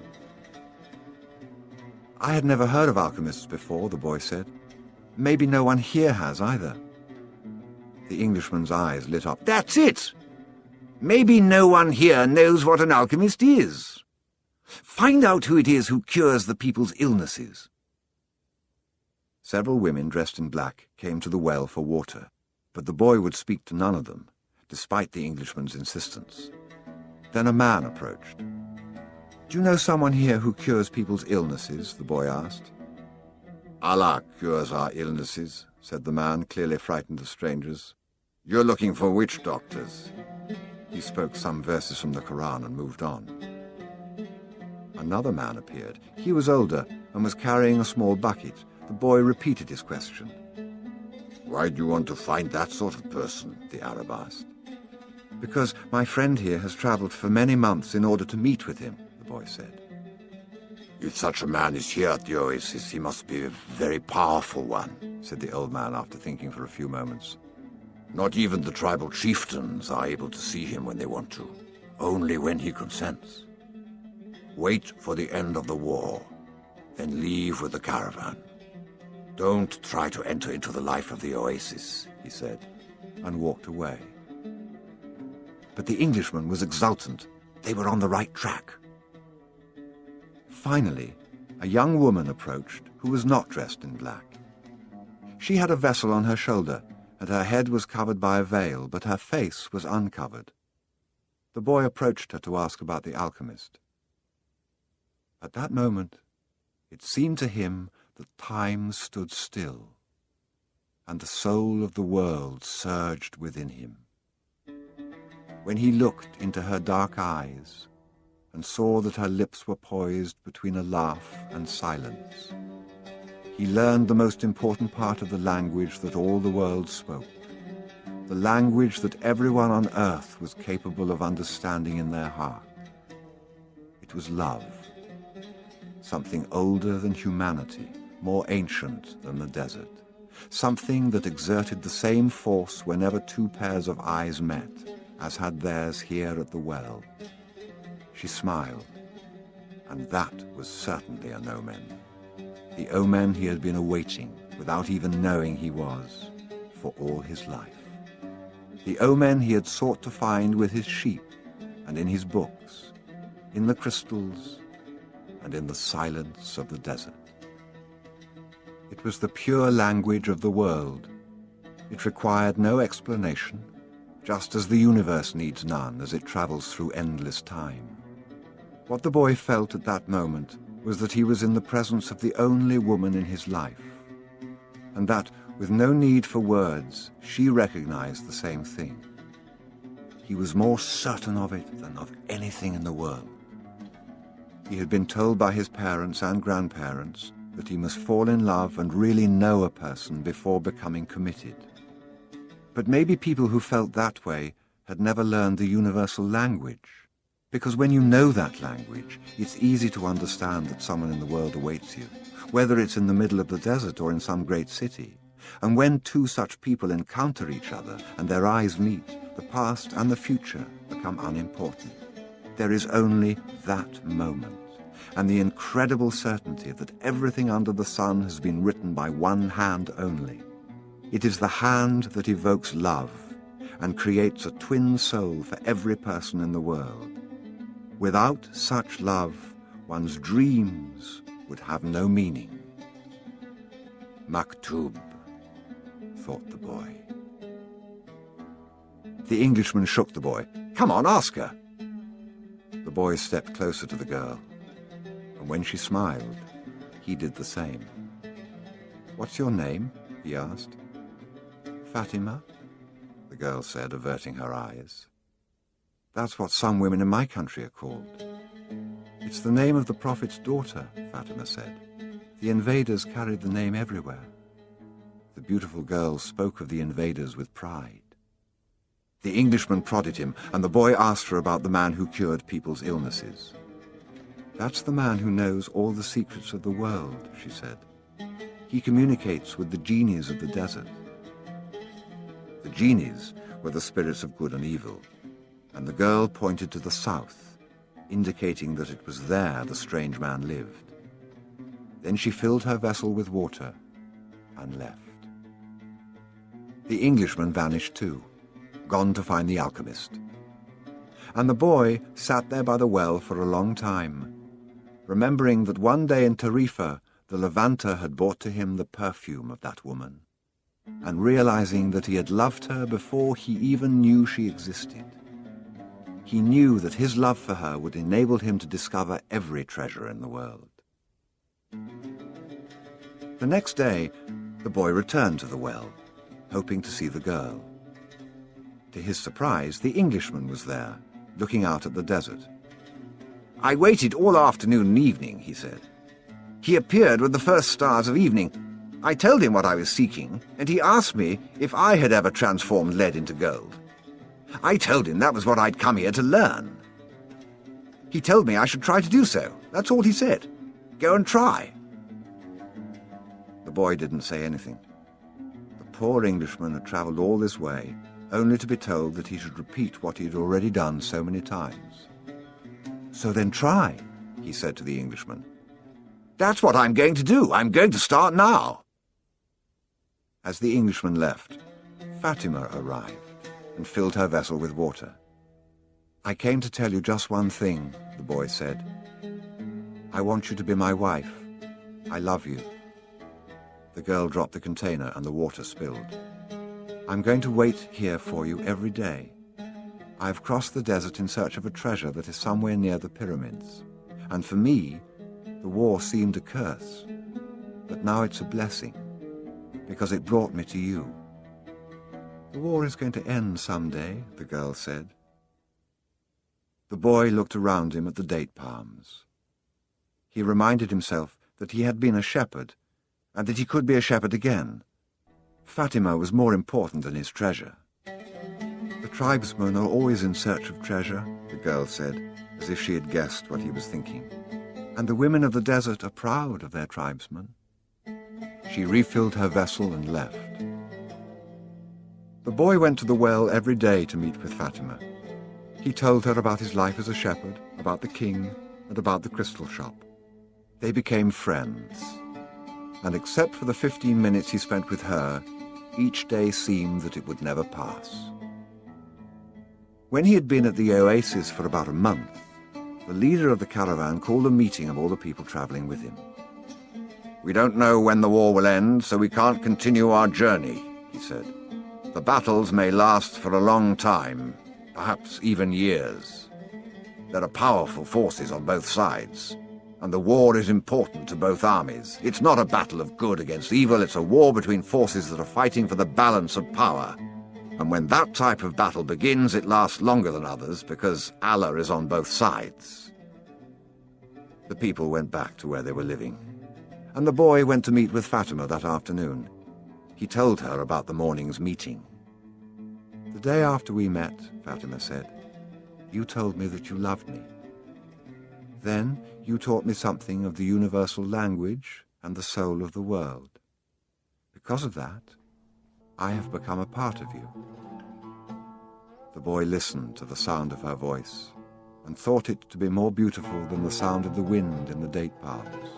"I had never heard of alchemists before," the boy said. "Maybe no one here has either." The Englishman's eyes lit up. "That's it! Maybe no one here knows what an alchemist is. Find out who it is who cures the people's illnesses." Several women dressed in black came to the well for water, but the boy would speak to none of them, despite the Englishman's insistence. Then a man approached. "Do you know someone here who cures people's illnesses?" the boy asked. "Allah cures our illnesses," said the man, clearly frightened of strangers. "You're looking for witch doctors." He spoke some verses from the Quran and moved on. Another man appeared. He was older and was carrying a small bucket. The boy repeated his question. "Why do you want to find that sort of person?" the Arab asked. "Because my friend here has travelled for many months in order to meet with him," the boy said. "If such a man is here at the oasis, he must be a very powerful one," said the old man after thinking for a few moments. "Not even the tribal chieftains are able to see him when they want to, only when he consents. Wait for the end of the war, then leave with the caravan. Don't try to enter into the life of the oasis," he said, and walked away. But the Englishman was exultant. They were on the right track. Finally, a young woman approached who was not dressed in black. She had a vessel on her shoulder, and her head was covered by a veil, but her face was uncovered. The boy approached her to ask about the alchemist. At that moment, it seemed to him that time stood still, and the soul of the world surged within him. When he looked into her dark eyes and saw that her lips were poised between a laugh and silence, he learned the most important part of the language that all the world spoke, the language that everyone on earth was capable of understanding in their heart. It was love, something older than humanity, more ancient than the desert, something that exerted the same force whenever two pairs of eyes met, as had theirs here at the well. She smiled, and that was certainly an omen. The omen he had been awaiting, without even knowing he was, for all his life. The omen he had sought to find with his sheep, and in his books, in the crystals, and in the silence of the desert. It was the pure language of the world. It required no explanation, just as the universe needs none as it travels through endless time. What the boy felt at that moment was that he was in the presence of the only woman in his life, and that, with no need for words, she recognized the same thing. He was more certain of it than of anything in the world. He had been told by his parents and grandparents that he must fall in love and really know a person before becoming committed. But maybe people who felt that way had never learned the universal language, because when you know that language, it's easy to understand that someone in the world awaits you, whether it's in the middle of the desert or in some great city. And when two such people encounter each other and their eyes meet, the past and the future become unimportant. There is only that moment, and the incredible certainty that everything under the sun has been written by one hand only. It is the hand that evokes love and creates a twin soul for every person in the world. Without such love, one's dreams would have no meaning. Maktub, thought the boy. The Englishman shook the boy. Come on, ask her. The boy stepped closer to the girl, and when she smiled, he did the same. What's your name? He asked. Fatima, the girl said, averting her eyes. That's what some women in my country are called. It's the name of the prophet's daughter, Fatima said. The invaders carried the name everywhere. The beautiful girl spoke of the invaders with pride. The Englishman prodded him, and the boy asked her about the man who cured people's illnesses. That's the man who knows all the secrets of the world, she said. He communicates with the genies of the desert. The genies were the spirits of good and evil, and the girl pointed to the south, indicating that it was there the strange man lived. Then she filled her vessel with water and left. The Englishman vanished too, gone to find the alchemist. And the boy sat there by the well for a long time, remembering that one day in Tarifa the Levanter had brought to him the perfume of that woman, and realizing that he had loved her before he even knew she existed. He knew that his love for her would enable him to discover every treasure in the world. The next day, the boy returned to the well, hoping to see the girl. To his surprise, the Englishman was there, looking out at the desert. I waited all afternoon and evening, he said. He appeared with the first stars of evening. I told him what I was seeking, and he asked me if I had ever transformed lead into gold. I told him that was what I'd come here to learn. He told me I should try to do so. That's all he said. Go and try. The boy didn't say anything. The poor Englishman had travelled all this way, only to be told that he should repeat what he had already done so many times. So then try, he said to the Englishman. That's what I'm going to do. I'm going to start now. As the Englishman left, Fatima arrived and filled her vessel with water. I came to tell you just one thing, the boy said. I want you to be my wife. I love you. The girl dropped the container and the water spilled. I'm going to wait here for you every day. I've crossed the desert in search of a treasure that is somewhere near the pyramids. And for me, the war seemed a curse. But now it's a blessing, because it brought me to you. The war is going to end someday, the girl said. The boy looked around him at the date palms. He reminded himself that he had been a shepherd, and that he could be a shepherd again. Fatima was more important than his treasure. The tribesmen are always in search of treasure, the girl said, as if she had guessed what he was thinking. And the women of the desert are proud of their tribesmen. She refilled her vessel and left. The The boy went to the well every day to meet with Fatima. He told her about his life as a shepherd, about the king, and about the crystal shop. They became friends, and except for the 15 minutes he spent with her, each day seemed that it would never pass. When he had been at the oasis for about a month, the leader of the caravan called a meeting of all the people traveling with him. "We don't know when the war will end, so we can't continue our journey," he said. "The battles may last for a long time, perhaps even years. There are powerful forces on both sides, and the war is important to both armies. It's not a battle of good against evil, it's a war between forces that are fighting for the balance of power. And when that type of battle begins, it lasts longer than others, because Allah is on both sides." The people went back to where they were living, and the boy went to meet with Fatima that afternoon. He told her about the morning's meeting. "The day after we met," Fatima said, "you told me that you loved me. Then you taught me something of the universal language and the soul of the world. Because of that, I have become a part of you." The boy listened to the sound of her voice and thought it to be more beautiful than the sound of the wind in the date palms.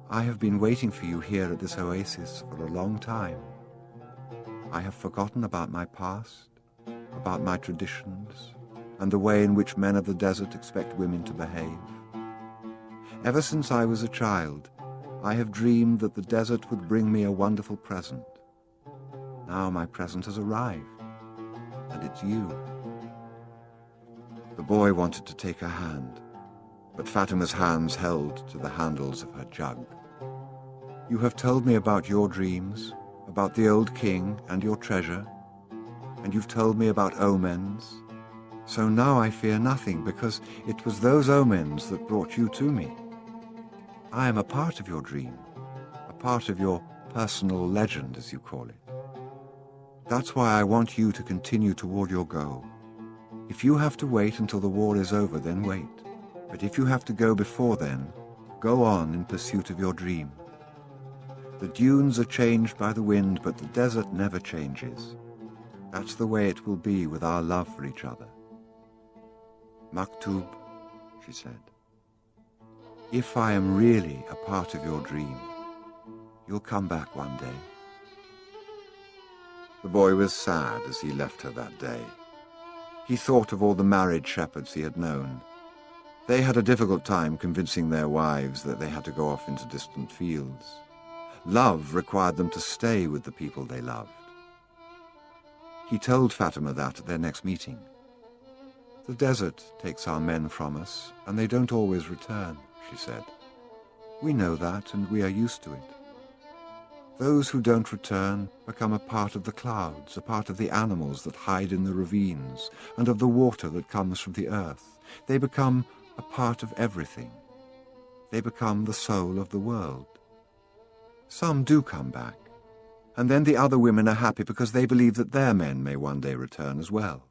"I have been waiting for you here at this oasis for a long time. I have forgotten about my past, about my traditions, and the way in which men of the desert expect women to behave. Ever since I was a child, I have dreamed that the desert would bring me a wonderful present. Now my present has arrived, and it's you." The boy wanted to take her hand, but Fatima's hands held to the handles of her jug. "You have told me about your dreams, about the old king and your treasure, and you've told me about omens. So now I fear nothing, because it was those omens that brought you to me. I am a part of your dream, a part of your personal legend, as you call it. That's why I want you to continue toward your goal. If you have to wait until the war is over, then wait. But if you have to go before then, go on in pursuit of your dream. The dunes are changed by the wind, but the desert never changes. That's the way it will be with our love for each other. Maktub," she said, "if I am really a part of your dream, you'll come back one day." The boy was sad as he left her that day. He thought of all the married shepherds he had known. They had a difficult time convincing their wives that they had to go off into distant fields. Love required them to stay with the people they loved. He told Fatima that at their next meeting. "The desert takes our men from us, and they don't always return," she said. "We know that, and we are used to it. Those who don't return become a part of the clouds, a part of the animals that hide in the ravines, and of the water that comes from the earth. They become a part of everything. They become the soul of the world. Some do come back, and then the other women are happy because they believe that their men may one day return as well.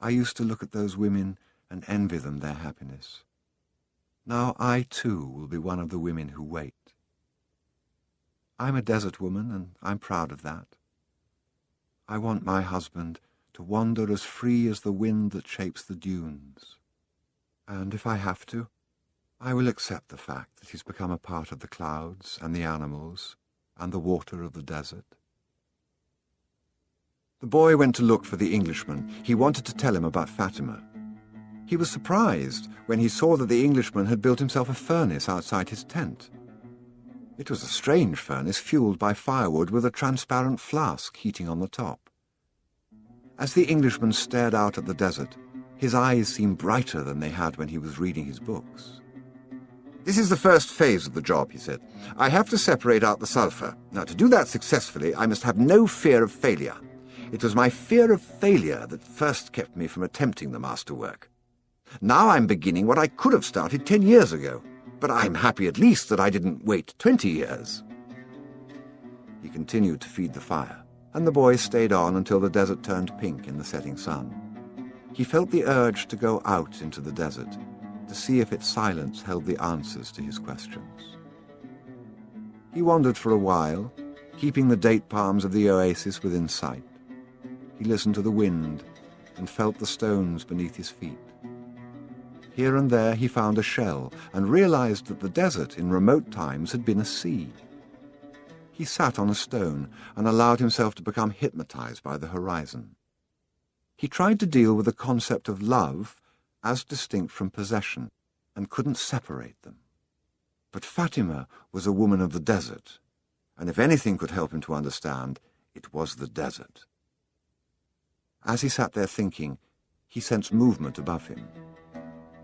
I used to look at those women and envy them their happiness. Now I too will be one of the women who wait. I'm a desert woman, and I'm proud of that. I want my husband to wander as free as the wind that shapes the dunes. And if I have to, I will accept the fact that he's become a part of the clouds and the animals and the water of the desert." The boy went to look for the Englishman. He wanted to tell him about Fatima. He was surprised when he saw that the Englishman had built himself a furnace outside his tent. It was a strange furnace fueled by firewood with a transparent flask heating on the top. As the Englishman stared out at the desert, his eyes seemed brighter than they had when he was reading his books. "This is the first phase of the job," he said. "I have to separate out the sulfur. Now, to do that successfully, I must have no fear of failure. It was my fear of failure that first kept me from attempting the masterwork. Now I'm beginning what I could have started 10 years ago, but I'm happy at least that I didn't wait 20 years. He continued to feed the fire, and the boy stayed on until the desert turned pink in the setting sun. He felt the urge to go out into the desert, to see if its silence held the answers to his questions. He wandered for a while, keeping the date palms of the oasis within sight. He listened to the wind and felt the stones beneath his feet. Here and there he found a shell and realized that the desert in remote times had been a sea. He sat on a stone and allowed himself to become hypnotized by the horizon. He tried to deal with the concept of love as distinct from possession and couldn't separate them. But Fatima was a woman of the desert, and if anything could help him to understand, it was the desert. As he sat there thinking, he sensed movement above him.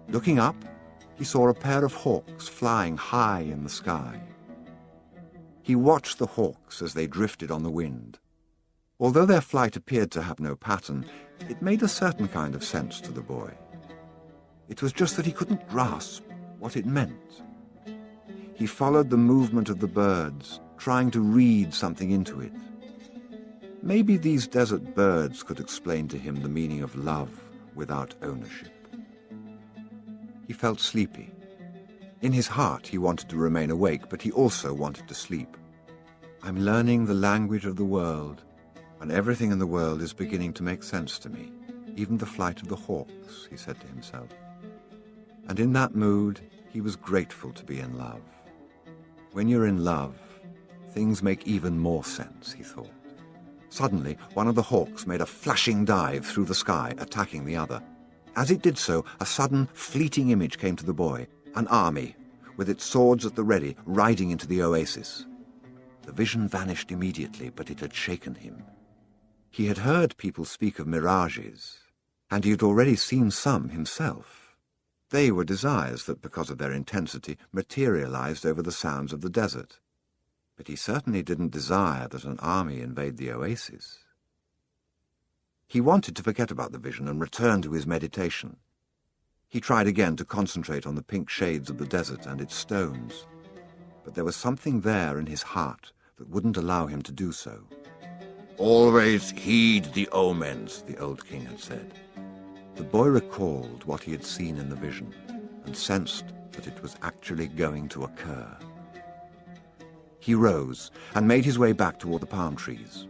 Looking up, he saw a pair of hawks flying high in the sky. He watched the hawks as they drifted on the wind. Although their flight appeared to have no pattern, it made a certain kind of sense to the boy. It was just that he couldn't grasp what it meant. He followed the movement of the birds, trying to read something into it. Maybe these desert birds could explain to him the meaning of love without ownership. He felt sleepy. In his heart, he wanted to remain awake, but he also wanted to sleep. I'm learning the language of the world, and everything in the world is beginning to make sense to me, even the flight of the hawks, he said to himself. And in that mood, he was grateful to be in love. When you're in love, things make even more sense, he thought. Suddenly, one of the hawks made a flashing dive through the sky, attacking the other. As it did so, a sudden, fleeting image came to the boy, an army, with its swords at the ready, riding into the oasis. The vision vanished immediately, but it had shaken him. He had heard people speak of mirages, and he had already seen some himself. They were desires that, because of their intensity, materialized over the sounds of the desert. But he certainly didn't desire that an army invade the oasis. He wanted to forget about the vision and return to his meditation. He tried again to concentrate on the pink shades of the desert and its stones, but there was something there in his heart that wouldn't allow him to do so. Always heed the omens, the old king had said. The boy recalled what he had seen in the vision and sensed that it was actually going to occur. He rose and made his way back toward the palm trees.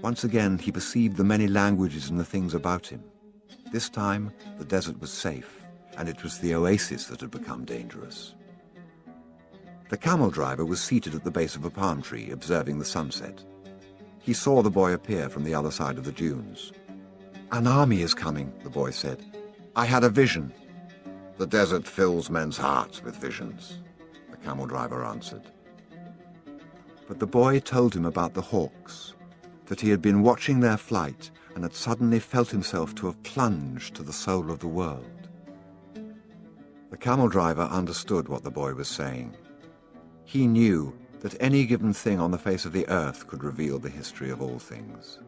Once again, he perceived the many languages in the things about him. This time, the desert was safe, and it was the oasis that had become dangerous. The camel driver was seated at the base of a palm tree, observing the sunset. He saw the boy appear from the other side of the dunes. "An army is coming," the boy said. "I had a vision." The desert fills men's hearts with visions, the camel driver answered. But the boy told him about the hawks, that he had been watching their flight and had suddenly felt himself to have plunged to the soul of the world. The camel driver understood what the boy was saying. He knew that any given thing on the face of the earth could reveal the history of all things.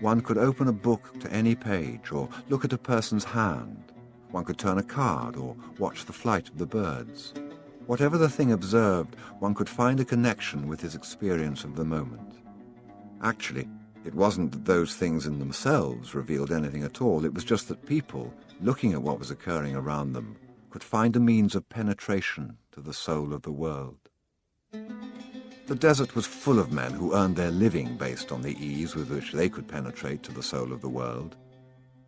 One could open a book to any page, or look at a person's hand. One could turn a card, or watch the flight of the birds. Whatever the thing observed, one could find a connection with his experience of the moment. Actually, it wasn't that those things in themselves revealed anything at all. It was just that people, looking at what was occurring around them, could find a means of penetration to the soul of the world. The desert was full of men who earned their living based on the ease with which they could penetrate to the soul of the world.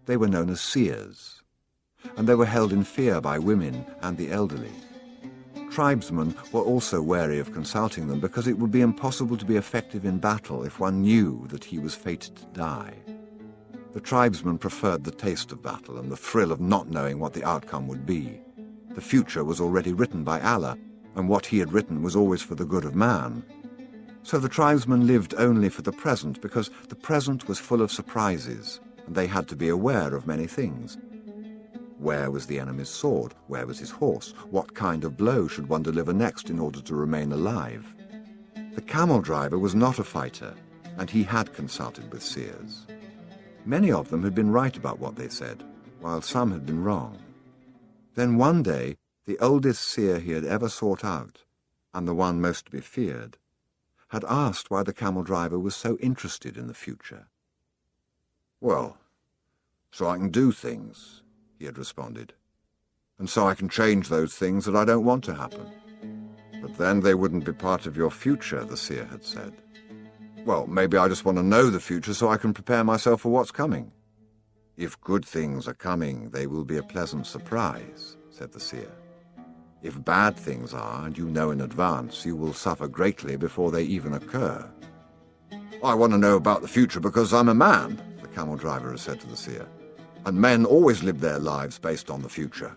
They were known as seers, and they were held in fear by women and the elderly. Tribesmen were also wary of consulting them because it would be impossible to be effective in battle if one knew that he was fated to die. The tribesmen preferred the taste of battle and the thrill of not knowing what the outcome would be. The future was already written by Allah, and what he had written was always for the good of man. So the tribesmen lived only for the present because the present was full of surprises, and they had to be aware of many things. Where was the enemy's sword? Where was his horse? What kind of blow should one deliver next in order to remain alive? The camel driver was not a fighter, and he had consulted with seers. Many of them had been right about what they said, while some had been wrong. Then one day, the oldest seer he had ever sought out, and the one most to be feared, had asked why the camel driver was so interested in the future. "Well, so I can do things," he had responded, "and so I can change those things that I don't want to happen." "But then they wouldn't be part of your future," the seer had said. Well, maybe I just want to know the future so I can prepare myself for what's coming. If good things are coming, they will be a pleasant surprise, said the seer. If bad things are, and you know in advance, you will suffer greatly before they even occur. I want to know about the future because I'm a man, the camel driver has said to the seer. And men always live their lives based on the future.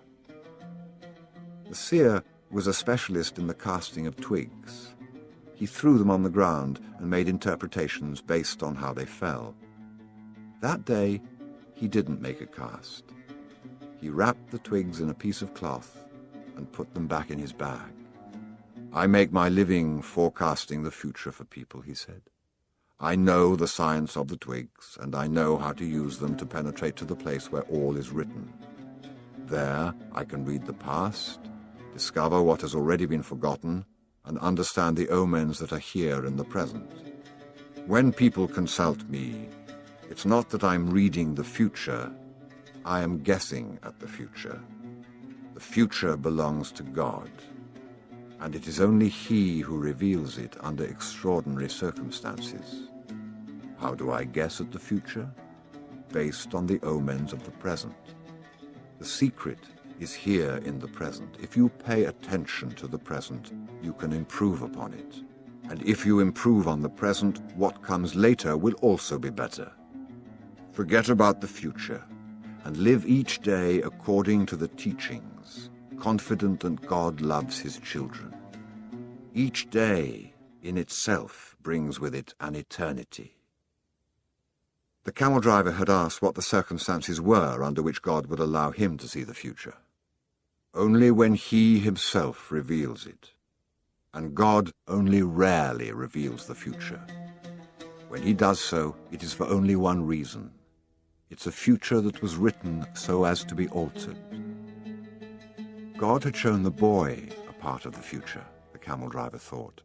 The seer was a specialist in the casting of twigs. He threw them on the ground and made interpretations based on how they fell. That day, he didn't make a cast. He wrapped the twigs in a piece of cloth and put them back in his bag. I make my living forecasting the future for people, he said. I know the science of the twigs, and I know how to use them to penetrate to the place where all is written. There, I can read the past, discover what has already been forgotten, and understand the omens that are here in the present. When people consult me, it's not that I'm reading the future, I am guessing at the future. The future belongs to God, and it is only He who reveals it under extraordinary circumstances. How do I guess at the future? Based on the omens of the present. The secret is here in the present. If you pay attention to the present, you can improve upon it. And if you improve on the present, what comes later will also be better. Forget about the future, and live each day according to the teachings, confident that God loves His children. Each day, in itself, brings with it an eternity. The camel driver had asked what the circumstances were under which God would allow him to see the future. Only when He Himself reveals it. And God only rarely reveals the future. When He does so, it is for only one reason. It's a future that was written so as to be altered. God had shown the boy a part of the future, the camel driver thought.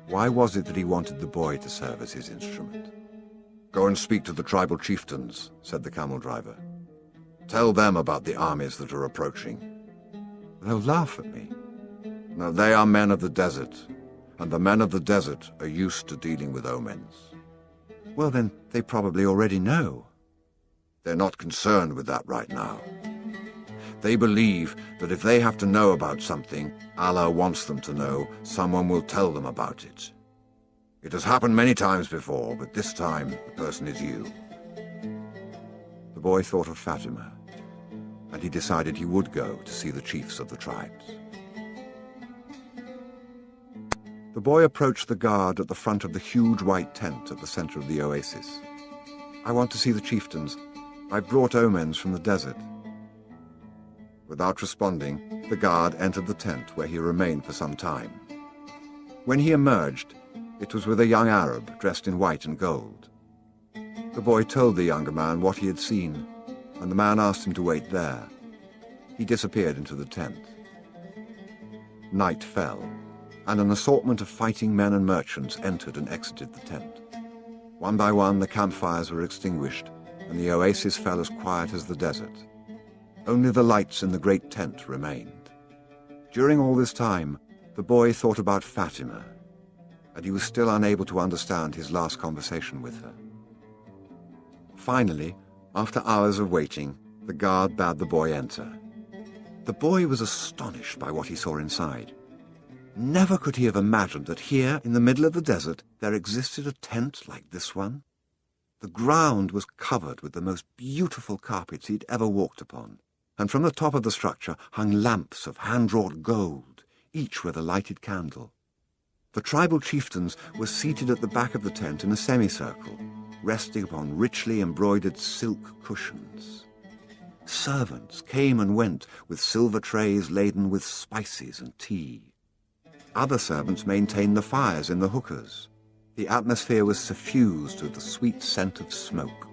Why was it that He wanted the boy to serve as His instrument? Go and speak to the tribal chieftains, said the camel driver. Tell them about the armies that are approaching. They'll laugh at me. No, they are men of the desert, and the men of the desert are used to dealing with omens. Well, then, they probably already know. They're not concerned with that right now. They believe that if they have to know about something Allah wants them to know, someone will tell them about it. It has happened many times before, but this time the person is you. The boy thought of Fatima, and he decided he would go to see the chiefs of the tribes. The boy approached the guard at the front of the huge white tent at the center of the oasis. I want to see the chieftains. I've brought omens from the desert. Without responding, the guard entered the tent where he remained for some time. When he emerged, it was with a young Arab dressed in white and gold. The boy told the younger man what he had seen, and the man asked him to wait there. He disappeared into the tent. Night fell, and an assortment of fighting men and merchants entered and exited the tent. One by one, the campfires were extinguished, and the oasis fell as quiet as the desert. Only the lights in the great tent remained. During all this time, the boy thought about Fatima, and he was still unable to understand his last conversation with her. Finally, after hours of waiting, the guard bade the boy enter. The boy was astonished by what he saw inside. Never could he have imagined that here, in the middle of the desert, there existed a tent like this one. The ground was covered with the most beautiful carpets he'd ever walked upon, and from the top of the structure hung lamps of hand-wrought gold, each with a lighted candle. The tribal chieftains were seated at the back of the tent in a semicircle, resting upon richly embroidered silk cushions. Servants came and went with silver trays laden with spices and tea. Other servants maintained the fires in the hookahs. The atmosphere was suffused with the sweet scent of smoke.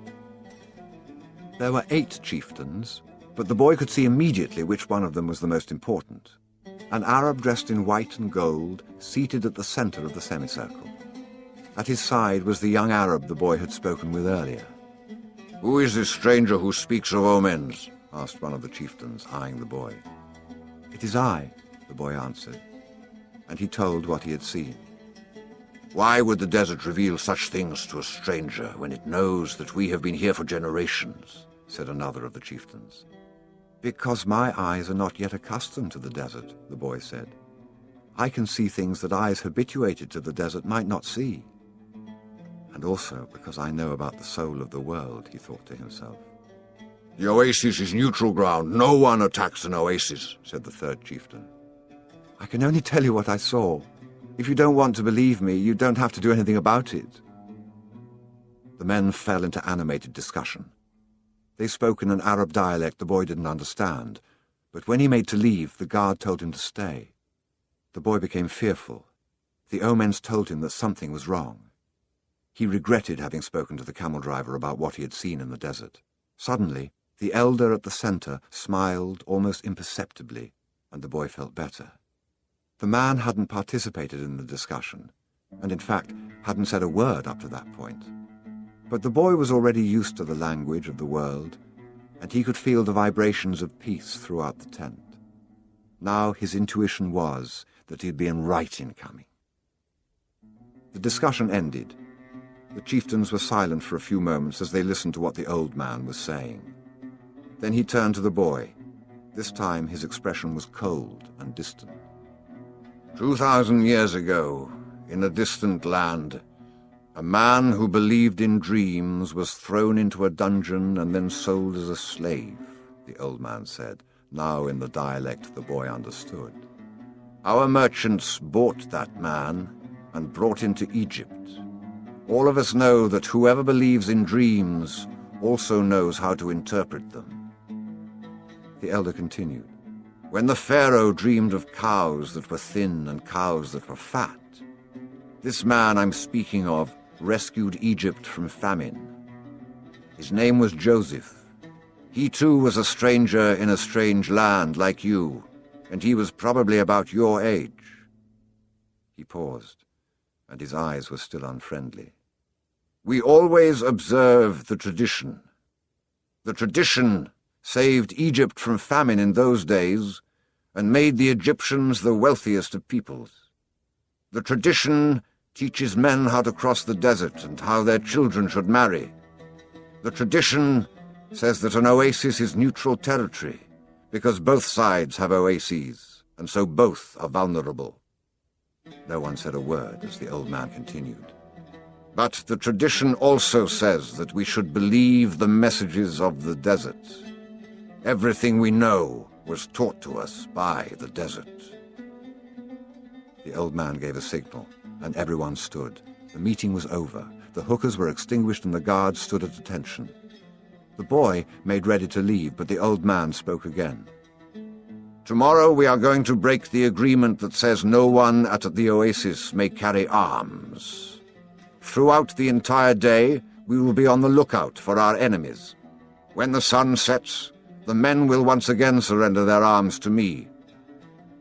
There were 8 chieftains, but the boy could see immediately which one of them was the most important. An Arab dressed in white and gold, seated at the center of the semicircle. At his side was the young Arab the boy had spoken with earlier. "Who is this stranger who speaks of omens?" asked one of the chieftains, eyeing the boy. "It is I," the boy answered, and he told what he had seen. Why would the desert reveal such things to a stranger when it knows that we have been here for generations?" said another of the chieftains. "Because my eyes are not yet accustomed to the desert," the boy said. "I can see things that eyes habituated to the desert might not see. And also because I know about the soul of the world," he thought to himself. "The oasis is neutral ground. No one attacks an oasis," said the third chieftain. "I can only tell you what I saw. If you don't want to believe me, you don't have to do anything about it." The men fell into animated discussion. They spoke in an Arab dialect the boy didn't understand, but when he made to leave, the guard told him to stay. The boy became fearful. The omens told him that something was wrong. He regretted having spoken to the camel driver about what he had seen in the desert. Suddenly, the elder at the center smiled almost imperceptibly, and the boy felt better. The man hadn't participated in the discussion, and in fact hadn't said a word up to that point. But the boy was already used to the language of the world, and he could feel the vibrations of peace throughout the tent. Now his intuition was that he had been right in coming. The discussion ended. The chieftains were silent for a few moments as they listened to what the old man was saying. Then he turned to the boy. This time his expression was cold and distant. 2,000 years ago, in a distant land, a man who believed in dreams was thrown into a dungeon and then sold as a slave, the old man said, now in the dialect the boy understood. Our merchants bought that man and brought him to Egypt. All of us know that whoever believes in dreams also knows how to interpret them. The elder continued. When the Pharaoh dreamed of cows that were thin and cows that were fat, this man I'm speaking of rescued Egypt from famine. His name was Joseph. He too was a stranger in a strange land like you, and he was probably about your age. He paused, and his eyes were still unfriendly. We always observe the tradition. The tradition saved Egypt from famine in those days and made the Egyptians the wealthiest of peoples. The tradition teaches men how to cross the desert and how their children should marry. The tradition says that an oasis is neutral territory because both sides have oases, and so both are vulnerable. No one said a word as the old man continued. But the tradition also says that we should believe the messages of the desert. Everything we know was taught to us by the desert. The old man gave a signal, and everyone stood. The meeting was over. The hookahs were extinguished and the guards stood at attention. The boy made ready to leave, but the old man spoke again. Tomorrow we are going to break the agreement that says no one at the oasis may carry arms. Throughout the entire day, we will be on the lookout for our enemies. When the sun sets, the men will once again surrender their arms to me.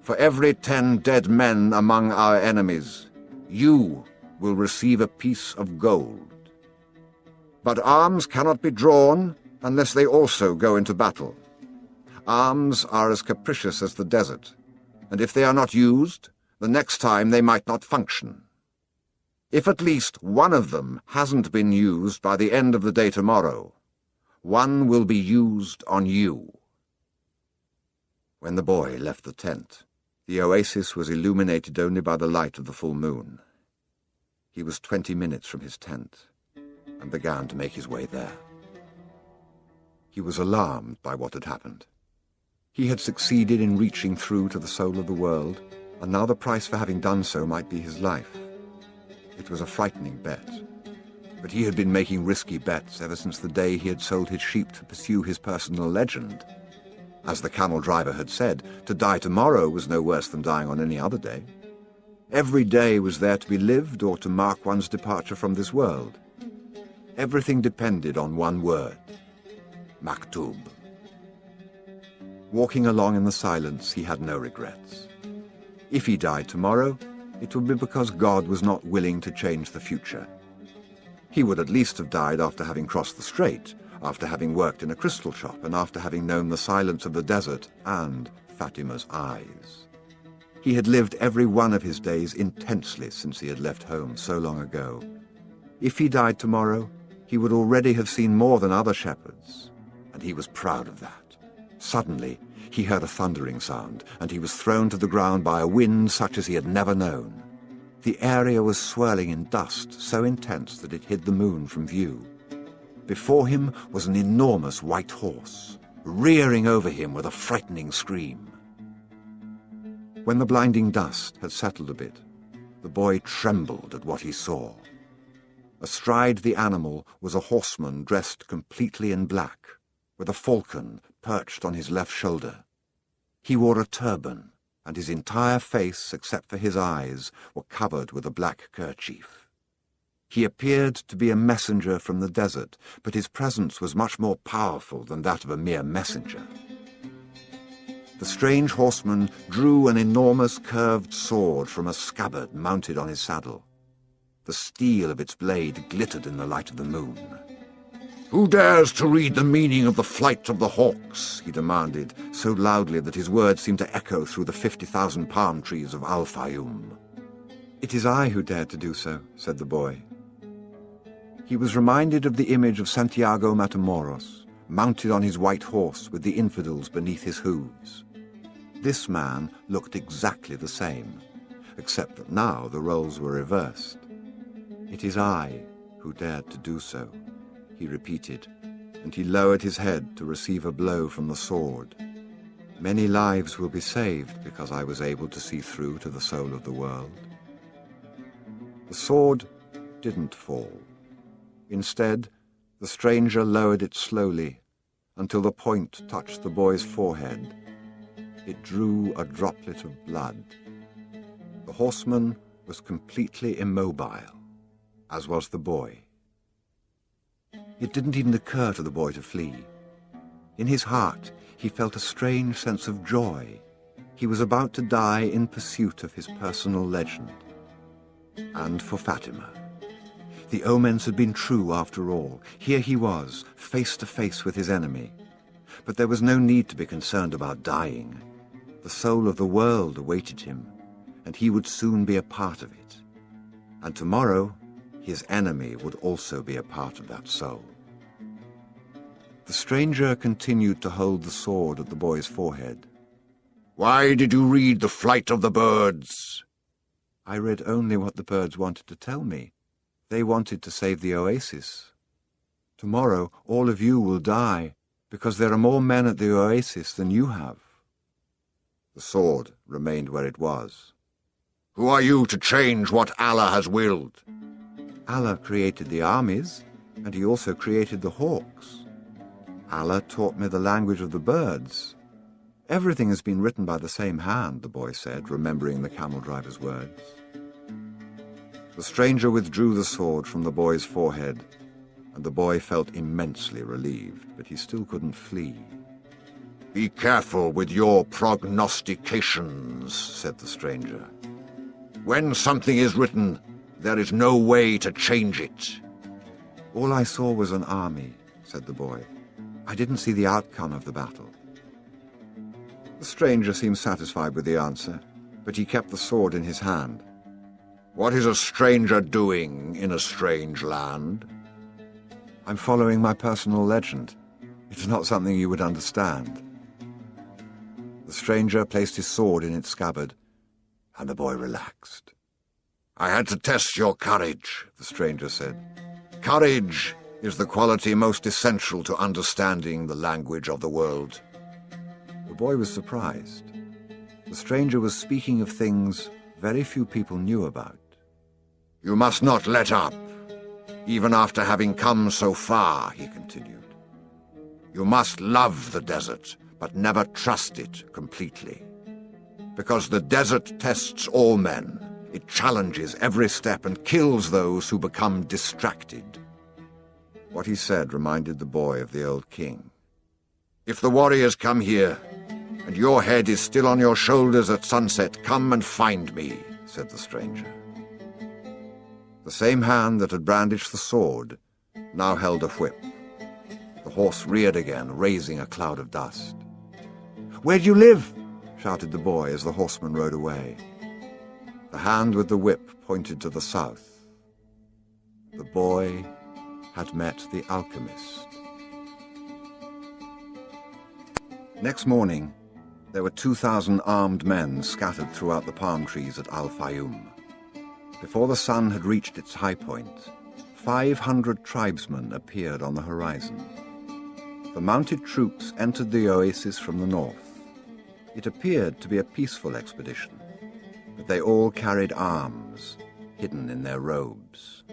For every 10 dead men among our enemies, you will receive a piece of gold. But arms cannot be drawn unless they also go into battle. Arms are as capricious as the desert, and if they are not used, the next time they might not function. If at least one of them hasn't been used by the end of the day tomorrow, one will be used on you. When the boy left the tent, the oasis was illuminated only by the light of the full moon. He was 20 minutes from his tent and began to make his way there. He was alarmed by what had happened. He had succeeded in reaching through to the soul of the world, and now the price for having done so might be his life. It was a frightening bet, but he had been making risky bets ever since the day he had sold his sheep to pursue his personal legend. As the camel driver had said, to die tomorrow was no worse than dying on any other day. Every day was there to be lived or to mark one's departure from this world. Everything depended on one word: Maktub. Walking along in the silence, he had no regrets. If he died tomorrow, it would be because God was not willing to change the future. He would at least have died after having crossed the strait, after having worked in a crystal shop, and after having known the silence of the desert and Fatima's eyes. He had lived every one of his days intensely since he had left home so long ago. If he died tomorrow, he would already have seen more than other shepherds, and he was proud of that. Suddenly, he heard a thundering sound, and he was thrown to the ground by a wind such as he had never known. The area was swirling in dust so intense that it hid the moon from view. Before him was an enormous white horse, rearing over him with a frightening scream. When the blinding dust had settled a bit, the boy trembled at what he saw. Astride the animal was a horseman dressed completely in black, with a falcon perched on his left shoulder. He wore a turban, and his entire face, except for his eyes, were covered with a black kerchief. He appeared to be a messenger from the desert, but his presence was much more powerful than that of a mere messenger. The strange horseman drew an enormous curved sword from a scabbard mounted on his saddle. The steel of its blade glittered in the light of the moon. "Who dares to read the meaning of the flight of the hawks?" he demanded, so loudly that his words seemed to echo through the 50,000 palm trees of Alfayum. "It is I who dared to do so," said the boy. He was reminded of the image of Santiago Matamoros, mounted on his white horse with the infidels beneath his hooves. This man looked exactly the same, except that now the roles were reversed. "It is I who dared to do so," he repeated, and he lowered his head to receive a blow from the sword. "Many lives will be saved because I was able to see through to the soul of the world." The sword didn't fall. Instead, the stranger lowered it slowly until the point touched the boy's forehead. It drew a droplet of blood. The horseman was completely immobile, as was the boy. It didn't even occur to the boy to flee. In his heart, he felt a strange sense of joy. He was about to die in pursuit of his personal legend. And for Fatima. The omens had been true after all. Here he was, face to face with his enemy. But there was no need to be concerned about dying. The soul of the world awaited him, and he would soon be a part of it. And tomorrow, his enemy would also be a part of that soul. The stranger continued to hold the sword at the boy's forehead. "Why did you read the flight of the birds?" "I read only what the birds wanted to tell me. They wanted to save the oasis. Tomorrow, all of you will die, because there are more men at the oasis than you have." The sword remained where it was. "Who are you to change what Allah has willed?" "Allah created the armies, and he also created the hawks. Allah taught me the language of the birds. Everything has been written by the same hand," the boy said, remembering the camel driver's words. The stranger withdrew the sword from the boy's forehead, and the boy felt immensely relieved, but he still couldn't flee. "Be careful with your prognostications," said the stranger. "When something is written, there is no way to change it." "All I saw was an army," said the boy. "I didn't see the outcome of the battle." The stranger seemed satisfied with the answer, but he kept the sword in his hand. "What is a stranger doing in a strange land?" "I'm following my personal legend. It's not something you would understand." The stranger placed his sword in its scabbard, and the boy relaxed. "I had to test your courage," the stranger said. "Courage is the quality most essential to understanding the language of the world." The boy was surprised. The stranger was speaking of things very few people knew about. "You must not let up, even after having come so far," he continued. "You must love the desert, but never trust it completely. Because the desert tests all men. It challenges every step and kills those who become distracted." What he said reminded the boy of the old king. "If the warriors come here, and your head is still on your shoulders at sunset, come and find me," said the stranger. The same hand that had brandished the sword now held a whip. The horse reared again, raising a cloud of dust. "Where do you live?" shouted the boy as the horseman rode away. The hand with the whip pointed to the south. The boy had met the alchemist. Next morning, there were 2,000 armed men scattered throughout the palm trees at Al-Fayoum. Before the sun had reached its high point, 500 tribesmen appeared on the horizon. The mounted troops entered the oasis from the north. It appeared to be a peaceful expedition, but they all carried arms, hidden in their robes.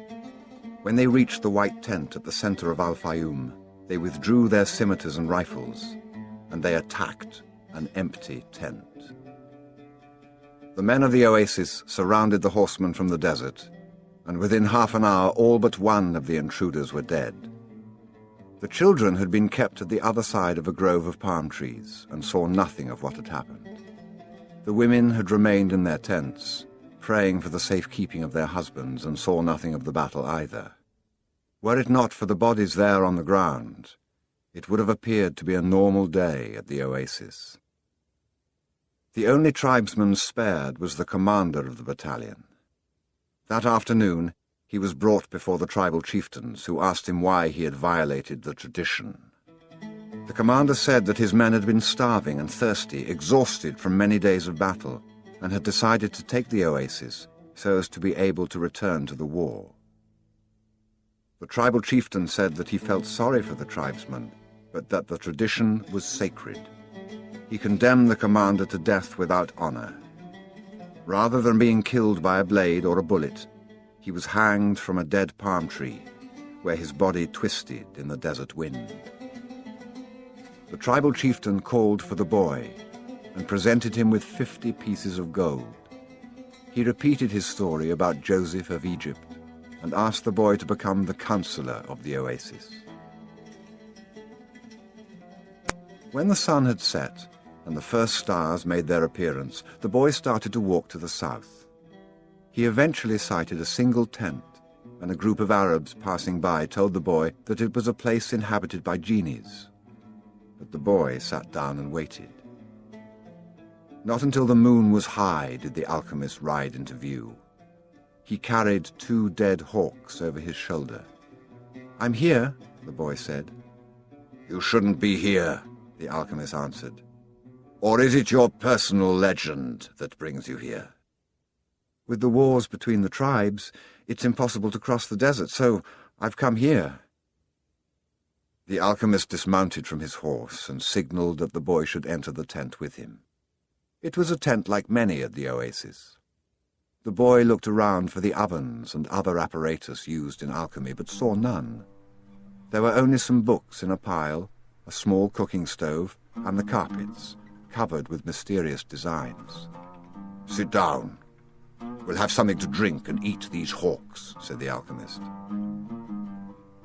When they reached the white tent at the center of Al-Fayoum, they withdrew their scimitars and rifles, and they attacked an empty tent. The men of the oasis surrounded the horsemen from the desert, and within half an hour all but one of the intruders were dead. The children had been kept at the other side of a grove of palm trees and saw nothing of what had happened. The women had remained in their tents, praying for the safekeeping of their husbands, and saw nothing of the battle either. Were it not for the bodies there on the ground, it would have appeared to be a normal day at the oasis. The only tribesman spared was the commander of the battalion. That afternoon, he was brought before the tribal chieftains, who asked him why he had violated the tradition. The commander said that his men had been starving and thirsty, exhausted from many days of battle, and had decided to take the oasis so as to be able to return to the war. The tribal chieftain said that he felt sorry for the tribesmen, but that the tradition was sacred. He condemned the commander to death without honor. Rather than being killed by a blade or a bullet, he was hanged from a dead palm tree, where his body twisted in the desert wind. The tribal chieftain called for the boy and presented him with 50 pieces of gold. He repeated his story about Joseph of Egypt and asked the boy to become the counselor of the oasis. When the sun had set and the first stars made their appearance, the boy started to walk to the south. He eventually sighted a single tent, and a group of Arabs passing by told the boy that it was a place inhabited by genies. But the boy sat down and waited. Not until the moon was high did the alchemist ride into view. He carried 2 dead hawks over his shoulder. "I'm here," the boy said. "You shouldn't be here," the alchemist answered. "Or is it your personal legend that brings you here?" "With the wars between the tribes, it's impossible to cross the desert, so I've come here." The alchemist dismounted from his horse and signaled that the boy should enter the tent with him. It was a tent like many at the oasis. The boy looked around for the ovens and other apparatus used in alchemy, but saw none. There were only some books in a pile, a small cooking stove, and the carpets, covered with mysterious designs. "Sit down. We'll have something to drink and eat these hawks," said the alchemist.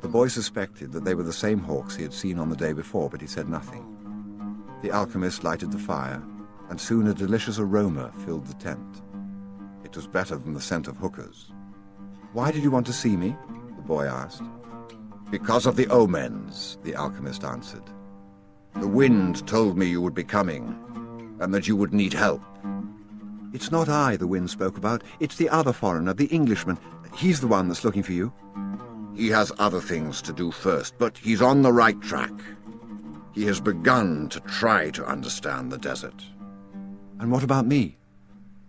The boy suspected that they were the same hawks he had seen on the day before, but he said nothing. The alchemist lighted the fire, and soon a delicious aroma filled the tent. It was better than the scent of hookahs. "Why did you want to see me?" the boy asked. "Because of the omens," the alchemist answered. "The wind told me you would be coming, and that you would need help." "It's not I the wind spoke about. It's the other foreigner, the Englishman. He's the one that's looking for you." "He has other things to do first, but he's on the right track. He has begun to try to understand the desert." "And what about me?"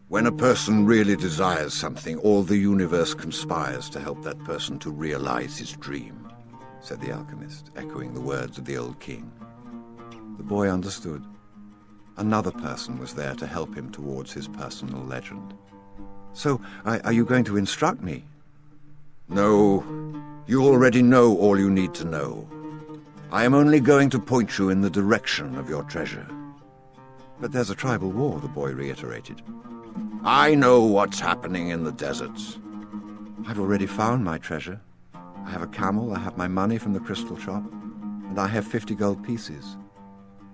"When a person really desires something, all the universe conspires to help that person to realize his dream," said the alchemist, echoing the words of the old king. The boy understood. Another person was there to help him towards his personal legend. "So, are you going to instruct me?" "No, you already know all you need to know. I am only going to point you in the direction of your treasure." "But there's a tribal war," the boy reiterated. "I know what's happening in the desert." "I've already found my treasure. I have a camel, I have my money from the crystal shop, and I have 50 gold pieces.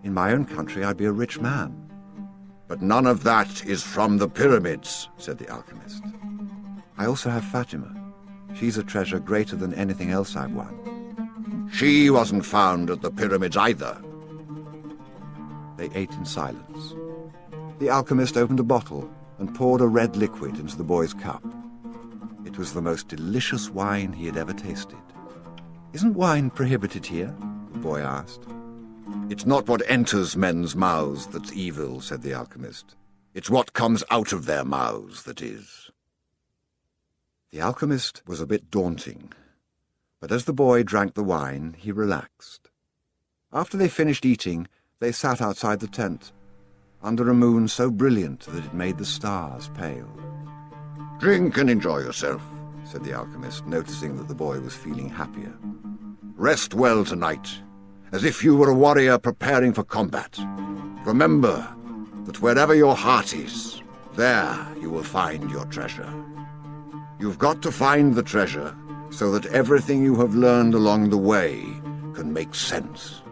In my own country, I'd be a rich man." "But none of that is from the pyramids," said the alchemist. "I also have Fatima. She's a treasure greater than anything else I've won." "She wasn't found at the pyramids either." They ate in silence. The alchemist opened a bottle and poured a red liquid into the boy's cup. It was the most delicious wine he had ever tasted. "Isn't wine prohibited here?" the boy asked. "It's not what enters men's mouths that's evil," said the alchemist. "It's what comes out of their mouths that is." The alchemist was a bit daunting, but as the boy drank the wine, he relaxed. After they finished eating, they sat outside the tent, under a moon so brilliant that it made the stars pale. "Drink and enjoy yourself," said the alchemist, noticing that the boy was feeling happier. "Rest well tonight, as if you were a warrior preparing for combat. Remember that wherever your heart is, there you will find your treasure. You've got to find the treasure so that everything you have learned along the way can make sense.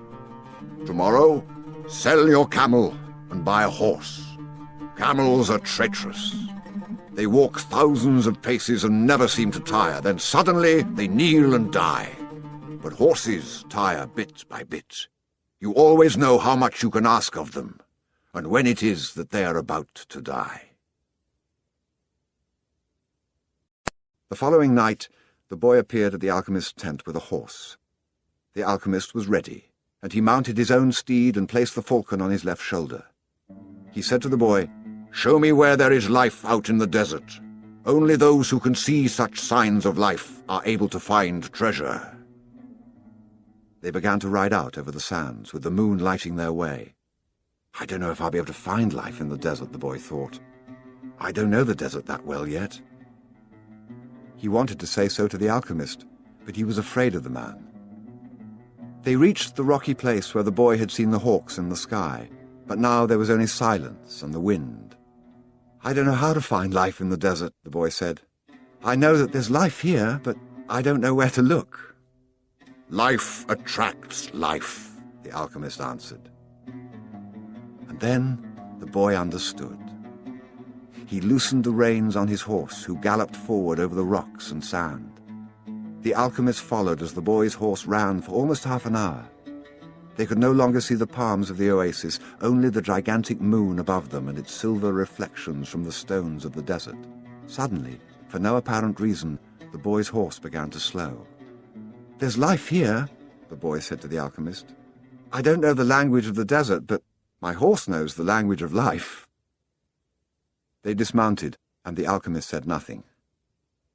Tomorrow, sell your camel and buy a horse. Camels are treacherous. They walk thousands of paces and never seem to tire. Then suddenly they kneel and die. But horses tire bit by bit. You always know how much you can ask of them, and when it is that they are about to die." The following night, the boy appeared at the alchemist's tent with a horse. The alchemist was ready, and he mounted his own steed and placed the falcon on his left shoulder. He said to the boy, "Show me where there is life out in the desert. Only those who can see such signs of life are able to find treasure." They began to ride out over the sands, with the moon lighting their way. "I don't know if I'll be able to find life in the desert," the boy thought. "I don't know the desert that well yet." He wanted to say so to the alchemist, but he was afraid of the man. They reached the rocky place where the boy had seen the hawks in the sky, but now there was only silence and the wind. "I don't know how to find life in the desert," the boy said. "I know that there's life here, but I don't know where to look." "Life attracts life," the alchemist answered. And then the boy understood. He loosened the reins on his horse, who galloped forward over the rocks and sand. The alchemist followed as the boy's horse ran for almost half an hour. They could no longer see the palms of the oasis, only the gigantic moon above them and its silver reflections from the stones of the desert. Suddenly, for no apparent reason, the boy's horse began to slow. "There's life here," the boy said to the alchemist. "I don't know the language of the desert, but my horse knows the language of life." They dismounted, and the alchemist said nothing.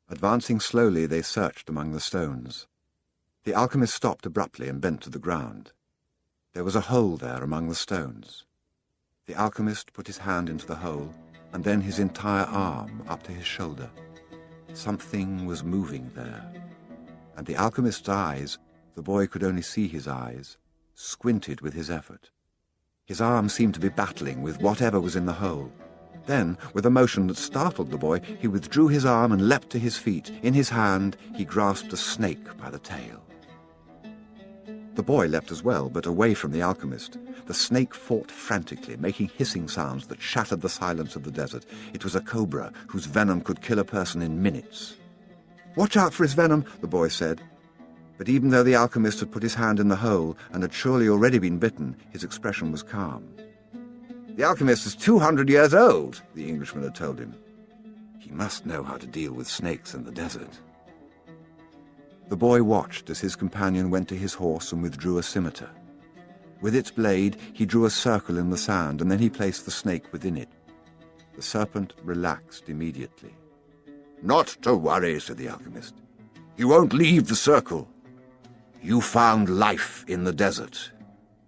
Advancing slowly, they searched among the stones. The alchemist stopped abruptly and bent to the ground. There was a hole there among the stones. The alchemist put his hand into the hole, and then his entire arm up to his shoulder. Something was moving there, and the alchemist's eyes, the boy could only see his eyes, squinted with his effort. His arm seemed to be battling with whatever was in the hole. Then, with a motion that startled the boy, he withdrew his arm and leapt to his feet. In his hand, he grasped a snake by the tail. The boy leapt as well, but away from the alchemist. The snake fought frantically, making hissing sounds that shattered the silence of the desert. It was a cobra, whose venom could kill a person in minutes. "Watch out for his venom," the boy said. But even though the alchemist had put his hand in the hole and had surely already been bitten, his expression was calm. "The alchemist is 200 years old," the Englishman had told him. "He must know how to deal with snakes in the desert." The boy watched as his companion went to his horse and withdrew a scimitar. With its blade, he drew a circle in the sand, and then he placed the snake within it. The serpent relaxed immediately. "Not to worry," said the alchemist. "You won't leave the circle. You found life in the desert,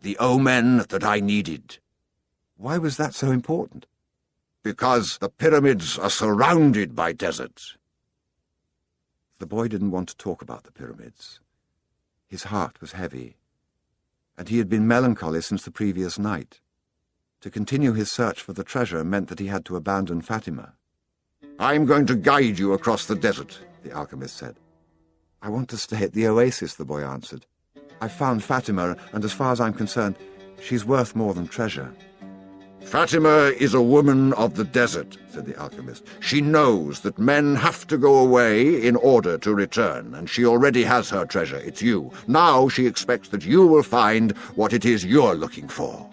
the omen that I needed." Why was that so important? "Because the pyramids are surrounded by deserts." The boy didn't want to talk about the pyramids. His heart was heavy, and he had been melancholy since the previous night. To continue his search for the treasure meant that he had to abandon Fatima. "I'm going to guide you across the desert," the alchemist said. "I want to stay at the oasis," the boy answered. "I've found Fatima, and as far as I'm concerned, she's worth more than treasure." "Fatima is a woman of the desert," said the alchemist. "She knows that men have to go away in order to return, and she already has her treasure. It's you. Now she expects that you will find what it is you're looking for."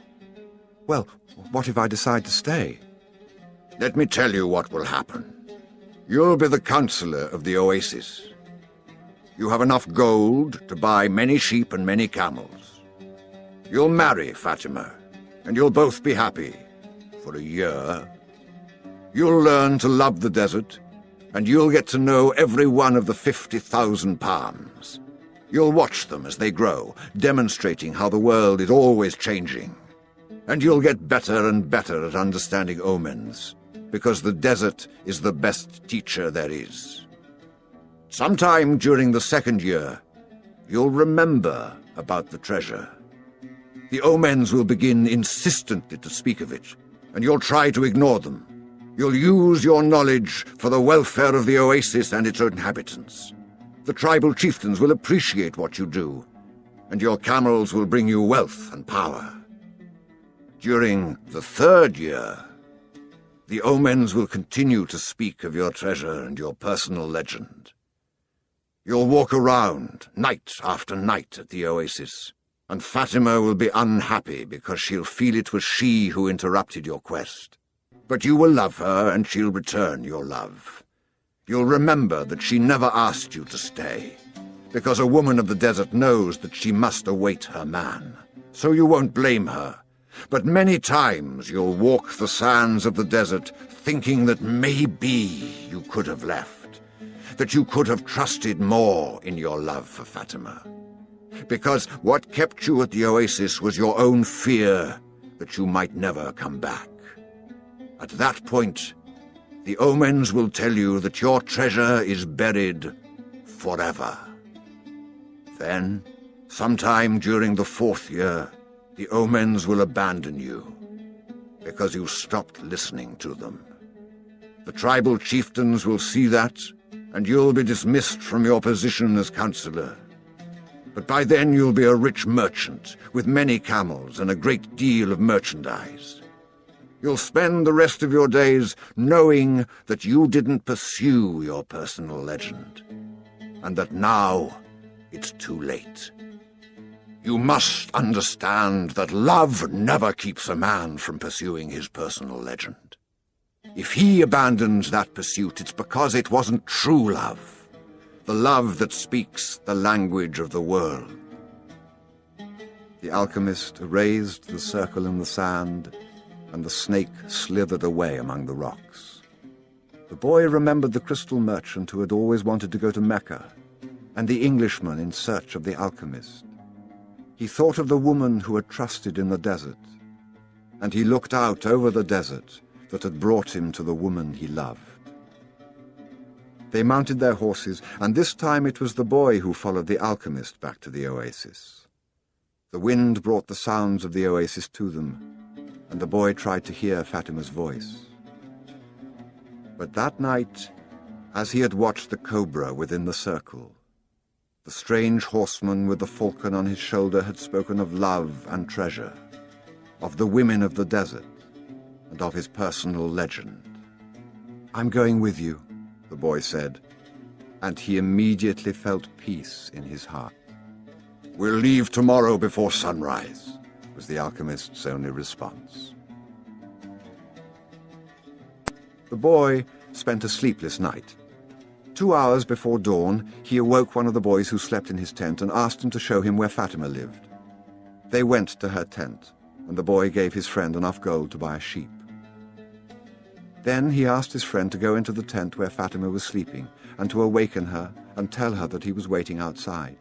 "Well, what if I decide to stay?" Let me tell you what will happen. You'll be the counselor of the oasis. You have enough gold to buy many sheep and many camels. You'll marry Fatima, and you'll both be happy for a year. You'll learn to love the desert, and you'll get to know every one of the 50,000 palms. You'll watch them as they grow, demonstrating how the world is always changing. And you'll get better and better at understanding omens, because the desert is the best teacher there is. Sometime during the 2nd year, you'll remember about the treasure. The omens will begin insistently to speak of it, and you'll try to ignore them. You'll use your knowledge for the welfare of the oasis and its inhabitants. The tribal chieftains will appreciate what you do, and your camels will bring you wealth and power. During the 3rd year, the omens will continue to speak of your treasure and your personal legend. You'll walk around night after night at the oasis, and Fatima will be unhappy because she'll feel it was she who interrupted your quest. But you will love her, and she'll return your love. You'll remember that she never asked you to stay, because a woman of the desert knows that she must await her man, so you won't blame her. But many times you'll walk the sands of the desert thinking that maybe you could have left, that you could have trusted more in your love for Fatima. Because what kept you at the oasis was your own fear that you might never come back. At that point, the omens will tell you that your treasure is buried forever. Then, sometime during the 4th year, the omens will abandon you, because you stopped listening to them. The tribal chieftains will see that, and you'll be dismissed from your position as counselor. But by then you'll be a rich merchant, with many camels and a great deal of merchandise. You'll spend the rest of your days knowing that you didn't pursue your personal legend, and that now it's too late. You must understand that love never keeps a man from pursuing his personal legend. If he abandons that pursuit, it's because it wasn't true love, the love that speaks the language of the world. The alchemist erased the circle in the sand, and the snake slithered away among the rocks. The boy remembered the crystal merchant who had always wanted to go to Mecca, and the Englishman in search of the alchemist. He thought of the woman who had trusted in the desert, and he looked out over the desert that had brought him to the woman he loved. They mounted their horses, and this time it was the boy who followed the alchemist back to the oasis. The wind brought the sounds of the oasis to them, and the boy tried to hear Fatima's voice. But that night, as he had watched the cobra within the circle, the strange horseman with the falcon on his shoulder had spoken of love and treasure, of the women of the desert, and of his personal legend. "I'm going with you," the boy said, and he immediately felt peace in his heart. "We'll leave tomorrow before sunrise," was the alchemist's only response. The boy spent a sleepless night. 2 hours before dawn, he awoke one of the boys who slept in his tent and asked him to show him where Fatima lived. They went to her tent, and the boy gave his friend enough gold to buy a sheep. Then he asked his friend to go into the tent where Fatima was sleeping and to awaken her and tell her that he was waiting outside.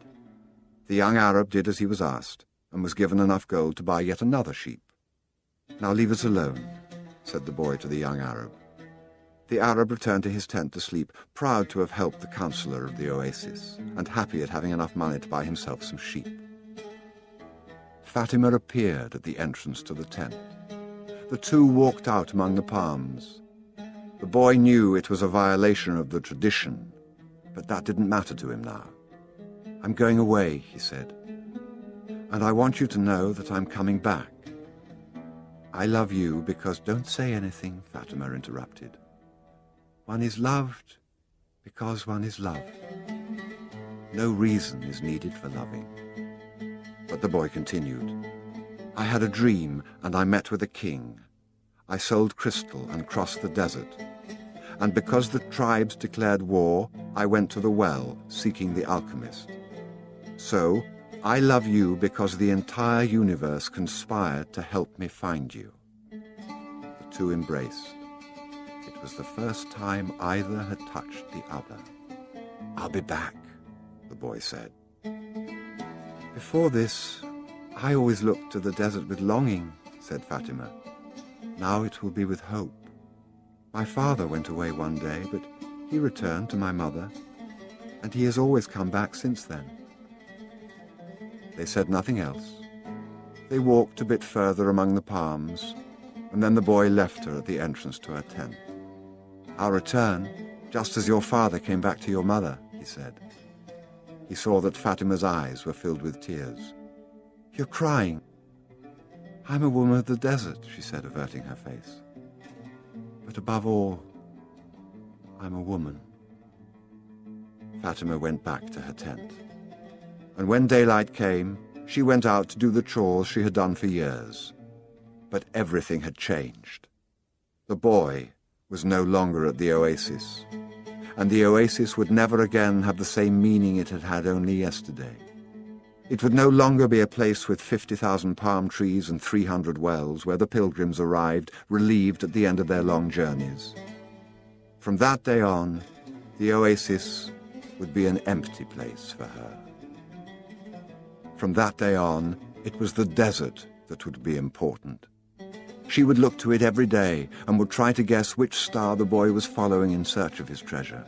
The young Arab did as he was asked, and was given enough gold to buy yet another sheep. "Now leave us alone," said the boy to the young Arab. The Arab returned to his tent to sleep, proud to have helped the counselor of the oasis, and happy at having enough money to buy himself some sheep. Fatima appeared at the entrance to the tent. The two walked out among the palms. The boy knew it was a violation of the tradition, but that didn't matter to him now. "I'm going away," he said, "and I want you to know that I'm coming back." "I love you because—" "Don't say anything," Fatima interrupted. "One is loved because one is loved. No reason is needed for loving." But the boy continued, "I had a dream, and I met with a king. I sold crystal and crossed the desert. And because the tribes declared war, I went to the well, seeking the alchemist. So, I love you because the entire universe conspired to help me find you." The two embraced. It was the first time either had touched the other. "I'll be back," the boy said. "Before this, I always looked to the desert with longing," said Fatima. "Now it will be with hope. My father went away one day, but he returned to my mother, and he has always come back since then." They said nothing else. They walked a bit further among the palms, and then the boy left her at the entrance to her tent. "I'll return, just as your father came back to your mother," he said. He saw that Fatima's eyes were filled with tears. "You're crying." "I'm a woman of the desert," she said, averting her face. "But above all, I'm a woman." Fatima went back to her tent. And when daylight came, she went out to do the chores she had done for years. But everything had changed. The boy was no longer at the oasis, and the oasis would never again have the same meaning it had had only yesterday. It would no longer be a place with 50,000 palm trees and 300 wells where the pilgrims arrived, relieved at the end of their long journeys. From that day on, the oasis would be an empty place for her. From that day on, it was the desert that would be important. She would look to it every day and would try to guess which star the boy was following in search of his treasure.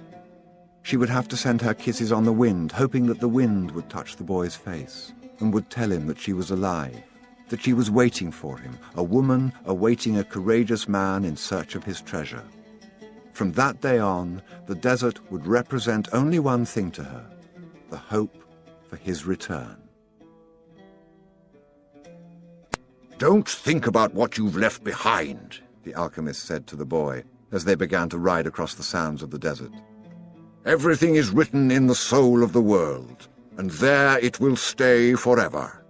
She would have to send her kisses on the wind, hoping that the wind would touch the boy's face and would tell him that she was alive, that she was waiting for him, a woman awaiting a courageous man in search of his treasure. From that day on, the desert would represent only one thing to her, the hope for his return. "Don't think about what you've left behind," the alchemist said to the boy as they began to ride across the sands of the desert. "Everything is written in the soul of the world, and there it will stay forever."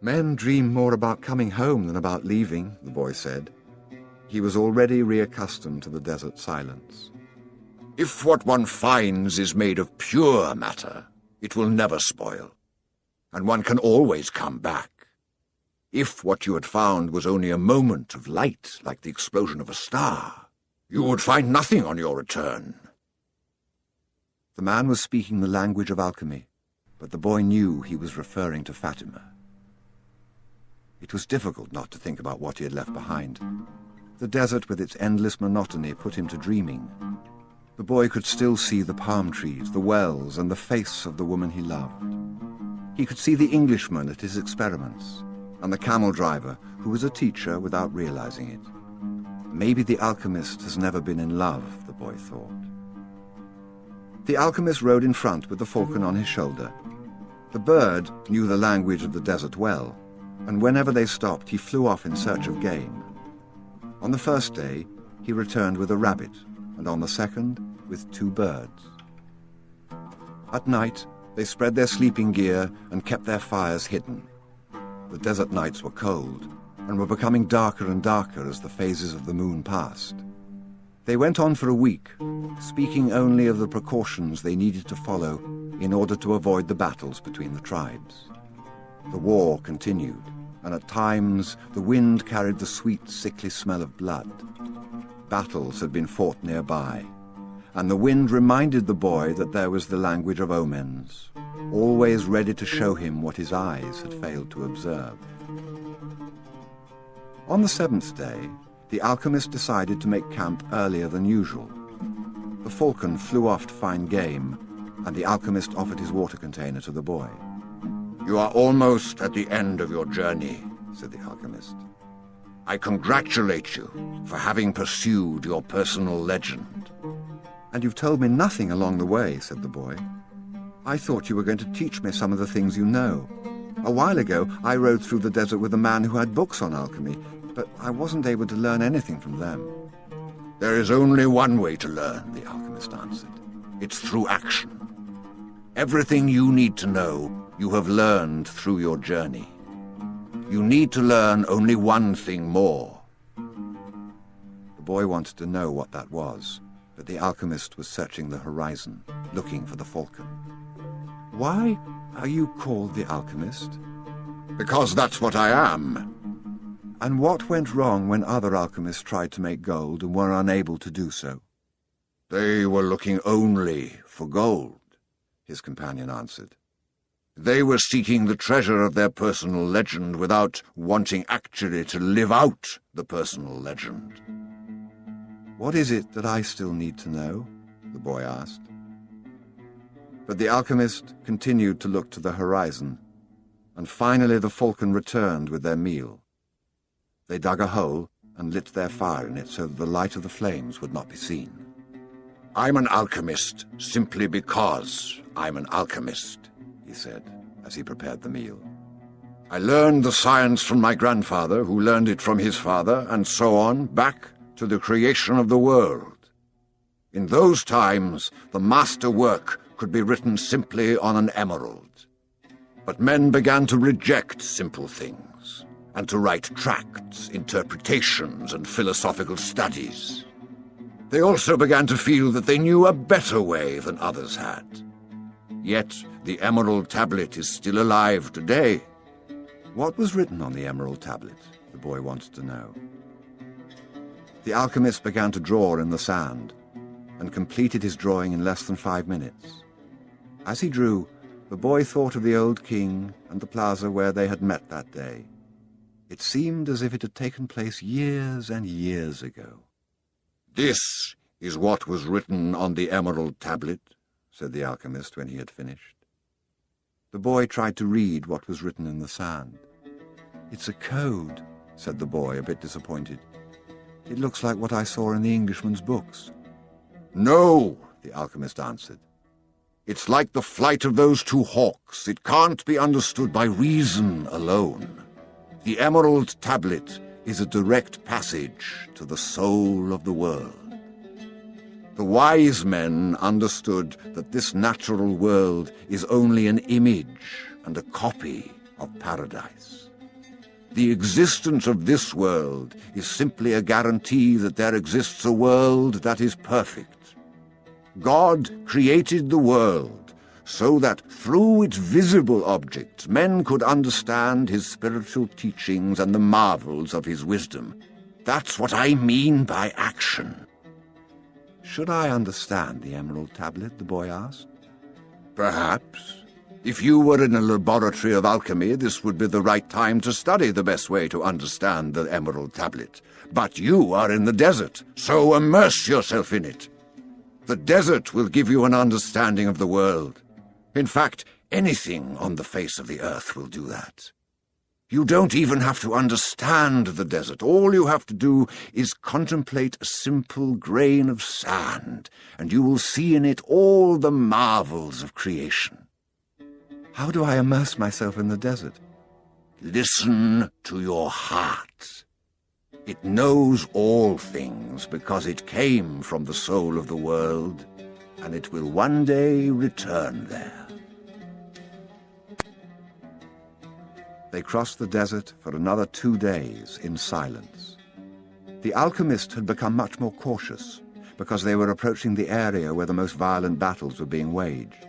"Men dream more about coming home than about leaving," the boy said. He was already reaccustomed to the desert silence. "If what one finds is made of pure matter, it will never spoil, and one can always come back. If what you had found was only a moment of light, like the explosion of a star, you would find nothing on your return." The man was speaking the language of alchemy, but the boy knew he was referring to Fatima. It was difficult not to think about what he had left behind. The desert with its endless monotony put him to dreaming. The boy could still see the palm trees, the wells, and the face of the woman he loved. He could see the Englishman at his experiments, and the camel driver, who was a teacher without realizing it. Maybe the alchemist has never been in love, the boy thought. The alchemist rode in front with the falcon on his shoulder. The bird knew the language of the desert well, and whenever they stopped, he flew off in search of game. On the first day, he returned with a rabbit, and on the second, with 2 birds. At night, they spread their sleeping gear and kept their fires hidden. The desert nights were cold, and were becoming darker and darker as the phases of the moon passed. They went on for a week, speaking only of the precautions they needed to follow in order to avoid the battles between the tribes. The war continued, and at times the wind carried the sweet, sickly smell of blood. Battles had been fought nearby, and the wind reminded the boy that there was the language of omens, always ready to show him what his eyes had failed to observe. On the 7th day, the alchemist decided to make camp earlier than usual. The falcon flew off to find game, and the alchemist offered his water container to the boy. "You are almost at the end of your journey," said the alchemist. "I congratulate you for having pursued your personal legend." "And you've told me nothing along the way," said the boy. "I thought you were going to teach me some of the things you know. A while ago, I rode through the desert with a man who had books on alchemy, but I wasn't able to learn anything from them." "There is only one way to learn," the alchemist answered. "It's through action. Everything you need to know, you have learned through your journey. You need to learn only one thing more. boy wanted to know what that was, but the alchemist was searching the horizon, looking for the falcon. Why are you called the alchemist? Because that's what I am. And what went wrong when other alchemists tried to make gold and were unable to do so? They were looking only for gold, his companion answered. They were seeking the treasure of their personal legend without wanting actually to live out the personal legend. What is it that I still need to know? The boy asked. But the alchemist continued to look to the horizon, and finally the falcon returned with their meal. They dug a hole and lit their fire in it so that the light of the flames would not be seen. I'm an alchemist simply because I'm an alchemist, he said, as he prepared the meal. I learned the science from my grandfather, who learned it from his father, and so on, back to the creation of the world. In those times, the master work could be written simply on an emerald. But men began to reject simple things, and to write tracts, interpretations, and philosophical studies. They also began to feel that they knew a better way than others had. Yet the emerald tablet is still alive today. What was written on the emerald tablet? The boy wanted to know. The alchemist began to draw in the sand, and completed his drawing in less than 5 minutes. As he drew, the boy thought of the old king and the plaza where they had met that day. It seemed as if it had taken place years and years ago. This is what was written on the emerald tablet, said the alchemist when he had finished. The boy tried to read what was written in the sand. It's a code, said the boy, a bit disappointed. It looks like what I saw in the Englishman's books. No, the alchemist answered. It's like the flight of those two hawks. It can't be understood by reason alone. The emerald tablet is a direct passage to the soul of the world. The wise men understood that this natural world is only an image and a copy of paradise. The existence of this world is simply a guarantee that there exists a world that is perfect. God created the world so that through its visible objects men could understand his spiritual teachings and the marvels of his wisdom. That's what I mean by action. Should I understand the emerald tablet? The boy asked. Perhaps. If you were in a laboratory of alchemy, this would be the right time to study the best way to understand the emerald tablet. But you are in the desert, so immerse yourself in it. The desert will give you an understanding of the world. In fact, anything on the face of the earth will do that. You don't even have to understand the desert. All you have to do is contemplate a simple grain of sand, and you will see in it all the marvels of creation. How do I immerse myself in the desert? Listen to your heart. It knows all things because it came from the soul of the world, and it will one day return there. They crossed the desert for another 2 days in silence. The alchemist had become much more cautious because they were approaching the area where the most violent battles were being waged.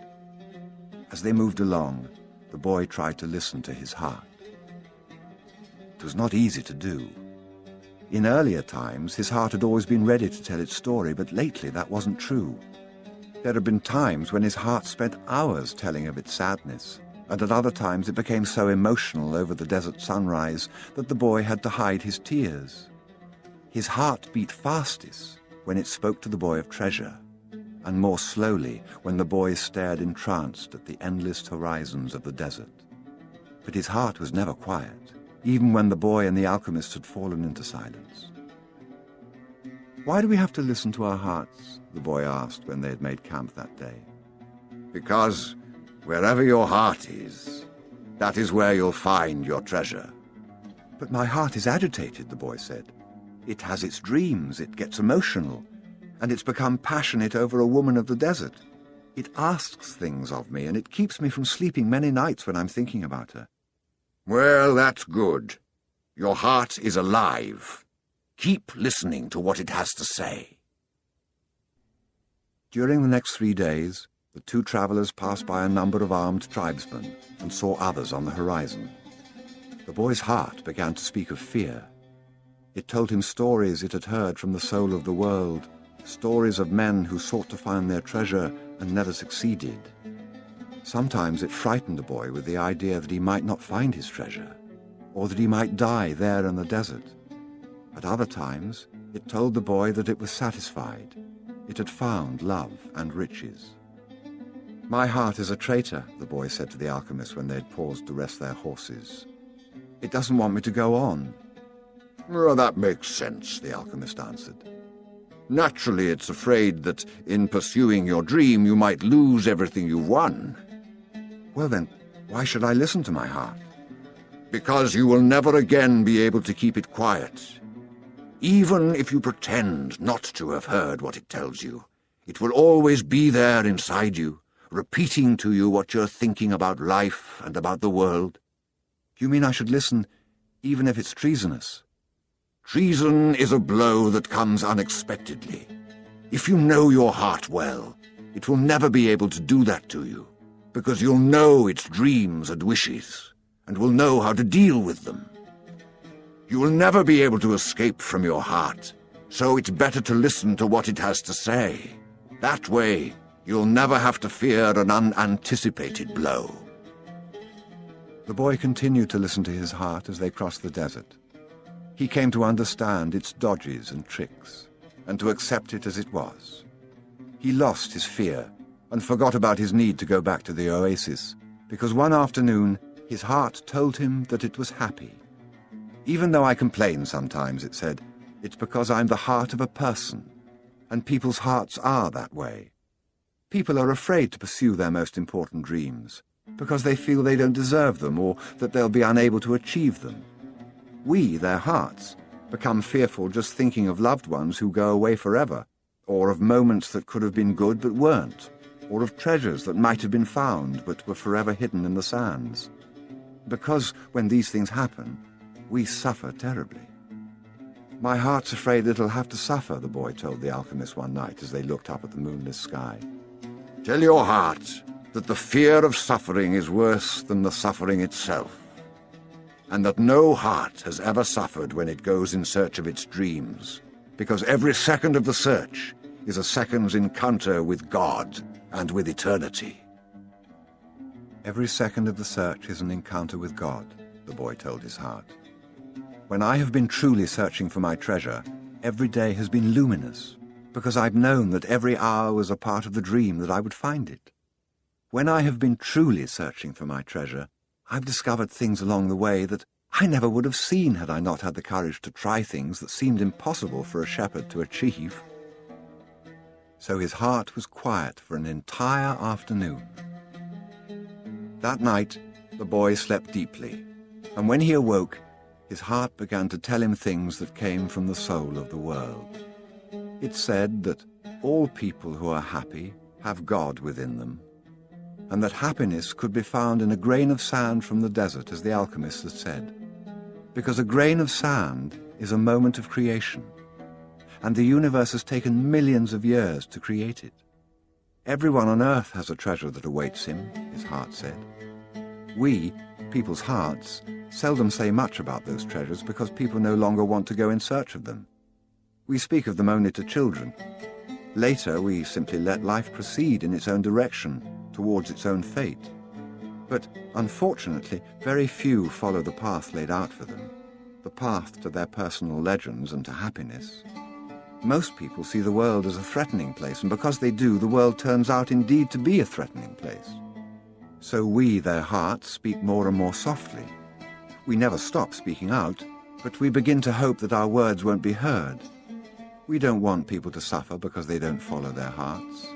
As they moved along, the boy tried to listen to his heart. It was not easy to do. In earlier times, his heart had always been ready to tell its story, but lately that wasn't true. There had been times when his heart spent hours telling of its sadness, and at other times it became so emotional over the desert sunrise that the boy had to hide his tears. His heart beat fastest when it spoke to the boy of treasure, and more slowly when the boy stared entranced at the endless horizons of the desert. But his heart was never quiet, even when the boy and the alchemist had fallen into silence. "Why do we have to listen to our hearts?" the boy asked when they had made camp that day. Because wherever your heart is, that is where you'll find your treasure. "But my heart is agitated," the boy said. "It has its dreams, it gets emotional, and it's become passionate over a woman of the desert. It asks things of me, and it keeps me from sleeping many nights when I'm thinking about her." Well, that's good. Your heart is alive. Keep listening to what it has to say. During the next 3 days, the two travellers passed by a number of armed tribesmen and saw others on the horizon. The boy's heart began to speak of fear. It told him stories it had heard from the soul of the world, stories of men who sought to find their treasure and never succeeded. Sometimes it frightened the boy with the idea that he might not find his treasure, or that he might die there in the desert. At other times, it told the boy that it was satisfied. It had found love and riches. "My heart is a traitor," the boy said to the alchemist when they had paused to rest their horses. "It doesn't want me to go on." "Oh, that makes sense," the alchemist answered. "Naturally, it's afraid that in pursuing your dream you might lose everything you've won." "Well then, why should I listen to my heart?" "Because you will never again be able to keep it quiet. Even if you pretend not to have heard what it tells you, it will always be there inside you, repeating to you what you're thinking about life and about the world." "You mean I should listen even if it's treasonous?" "Treason is a blow that comes unexpectedly. If you know your heart well, it will never be able to do that to you, because you'll know its dreams and wishes, and will know how to deal with them. You will never be able to escape from your heart, so it's better to listen to what it has to say. That way, you'll never have to fear an unanticipated blow." The boy continued to listen to his heart as they crossed the desert. He came to understand its dodges and tricks, and to accept it as it was. He lost his fear and forgot about his need to go back to the oasis, because one afternoon his heart told him that it was happy. "Even though I complain sometimes," it said, "it's because I'm the heart of a person, and people's hearts are that way. People are afraid to pursue their most important dreams, because they feel they don't deserve them or that they'll be unable to achieve them. We, their hearts, become fearful just thinking of loved ones who go away forever, or of moments that could have been good but weren't, or of treasures that might have been found but were forever hidden in the sands. Because when these things happen, we suffer terribly." "My heart's afraid it'll have to suffer," the boy told the alchemist one night as they looked up at the moonless sky. "Tell your heart that the fear of suffering is worse than the suffering itself, and that no heart has ever suffered when it goes in search of its dreams, because every second of the search is a second's encounter with God and with eternity." "Every second of the search is an encounter with God," the boy told his heart. "When I have been truly searching for my treasure, every day has been luminous, because I've known that every hour was a part of the dream that I would find it. When I have been truly searching for my treasure, I've discovered things along the way that I never would have seen had I not had the courage to try things that seemed impossible for a shepherd to achieve." So his heart was quiet for an entire afternoon. That night, the boy slept deeply, and when he awoke, his heart began to tell him things that came from the soul of the world. It said that all people who are happy have God within them, and that happiness could be found in a grain of sand from the desert, as the alchemist had said, because a grain of sand is a moment of creation, and the universe has taken millions of years to create it. Everyone on earth has a treasure that awaits him, his heart said. We, people's hearts, seldom say much about those treasures because people no longer want to go in search of them. We speak of them only to children. Later, we simply let life proceed in its own direction, towards its own fate. But, unfortunately, very few follow the path laid out for them, the path to their personal legends and to happiness. Most people see the world as a threatening place, and because they do, the world turns out indeed to be a threatening place. So we, their hearts, speak more and more softly. We never stop speaking out, but we begin to hope that our words won't be heard. We don't want people to suffer because they don't follow their hearts.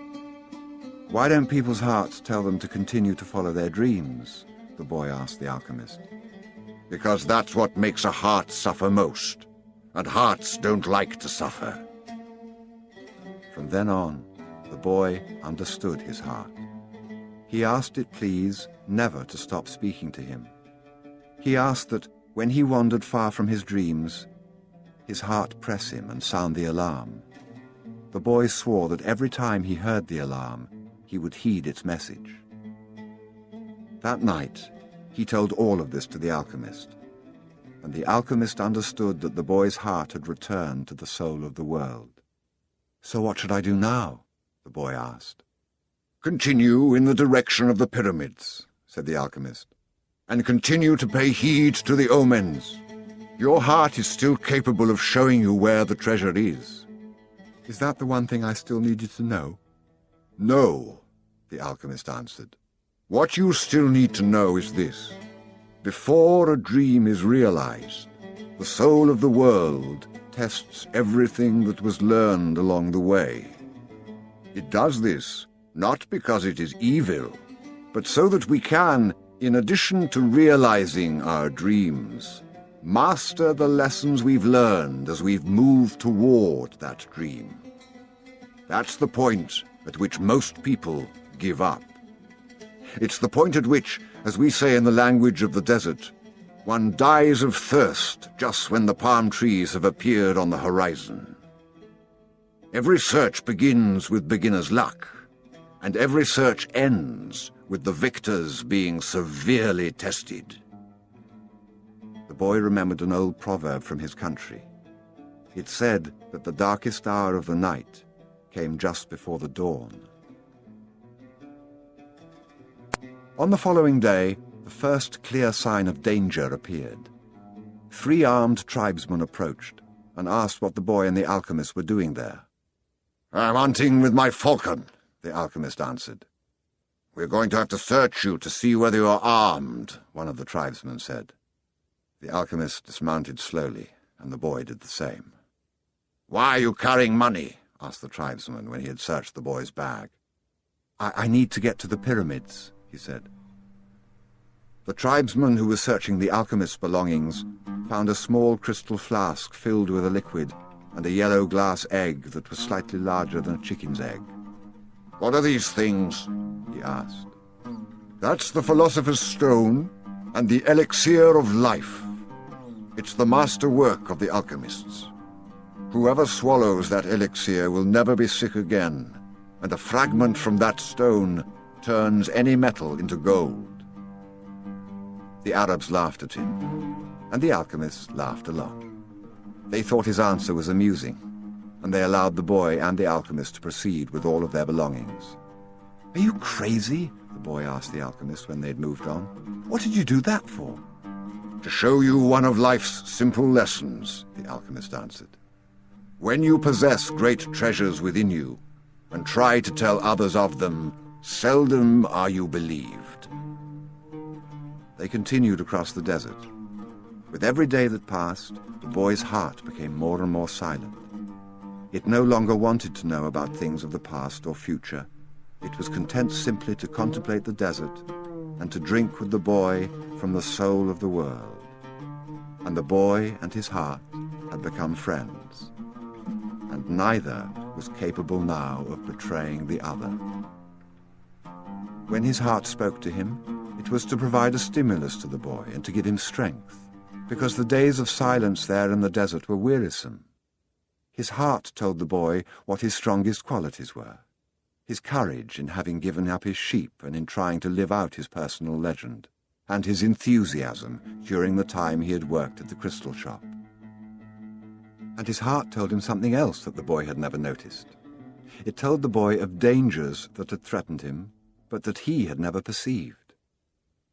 Why don't people's hearts tell them to continue to follow their dreams? The boy asked the alchemist. Because that's what makes a heart suffer most, and hearts don't like to suffer. From then on, the boy understood his heart. He asked it, please, never to stop speaking to him. He asked that, when he wandered far from his dreams, his heart press him and sound the alarm. The boy swore that every time he heard the alarm, he would heed its message. That night, he told all of this to the alchemist, and the alchemist understood that the boy's heart had returned to the soul of the world. "So what should I do now?" the boy asked. "Continue in the direction of the pyramids," said the alchemist, "and continue to pay heed to the omens. Your heart is still capable of showing you where the treasure is." "Is that the one thing I still needed to know?" "No," the alchemist answered. "What you still need to know is this. Before a dream is realized, the soul of the world tests everything that was learned along the way. It does this not because it is evil, but so that we can, in addition to realizing our dreams, master the lessons we've learned as we've moved toward that dream. That's the point at which most people give up. It's the point at which, as we say in the language of the desert, one dies of thirst just when the palm trees have appeared on the horizon. Every search begins with beginner's luck, and every search ends with the victors being severely tested." The boy remembered an old proverb from his country. It said that the darkest hour of the night came just before the dawn. On the following day, the first clear sign of danger appeared. 3 armed tribesmen approached and asked what the boy and the alchemist were doing there. "I'm hunting with my falcon," the alchemist answered. "We're going to have to search you to see whether you're armed," one of the tribesmen said. The alchemist dismounted slowly, and the boy did the same. "Why are you carrying money?" asked the tribesman when he had searched the boy's bag. I need to get to the pyramids," he said. The tribesman who was searching the alchemist's belongings found a small crystal flask filled with a liquid and a yellow glass egg that was slightly larger than a chicken's egg. "What are these things?" he asked. "That's the philosopher's stone and the elixir of life. It's the master work of the alchemists. Whoever swallows that elixir will never be sick again, and a fragment from that stone turns any metal into gold." The Arabs laughed at him, and the alchemists laughed along. They thought his answer was amusing, and they allowed the boy and the alchemist to proceed with all of their belongings. "Are you crazy?" the boy asked the alchemist when they'd moved on. "What did you do that for?" "To show you one of life's simple lessons," the alchemist answered. "When you possess great treasures within you and try to tell others of them, seldom are you believed." They continued across the desert. With every day that passed, the boy's heart became more and more silent. It no longer wanted to know about things of the past or future. It was content simply to contemplate the desert and to drink with the boy from the soul of the world. And the boy and his heart had become friends, and neither was capable now of betraying the other. When his heart spoke to him, it was to provide a stimulus to the boy and to give him strength, because the days of silence there in the desert were wearisome. His heart told the boy what his strongest qualities were: his courage in having given up his sheep and in trying to live out his personal legend, and his enthusiasm during the time he had worked at the crystal shop. And his heart told him something else that the boy had never noticed. It told the boy of dangers that had threatened him, but that he had never perceived.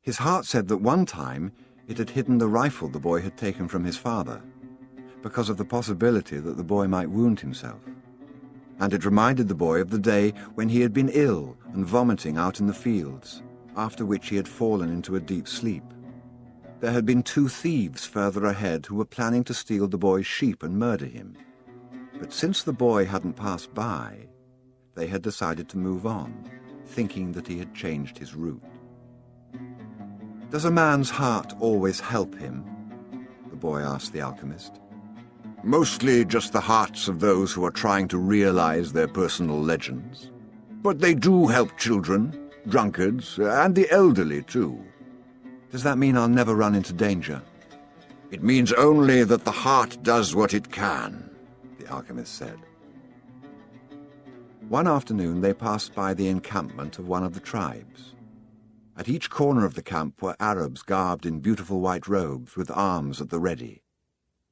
His heart said that one time it had hidden the rifle the boy had taken from his father, because of the possibility that the boy might wound himself. And it reminded the boy of the day when he had been ill and vomiting out in the fields, after which he had fallen into a deep sleep. There had been 2 thieves further ahead who were planning to steal the boy's sheep and murder him. But since the boy hadn't passed by, they had decided to move on, thinking that he had changed his route. "Does a man's heart always help him?" the boy asked the alchemist. "Mostly just the hearts of those who are trying to realize their personal legends. But they do help children, drunkards, and the elderly too." "Does that mean I'll never run into danger?" It means only that the heart does what it can, the alchemist said. One afternoon they passed by the encampment of one of the tribes. At each corner of the camp were Arabs garbed in beautiful white robes with arms at the ready.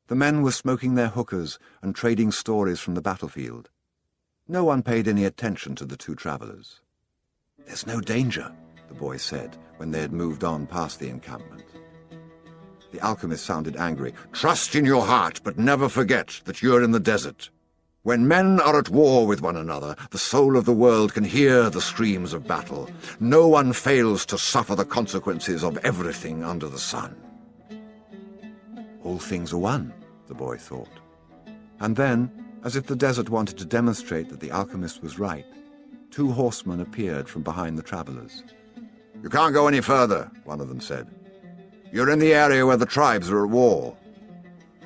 The men were smoking their hookahs and trading stories from the battlefield. No one paid any attention to the two travellers. "There's no danger," the boy said when they had moved on past the encampment. The alchemist sounded angry. "Trust in your heart, but never forget that you're in the desert. When men are at war with one another, the soul of the world can hear the screams of battle. No one fails to suffer the consequences of everything under the sun." All things are one, the boy thought. And then, as if the desert wanted to demonstrate that the alchemist was right, two horsemen appeared from behind the travellers. "You can't go any further," one of them said. "You're in the area where the tribes are at war."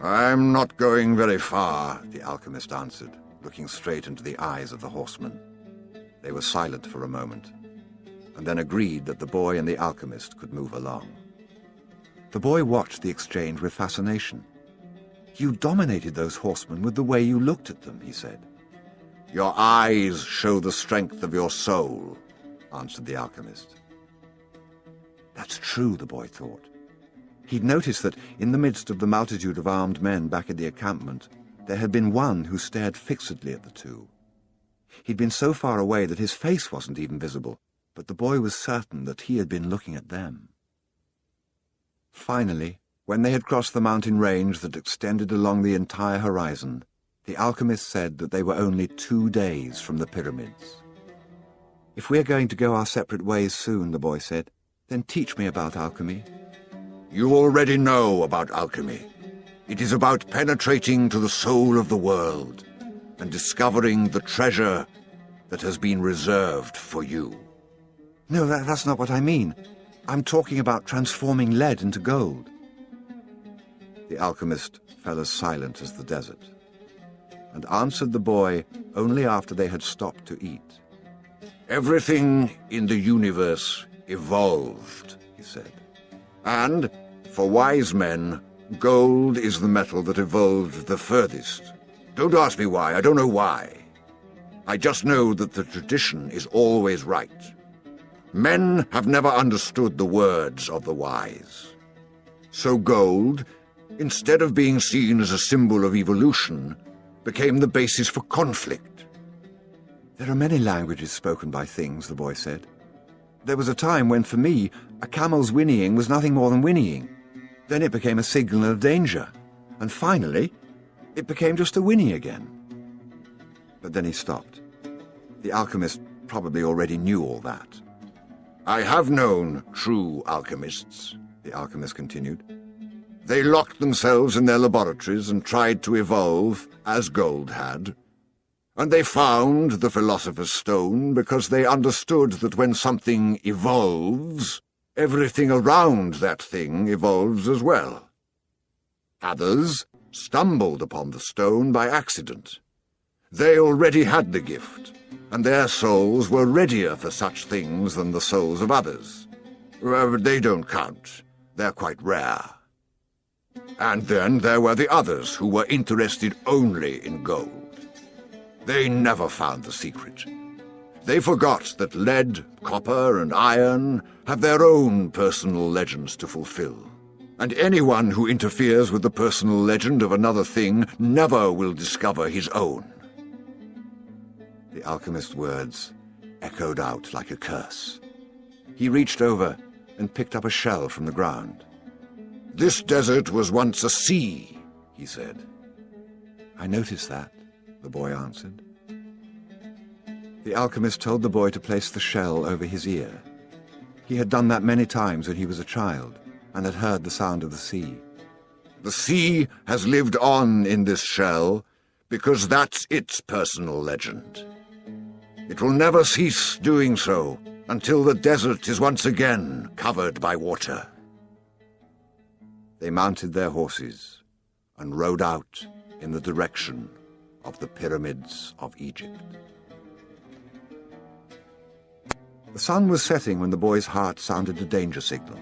"I'm not going very far," the alchemist answered, looking straight into the eyes of the horsemen. They were silent for a moment, and then agreed that the boy and the alchemist could move along. The boy watched the exchange with fascination. "You dominated those horsemen with the way you looked at them," he said. "Your eyes show the strength of your soul," answered the alchemist. That's true, the boy thought. He'd noticed that in the midst of the multitude of armed men back at the encampment, there had been one who stared fixedly at the two. He'd been so far away that his face wasn't even visible, but the boy was certain that he had been looking at them. Finally, when they had crossed the mountain range that extended along the entire horizon, the alchemist said that they were only 2 days from the pyramids. "If we're going to go our separate ways soon," the boy said, "then teach me about alchemy." "You already know about alchemy. It is about penetrating to the soul of the world and discovering the treasure that has been reserved for you." "No, that's not what I mean. I'm talking about transforming lead into gold." The alchemist fell as silent as the desert, and answered the boy only after they had stopped to eat. "Everything in the universe evolved," he said. "And, for wise men, gold is the metal that evolved the furthest. Don't ask me why, I don't know why. I just know that the tradition is always right. Men have never understood the words of the wise. So gold, instead of being seen as a symbol of evolution, became the basis for conflict." "There are many languages spoken by things," the boy said. "There was a time when, for me, a camel's whinnying was nothing more than whinnying. Then it became a signal of danger. And finally, it became just a whinny again." But then he stopped. The alchemist probably already knew all that. "I have known true alchemists," the alchemist continued. "They locked themselves in their laboratories and tried to evolve, as gold had. And they found the philosopher's stone because they understood that when something evolves, everything around that thing evolves as well. Others stumbled upon the stone by accident. They already had the gift, and their souls were readier for such things than the souls of others. They don't count. They're quite rare. And then there were the others who were interested only in gold. They never found the secret. They forgot that lead, copper, and iron have their own personal legends to fulfill. And anyone who interferes with the personal legend of another thing never will discover his own." The alchemist's words echoed out like a curse. He reached over and picked up a shell from the ground. "This desert was once a sea," he said. "I noticed that," the boy answered. The alchemist told the boy to place the shell over his ear. He had done that many times when he was a child, and had heard the sound of the sea. "The sea has lived on in this shell because that's its personal legend. It will never cease doing so until the desert is once again covered by water." They mounted their horses and rode out in the direction of the pyramids of Egypt. The sun was setting when the boy's heart sounded a danger signal.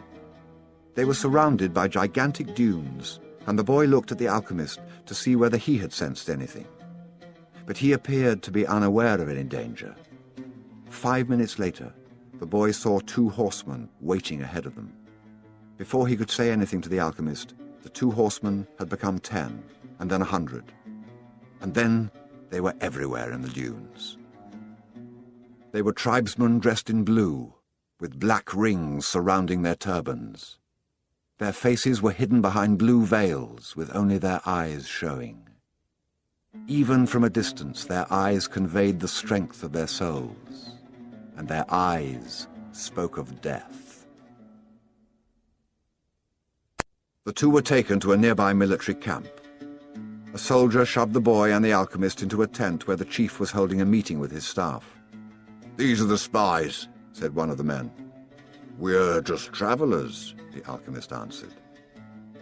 They were surrounded by gigantic dunes, and the boy looked at the alchemist to see whether he had sensed anything. But he appeared to be unaware of any danger. 5 minutes later, the boy saw 2 horsemen waiting ahead of them. Before he could say anything to the alchemist, the 2 horsemen had become 10, and then 100. And then they were everywhere in the dunes. They were tribesmen dressed in blue, with black rings surrounding their turbans. Their faces were hidden behind blue veils, with only their eyes showing. Even from a distance, their eyes conveyed the strength of their souls, and their eyes spoke of death. The 2 were taken to a nearby military camp. A soldier shoved the boy and the alchemist into a tent where the chief was holding a meeting with his staff. "These are the spies," said one of the men. "We're just travelers," the alchemist answered.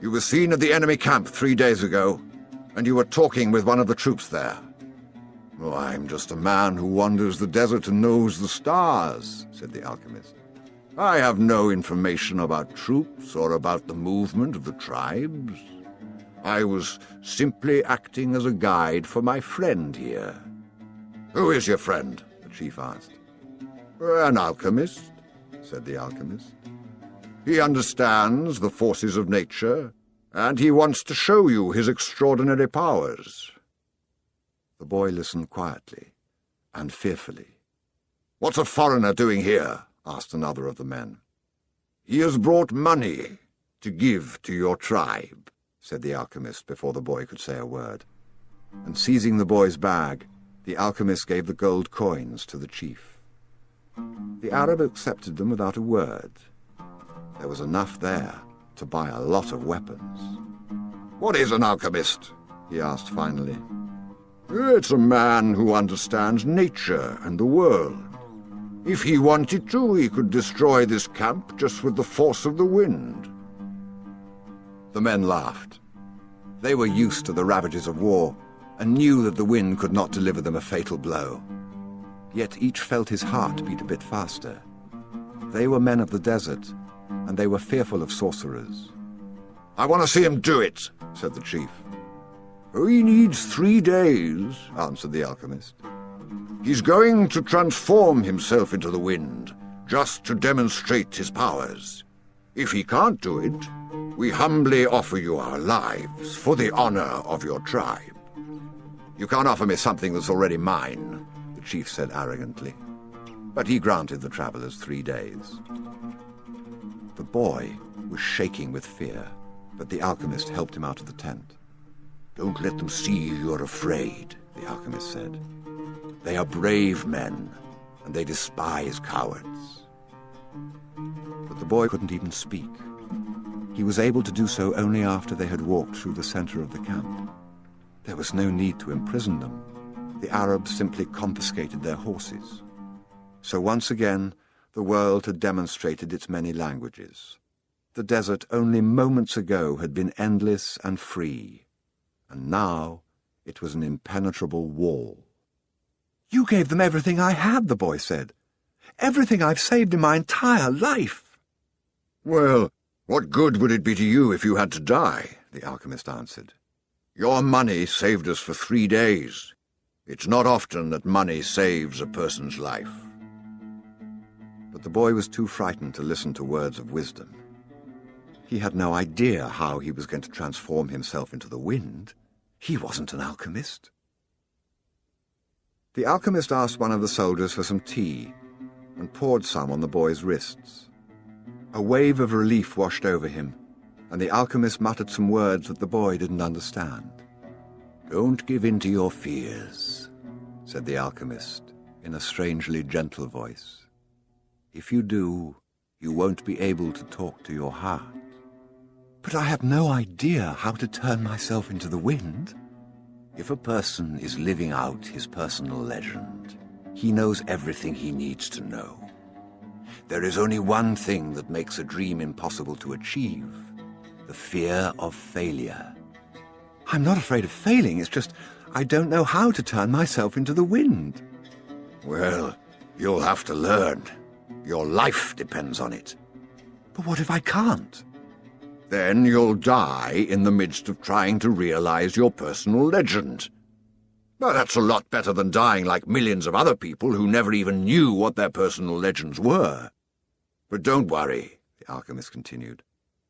"You were seen at the enemy camp 3 days ago, and you were talking with one of the troops there." "Oh, I'm just a man who wanders the desert and knows the stars," said the alchemist. "I have no information about troops or about the movement of the tribes. I was simply acting as a guide for my friend here." "Who is your friend?" the chief asked. "An alchemist," said the alchemist. "He understands the forces of nature, and he wants to show you his extraordinary powers." The boy listened quietly and fearfully. "What's a foreigner doing here?" asked another of the men. "He has brought money to give to your tribe," said the alchemist before the boy could say a word. And seizing the boy's bag, the alchemist gave the gold coins to the chief. The Arab accepted them without a word. There was enough there to buy a lot of weapons. "What is an alchemist?" he asked finally. "It's a man who understands nature and the world. If he wanted to, he could destroy this camp just with the force of the wind." The men laughed. They were used to the ravages of war and knew that the wind could not deliver them a fatal blow. Yet each felt his heart beat a bit faster. They were men of the desert, and they were fearful of sorcerers. "I want to see him do it," said the chief. "He needs 3 days," answered the alchemist. "He's going to transform himself into the wind, just to demonstrate his powers. If he can't do it, we humbly offer you our lives for the honor of your tribe." "You can't offer me something that's already mine," the chief said arrogantly. But he granted the travelers 3 days. The boy was shaking with fear, but the alchemist helped him out of the tent. "Don't let them see you're afraid," the alchemist said. "They are brave men, and they despise cowards." But the boy couldn't even speak. He was able to do so only after they had walked through the center of the camp. There was no need to imprison them. The Arabs simply confiscated their horses. So once again, the world had demonstrated its many languages. The desert only moments ago had been endless and free, and now it was an impenetrable wall. "You gave them everything I had," the boy said. "Everything I've saved in my entire life." "Well, what good would it be to you if you had to die?" the alchemist answered. "Your money saved us for 3 days. It's not often that money saves a person's life." But the boy was too frightened to listen to words of wisdom. He had no idea how he was going to transform himself into the wind. He wasn't an alchemist. The alchemist asked one of the soldiers for some tea and poured some on the boy's wrists. A wave of relief washed over him, and the alchemist muttered some words that the boy didn't understand. "Don't give in to your fears," said the alchemist in a strangely gentle voice. "If you do, you won't be able to talk to your heart." "But I have no idea how to turn myself into the wind." "If a person is living out his personal legend, he knows everything he needs to know. There is only one thing that makes a dream impossible to achieve: the fear of failure." "I'm not afraid of failing, it's just I don't know how to turn myself into the wind." "Well, you'll have to learn. Your life depends on it." "But what if I can't?" Then you'll die in the midst of trying to realize your personal legend. But that's a lot better than dying like millions of other people who never even knew what their personal legends were. But don't worry, the alchemist continued.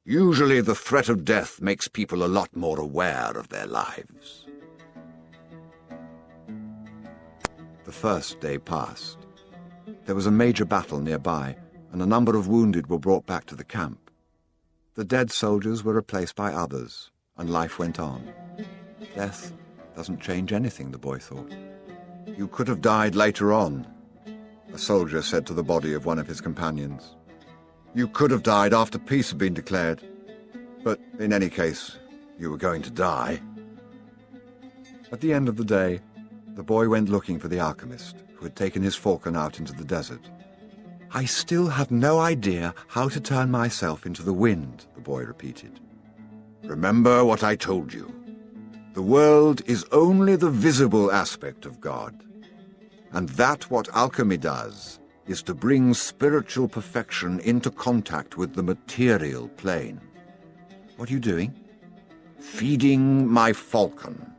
Usually the threat of death makes people a lot more aware of their lives. The first day passed. There was a major battle nearby, and a number of wounded were brought back to the camp. The dead soldiers were replaced by others, and life went on. Death doesn't change anything, the boy thought. You could have died later on, a soldier said to the body of one of his companions. You could have died after peace had been declared. But in any case, you were going to die. At the end of the day, the boy went looking for the alchemist, who had taken his falcon out into the desert. "I still have no idea how to turn myself into the wind," the boy repeated. Remember what I told you. The world is only the visible aspect of God, and that what alchemy does is to bring spiritual perfection into contact with the material plane. "What are you doing?" Feeding my falcon.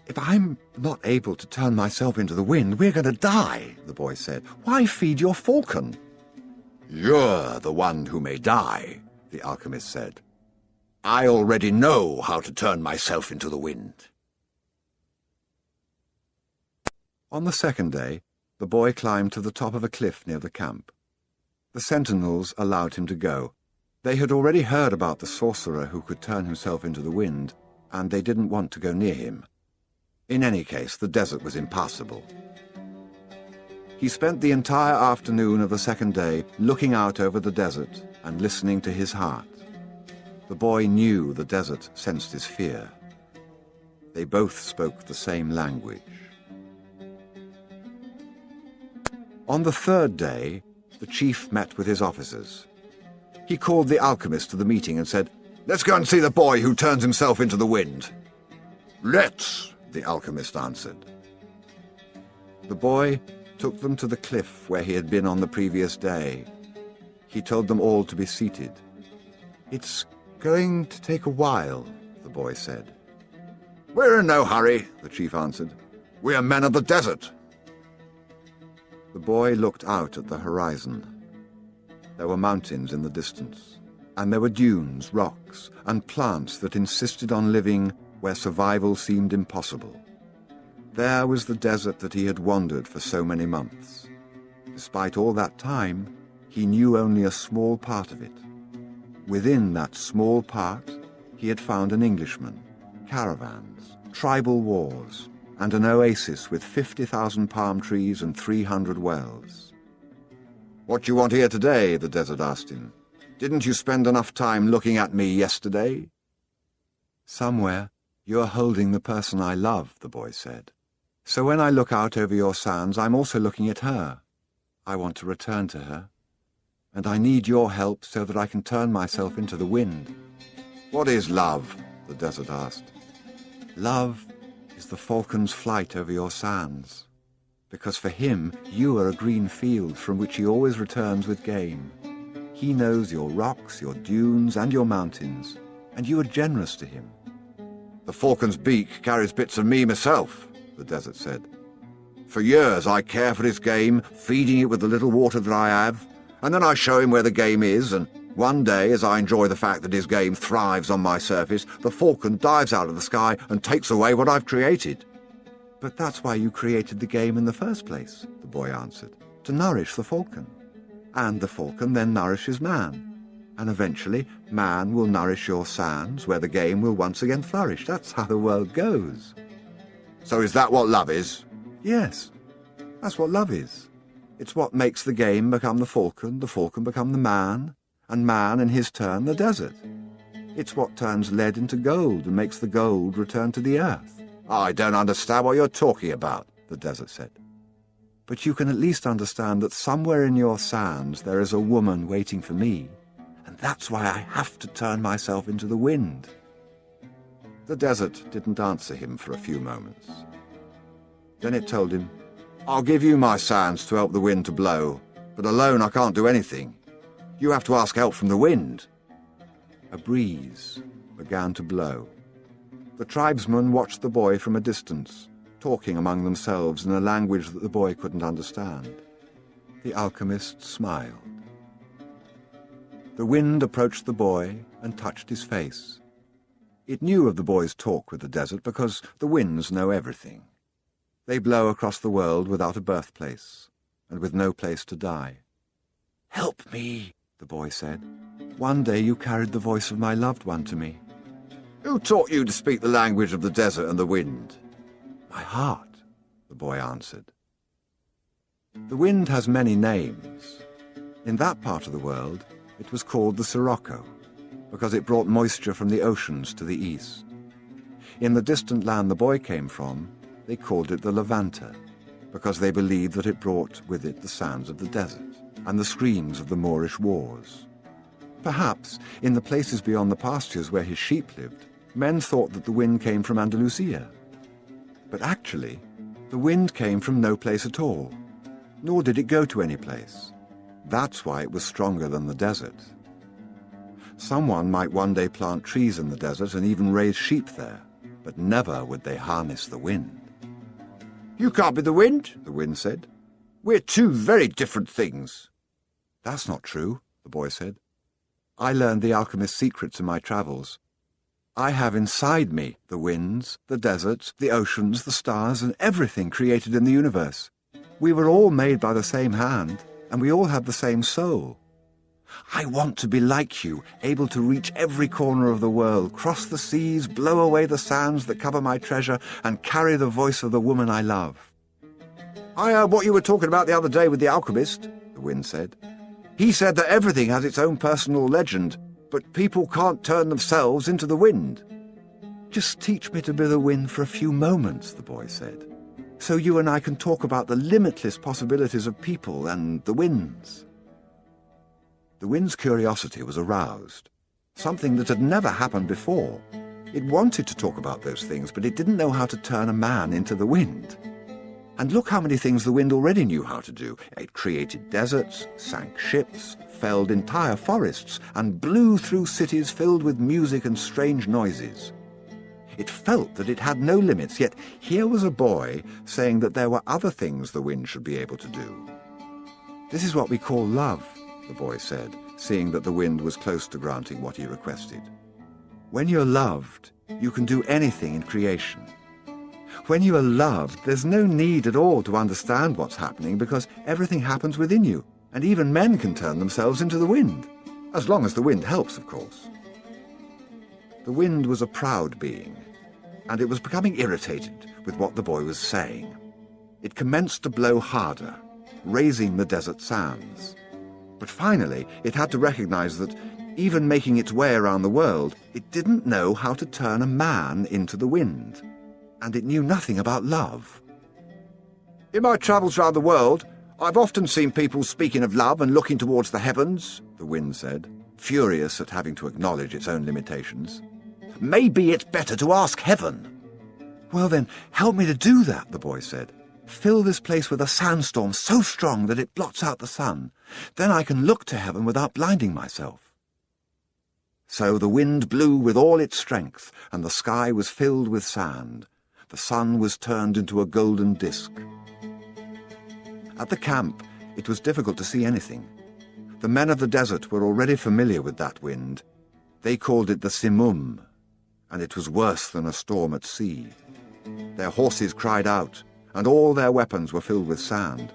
"If I'm not able to turn myself into the wind, we're going to die," the boy said. "Why feed your falcon?" You're the one who may die, the alchemist said. I already know how to turn myself into the wind. On the second day, the boy climbed to the top of a cliff near the camp. The sentinels allowed him to go. They had already heard about the sorcerer who could turn himself into the wind, and they didn't want to go near him. In any case, the desert was impassable. He spent the entire afternoon of the second day looking out over the desert and listening to his heart. The boy knew the desert sensed his fear. They both spoke the same language. On the third day, the chief met with his officers. He called the alchemist to the meeting and said, "Let's go and see the boy who turns himself into the wind." "Let's," the alchemist answered. The boy took them to the cliff where he had been on the previous day. He told them all to be seated. "It's going to take a while," the boy said. "We're in no hurry," the chief answered. "We are men of the desert." The boy looked out at the horizon. There were mountains in the distance, and there were dunes, rocks, and plants that insisted on living where survival seemed impossible. There was the desert that he had wandered for so many months. Despite all that time, he knew only a small part of it. Within that small part, he had found an Englishman, caravans, tribal wars, and an oasis with 50,000 palm trees and 300 wells. "What do you want here today?" the desert asked him. "Didn't you spend enough time looking at me yesterday?" "Somewhere you're holding the person I love," the boy said. "So when I look out over your sands, I'm also looking at her. I want to return to her. And I need your help so that I can turn myself into the wind." "What is love?" the desert asked. "Love is the falcon's flight over your sands. Because for him, you are a green field from which he always returns with game. He knows your rocks, your dunes, and your mountains, and you are generous to him." "The falcon's beak carries bits of me myself," the desert said. "For years I care for his game, feeding it with the little water that I have, and then I show him where the game is, and one day, as I enjoy the fact that his game thrives on my surface, the falcon dives out of the sky and takes away what I've created." "But that's why you created the game in the first place," the boy answered, "to nourish the falcon. And the falcon then nourishes man. And eventually, man will nourish your sands, where the game will once again flourish. That's how the world goes." "So is that what love is?" "Yes, that's what love is. It's what makes the game become the falcon become the man, and man, in his turn, the desert. It's what turns lead into gold and makes the gold return to the earth." "I don't understand what you're talking about," the desert said. "But you can at least understand that somewhere in your sands there is a woman waiting for me, and that's why I have to turn myself into the wind." The desert didn't answer him for a few moments. Then it told him, "I'll give you my sands to help the wind to blow, but alone I can't do anything. You have to ask help from the wind." a breeze began to blow. The tribesmen watched the boy from a distance, talking among themselves in a language that the boy couldn't understand. The alchemist smiled. The wind approached the boy and touched his face. It knew of the boy's talk with the desert because the winds know everything. They blow across the world without a birthplace and with no place to die. "Help me," the boy said. "One day you carried the voice of my loved one to me." Who taught you to speak the language of the desert and the wind? "My heart," the boy answered. The wind has many names. In that part of the world, it was called the Sirocco, because it brought moisture from the oceans to the east. In the distant land the boy came from, they called it the Levanta, because they believed that it brought with it the sounds of the desert and the screams of the Moorish wars. Perhaps, in the places beyond the pastures where his sheep lived, men thought that the wind came from Andalusia. But actually, the wind came from no place at all, nor did it go to any place. That's why it was stronger than the desert. Someone might one day plant trees in the desert and even raise sheep there, but never would they harness the wind. You can't be the wind, the wind said. We're two very different things. That's not true, the boy said. I learned the alchemist's secrets in my travels. I have inside me the winds, the deserts, the oceans, the stars, and everything created in the universe. We were all made by the same hand, and we all have the same soul. I want to be like you, able to reach every corner of the world, cross the seas, blow away the sands that cover my treasure, and carry the voice of the woman I love. I heard what you were talking about the other day with the alchemist, the wind said. He said that everything has its own personal legend, but people can't turn themselves into the wind. Just teach me to be the wind for a few moments, the boy said, so you and I can talk about the limitless possibilities of people and the winds. The wind's curiosity was aroused, something that had never happened before. It wanted to talk about those things, but it didn't know how to turn a man into the wind. And look how many things the wind already knew how to do. It created deserts, sank ships, felled entire forests, and blew through cities filled with music and strange noises. It felt that it had no limits, yet here was a boy saying that there were other things the wind should be able to do. This is what we call love, the boy said, seeing that the wind was close to granting what he requested. When you're loved, you can do anything in creation. When you are loved, there's no need at all to understand what's happening because everything happens within you, and even men can turn themselves into the wind, as long as the wind helps, of course. The wind was a proud being, and it was becoming irritated with what the boy was saying. It commenced to blow harder, raising the desert sands. But finally, it had to recognize that, even making its way around the world, it didn't know how to turn a man into the wind. And it knew nothing about love. In my travels round the world, I've often seen people speaking of love and looking towards the heavens, the wind said, furious at having to acknowledge its own limitations. Maybe it's better to ask heaven. Well then, help me to do that, the boy said. Fill this place with a sandstorm so strong that it blots out the sun. Then I can look to heaven without blinding myself. So the wind blew with all its strength, and the sky was filled with sand. The sun was turned into a golden disk. At the camp, it was difficult to see anything. The men of the desert were already familiar with that wind. They called it the simum, and it was worse than a storm at sea. Their horses cried out, and all their weapons were filled with sand.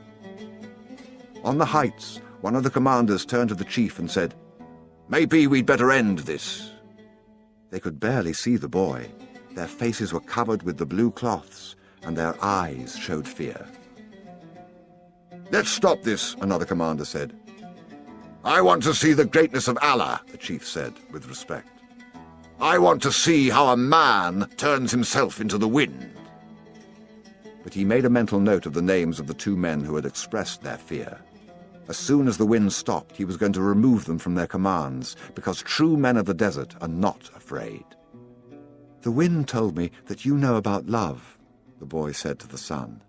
On the heights, one of the commanders turned to the chief and said, "Maybe we'd better end this." They could barely see the boy. Their faces were covered with the blue cloths, and their eyes showed fear. "Let's stop this," another commander said. "I want to see the greatness of Allah," the chief said with respect. "I want to see how a man turns himself into the wind." But he made a mental note of the names of the two men who had expressed their fear. As soon as the wind stopped, he was going to remove them from their commands, because true men of the desert are not afraid. "The wind told me that you know about love," the boy said to the sun.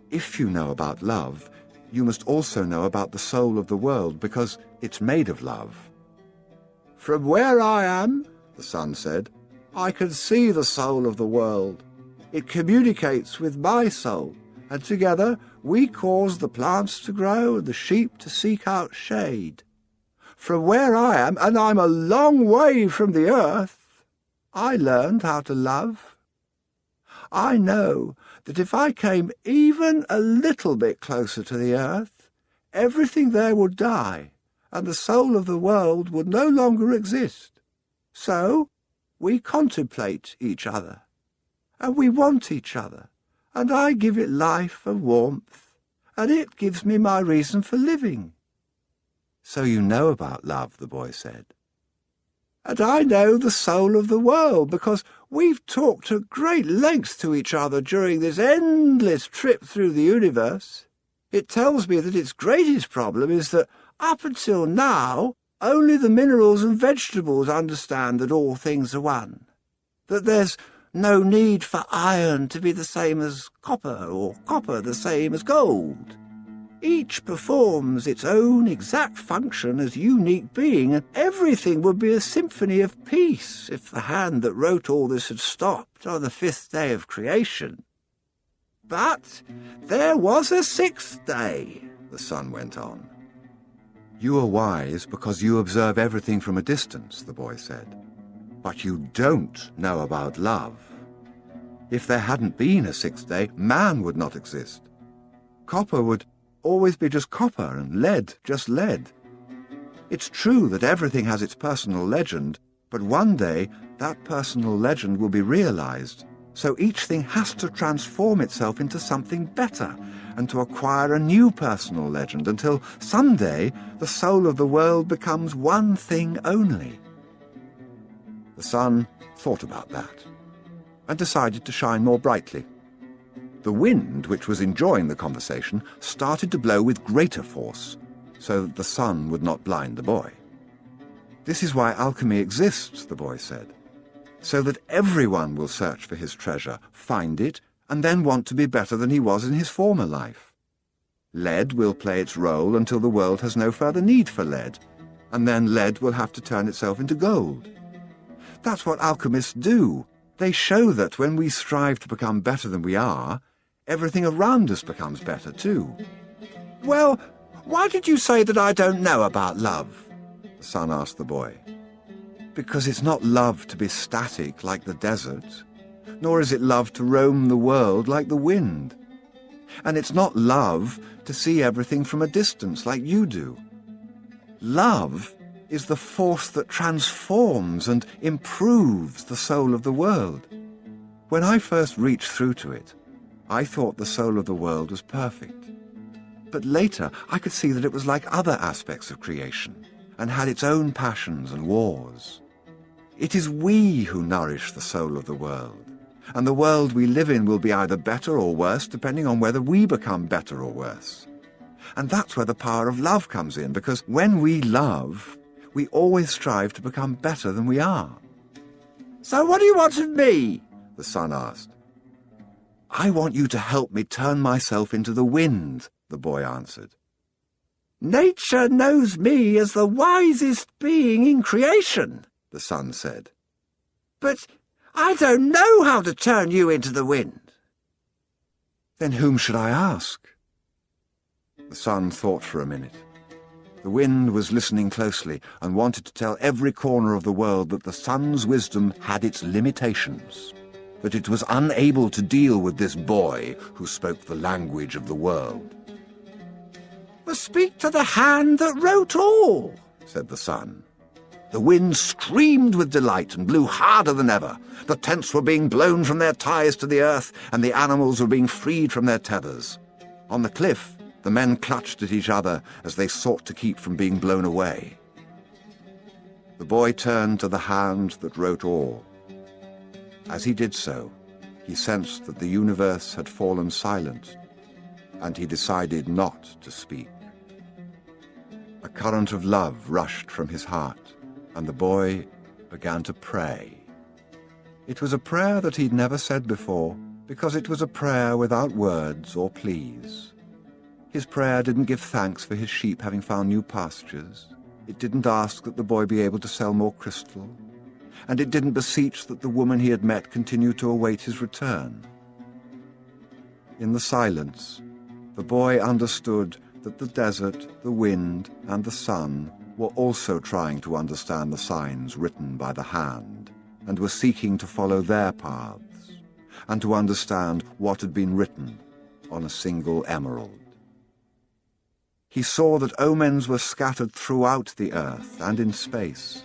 "If you know about love, you must also know about the soul of the world, because it's made of love. "From where I am," the sun said, "I can see the soul of the world. It communicates with my soul, and together we cause the plants to grow and the sheep to seek out shade. From where I am, and I'm a long way from the earth, I learned how to love. I know that if I came even a little bit closer to the earth, everything there would die, and the soul of the world would no longer exist. So we contemplate each other, and we want each other, and I give it life and warmth, and it gives me my reason for living." "So you know about love," the boy said. "And I know the soul of the world, because we've talked at great length to each other during this endless trip through the universe. It tells me that its greatest problem is that, up until now, only the minerals and vegetables understand that all things are one, that there's no need for iron to be the same as copper, or copper the same as gold. Each performs its own exact function as unique being, and everything would be a symphony of peace if the hand that wrote all this had stopped on the 5th day of creation. But there was a 6th day," the sun went on. "You are wise because you observe everything from a distance," the boy said. "But you don't know about love. If there hadn't been a 6th day, man would not exist. Copper would always be just copper, and lead just lead. It's true that everything has its personal legend, but one day that personal legend will be realized. So each thing has to transform itself into something better, and to acquire a new personal legend, until someday the soul of the world becomes one thing only." The sun thought about that, and decided to shine more brightly. The wind, which was enjoying the conversation, started to blow with greater force, so that the sun would not blind the boy. "This is why alchemy exists," the boy said, "so that everyone will search for his treasure, find it, and then want to be better than he was in his former life. Lead will play its role until the world has no further need for lead, and then lead will have to turn itself into gold. That's what alchemists do. They show that when we strive to become better than we are, everything around us becomes better too." "Well, why did you say that I don't know about love?" the sun asked the boy. "Because it's not love to be static like the desert, nor is it love to roam the world like the wind. And it's not love to see everything from a distance like you do. Love is the force that transforms and improves the soul of the world. When I first reached through to it, I thought the soul of the world was perfect. But later I could see that it was like other aspects of creation, and had its own passions and wars. It is we who nourish the soul of the world, and the world we live in will be either better or worse depending on whether we become better or worse. And that's where the power of love comes in, because when we love, we always strive to become better than we are." "So what do you want of me?" the sun asked. "I want you to help me turn myself into the wind," the boy answered. "Nature knows me as the wisest being in creation," the sun said. "But I don't know how to turn you into the wind." "Then whom should I ask?" The sun thought for a minute. The wind was listening closely and wanted to tell every corner of the world that the sun's wisdom had its limitations, that it was unable to deal with this boy who spoke the language of the world. "Well, speak to the hand that wrote all," said the sun. The wind screamed with delight and blew harder than ever. The tents were being blown from their ties to the earth, and the animals were being freed from their tethers. On the cliff, the men clutched at each other as they sought to keep from being blown away. The boy turned to the hand that wrote all. As he did so, he sensed that the universe had fallen silent, and he decided not to speak. A current of love rushed from his heart, and the boy began to pray. It was a prayer that he'd never said before, because it was a prayer without words or pleas. His prayer didn't give thanks for his sheep having found new pastures. It didn't ask that the boy be able to sell more crystal, and it didn't beseech that the woman he had met continue to await his return. In the silence, the boy understood that the desert, the wind, and the sun were also trying to understand the signs written by the hand, and were seeking to follow their paths, and to understand what had been written on a single emerald. He saw that omens were scattered throughout the earth and in space,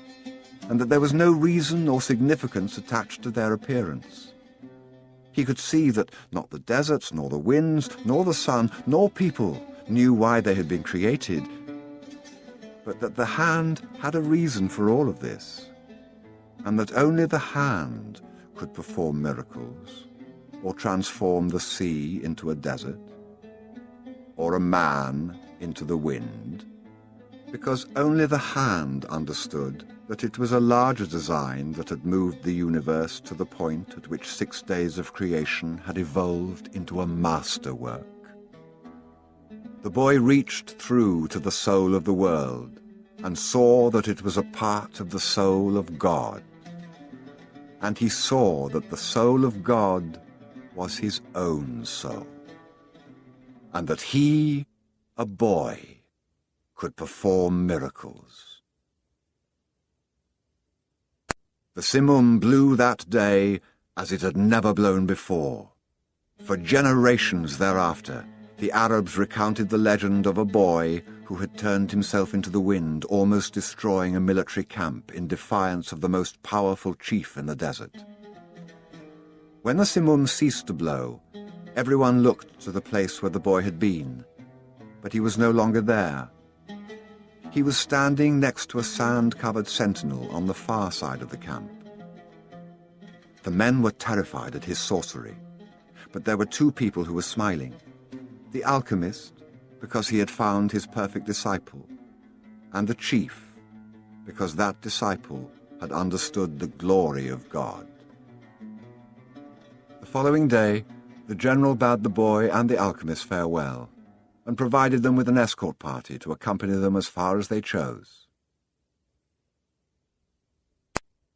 and that there was no reason or significance attached to their appearance. He could see that not the deserts, nor the winds, nor the sun, nor people knew why they had been created, but that the hand had a reason for all of this, and that only the hand could perform miracles, or transform the sea into a desert, or a man into the wind, because only the hand understood that it was a larger design that had moved the universe to the point at which 6 days of creation had evolved into a masterwork. The boy reached through to the soul of the world and saw that it was a part of the soul of God. And he saw that the soul of God was his own soul, and that he, a boy, could perform miracles. The Simum blew that day as it had never blown before. For generations thereafter, the Arabs recounted the legend of a boy who had turned himself into the wind, almost destroying a military camp in defiance of the most powerful chief in the desert. When the Simum ceased to blow, everyone looked to the place where the boy had been, but he was no longer there. He was standing next to a sand-covered sentinel on the far side of the camp. The men were terrified at his sorcery, but there were 2 people who were smiling. The alchemist, because he had found his perfect disciple, and the chief, because that disciple had understood the glory of God. The following day, the general bade the boy and the alchemist farewell, and provided them with an escort party to accompany them as far as they chose.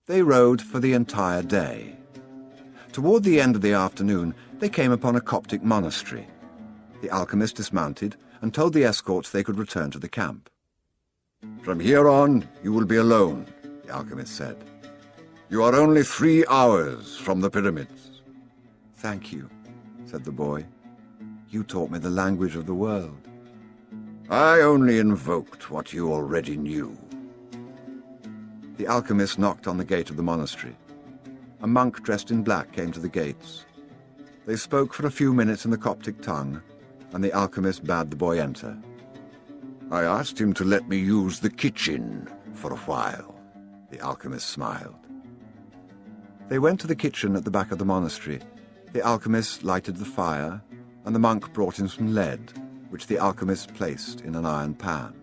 They rode for the entire day. Toward the end of the afternoon, they came upon a Coptic monastery. The alchemist dismounted and told the escorts they could return to the camp. "From here on, you will be alone," the alchemist said. "You are only 3 hours from the pyramids." "Thank you," said the boy. "You taught me the language of the world." "I only invoked what you already knew." The alchemist knocked on the gate of the monastery. A monk dressed in black came to the gates. They spoke for a few minutes in the Coptic tongue, and the alchemist bade the boy enter. "I asked him to let me use the kitchen for a while," the alchemist smiled. They went to the kitchen at the back of the monastery. The alchemist lighted the fire, and the monk brought him some lead, which the alchemist placed in an iron pan.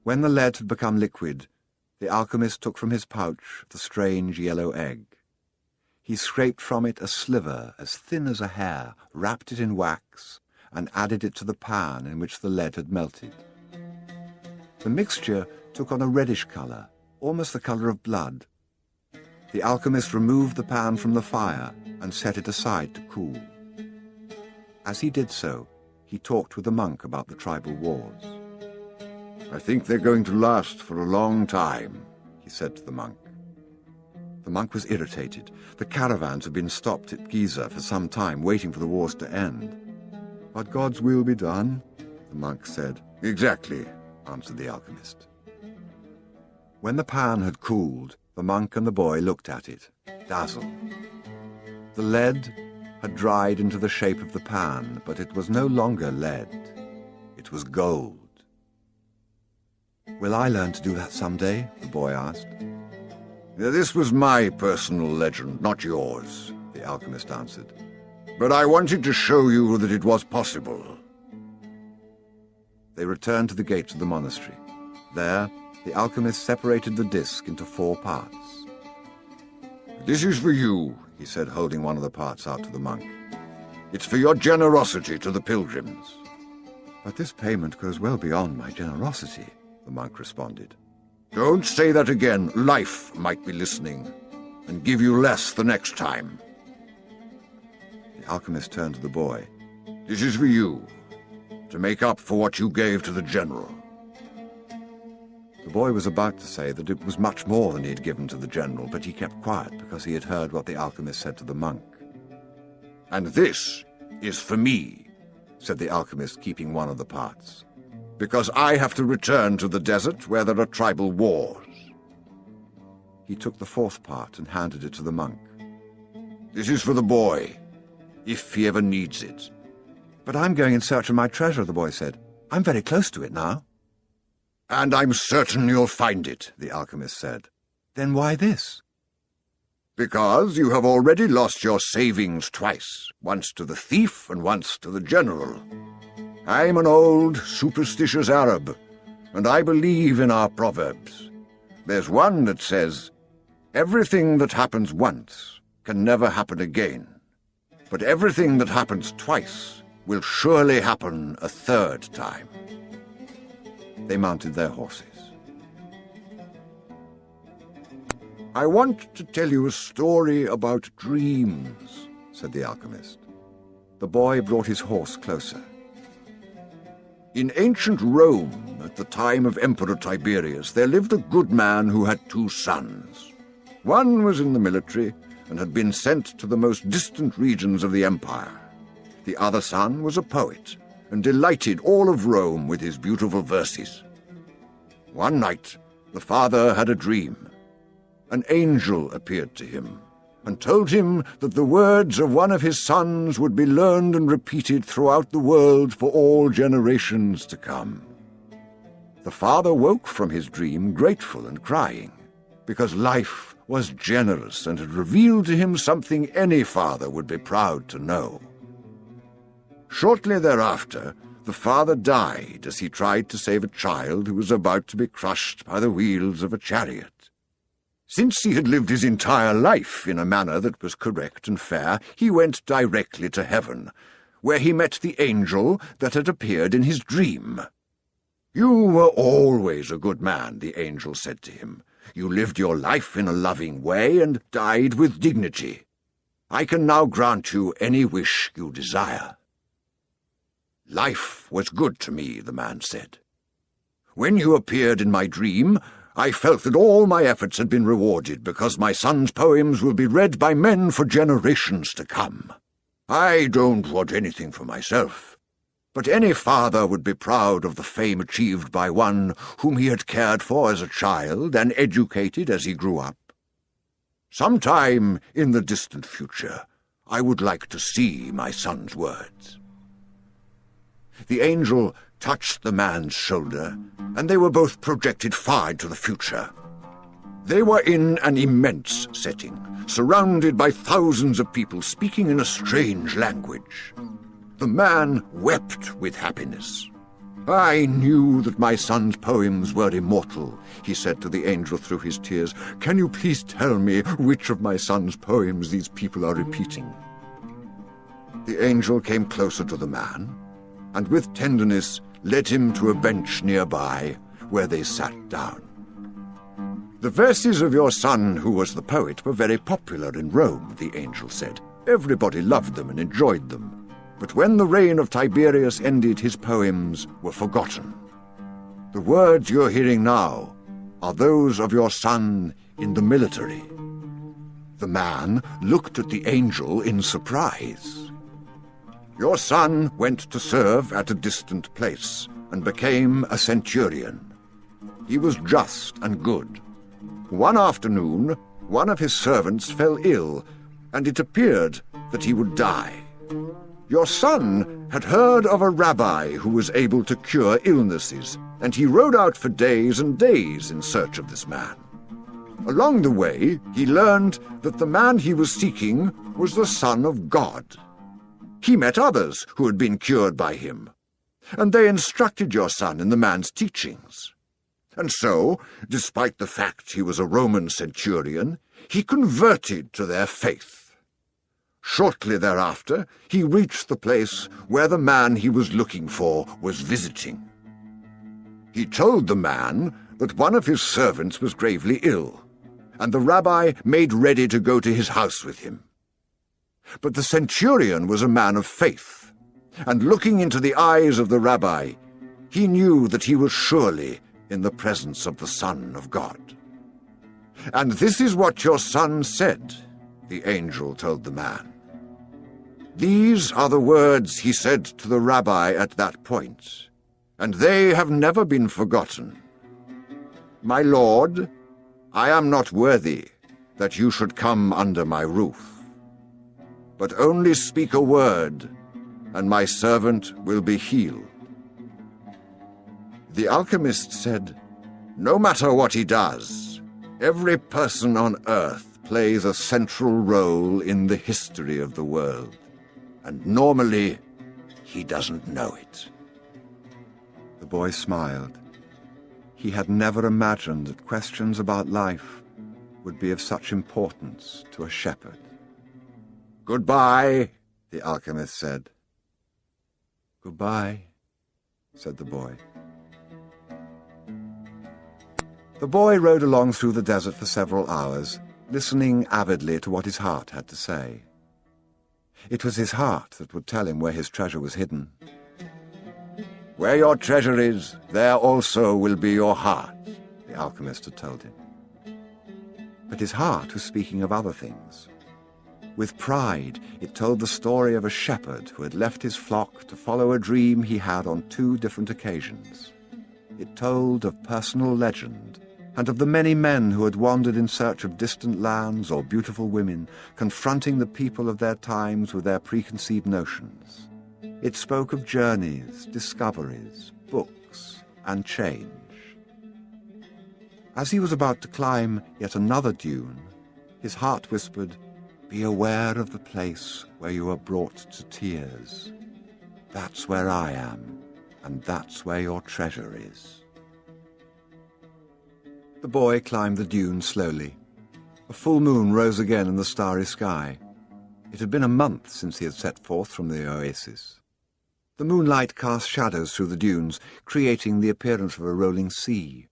When the lead had become liquid, the alchemist took from his pouch the strange yellow egg. He scraped from it a sliver as thin as a hair, wrapped it in wax, and added it to the pan in which the lead had melted. The mixture took on a reddish color, almost the color of blood. The alchemist removed the pan from the fire and set it aside to cool. As he did so, he talked with the monk about the tribal wars. "I think they're going to last for a long time," he said to the monk. The monk was irritated. The caravans had been stopped at Giza for some time, waiting for the wars to end. "But God's will be done," the monk said. "Exactly," answered the alchemist. When the pan had cooled, the monk and the boy looked at it, dazzled. The lead had dried into the shape of the pan, but it was no longer lead. It was gold. "Will I learn to do that someday?" the boy asked. "This was my personal legend, not yours," the alchemist answered. "But I wanted to show you that it was possible." They returned to the gates of the monastery. There, the alchemist separated the disc into 4 parts. "This is for you," he said, holding one of the parts out to the monk. "It's for your generosity to the pilgrims." "But this payment goes well beyond my generosity," the monk responded. "Don't say that again. Life might be listening, and give you less the next time." The alchemist turned to the boy. "This is for you, to make up for what you gave to the general." The boy was about to say that it was much more than he had given to the general, but he kept quiet because he had heard what the alchemist said to the monk. "And this is for me," said the alchemist, keeping one of the parts. "because I have to return to the desert where there are tribal wars." He took the fourth part and handed it to the monk. "This is for the boy, if he ever needs it." "But I'm going in search of my treasure," the boy said. "I'm very close to it now." "And I'm certain you'll find it," the alchemist said. "Then why this?" "Because you have already lost your savings twice, once to the thief and once to the general. I'm an old, superstitious Arab, and I believe in our proverbs. There's one that says, 'Everything that happens once can never happen again, but everything that happens twice will surely happen a third time.'" They mounted their horses. "I want to tell you a story about dreams," said the alchemist. The boy brought his horse closer. "In ancient Rome, at the time of Emperor Tiberius, there lived a good man who had 2 sons. One was in the military and had been sent to the most distant regions of the empire. The other son was a poet and delighted all of Rome with his beautiful verses. One night, the father had a dream. An angel appeared to him and told him that the words of one of his sons would be learned and repeated throughout the world for all generations to come. The father woke from his dream grateful and crying, because life was generous and had revealed to him something any father would be proud to know. Shortly thereafter, the father died as he tried to save a child who was about to be crushed by the wheels of a chariot. Since he had lived his entire life in a manner that was correct and fair, he went directly to heaven, where he met the angel that had appeared in his dream. "You were always a good man," the angel said to him. "You lived your life in a loving way and died with dignity. I can now grant you any wish you desire." "Life was good to me," the man said. "When you appeared in my dream, I felt that all my efforts had been rewarded because my son's poems will be read by men for generations to come. I don't want anything for myself, but any father would be proud of the fame achieved by one whom he had cared for as a child and educated as he grew up. Sometime in the distant future, I would like to see my son's words." The angel touched the man's shoulder, and they were both projected far into the future. They were in an immense setting, surrounded by thousands of people speaking in a strange language. The man wept with happiness. "I knew that my son's poems were immortal," he said to the angel through his tears. "Can you please tell me which of my son's poems these people are repeating?" The angel came closer to the man, and with tenderness led him to a bench nearby, where they sat down. "The verses of your son, who was the poet, were very popular in Rome," the angel said. "Everybody loved them and enjoyed them. But when the reign of Tiberius ended, his poems were forgotten. The words you're hearing now are those of your son in the military." The man looked at the angel in surprise. "Your son went to serve at a distant place and became a centurion. He was just and good. One afternoon, one of his servants fell ill, and it appeared that he would die. Your son had heard of a rabbi who was able to cure illnesses, and he rode out for days and days in search of this man. Along the way, he learned that the man he was seeking was the Son of God. He met others who had been cured by him, and they instructed your son in the man's teachings. And so, despite the fact he was a Roman centurion, he converted to their faith. Shortly thereafter, he reached the place where the man he was looking for was visiting. He told the man that one of his servants was gravely ill, and the rabbi made ready to go to his house with him. But the centurion was a man of faith, and looking into the eyes of the rabbi, he knew that he was surely in the presence of the Son of God. "And this is what your son said," the angel told the man. "These are the words he said to the rabbi at that point, and they have never been forgotten. 'My Lord, I am not worthy that you should come under my roof. But only speak a word, and my servant will be healed.' The alchemist said, 'No matter what he does, every person on earth plays a central role in the history of the world, and normally he doesn't know it.'" The boy smiled. He had never imagined that questions about life would be of such importance to a shepherd. "Goodbye," the alchemist said. "Goodbye," said the boy. The boy rode along through the desert for several hours, listening avidly to what his heart had to say. It was his heart that would tell him where his treasure was hidden. "Where your treasure is, there also will be your heart," the alchemist had told him. But his heart was speaking of other things. With pride, it told the story of a shepherd who had left his flock to follow a dream he had on 2 different occasions. It told of personal legend, and of the many men who had wandered in search of distant lands or beautiful women, confronting the people of their times with their preconceived notions. It spoke of journeys, discoveries, books, and change. As he was about to climb yet another dune, his heart whispered, "Be aware of the place where you are brought to tears. That's where I am, and that's where your treasure is." The boy climbed the dune slowly. A full moon rose again in the starry sky. It had been a month since he had set forth from the oasis. The moonlight cast shadows through the dunes, creating the appearance of a rolling sea.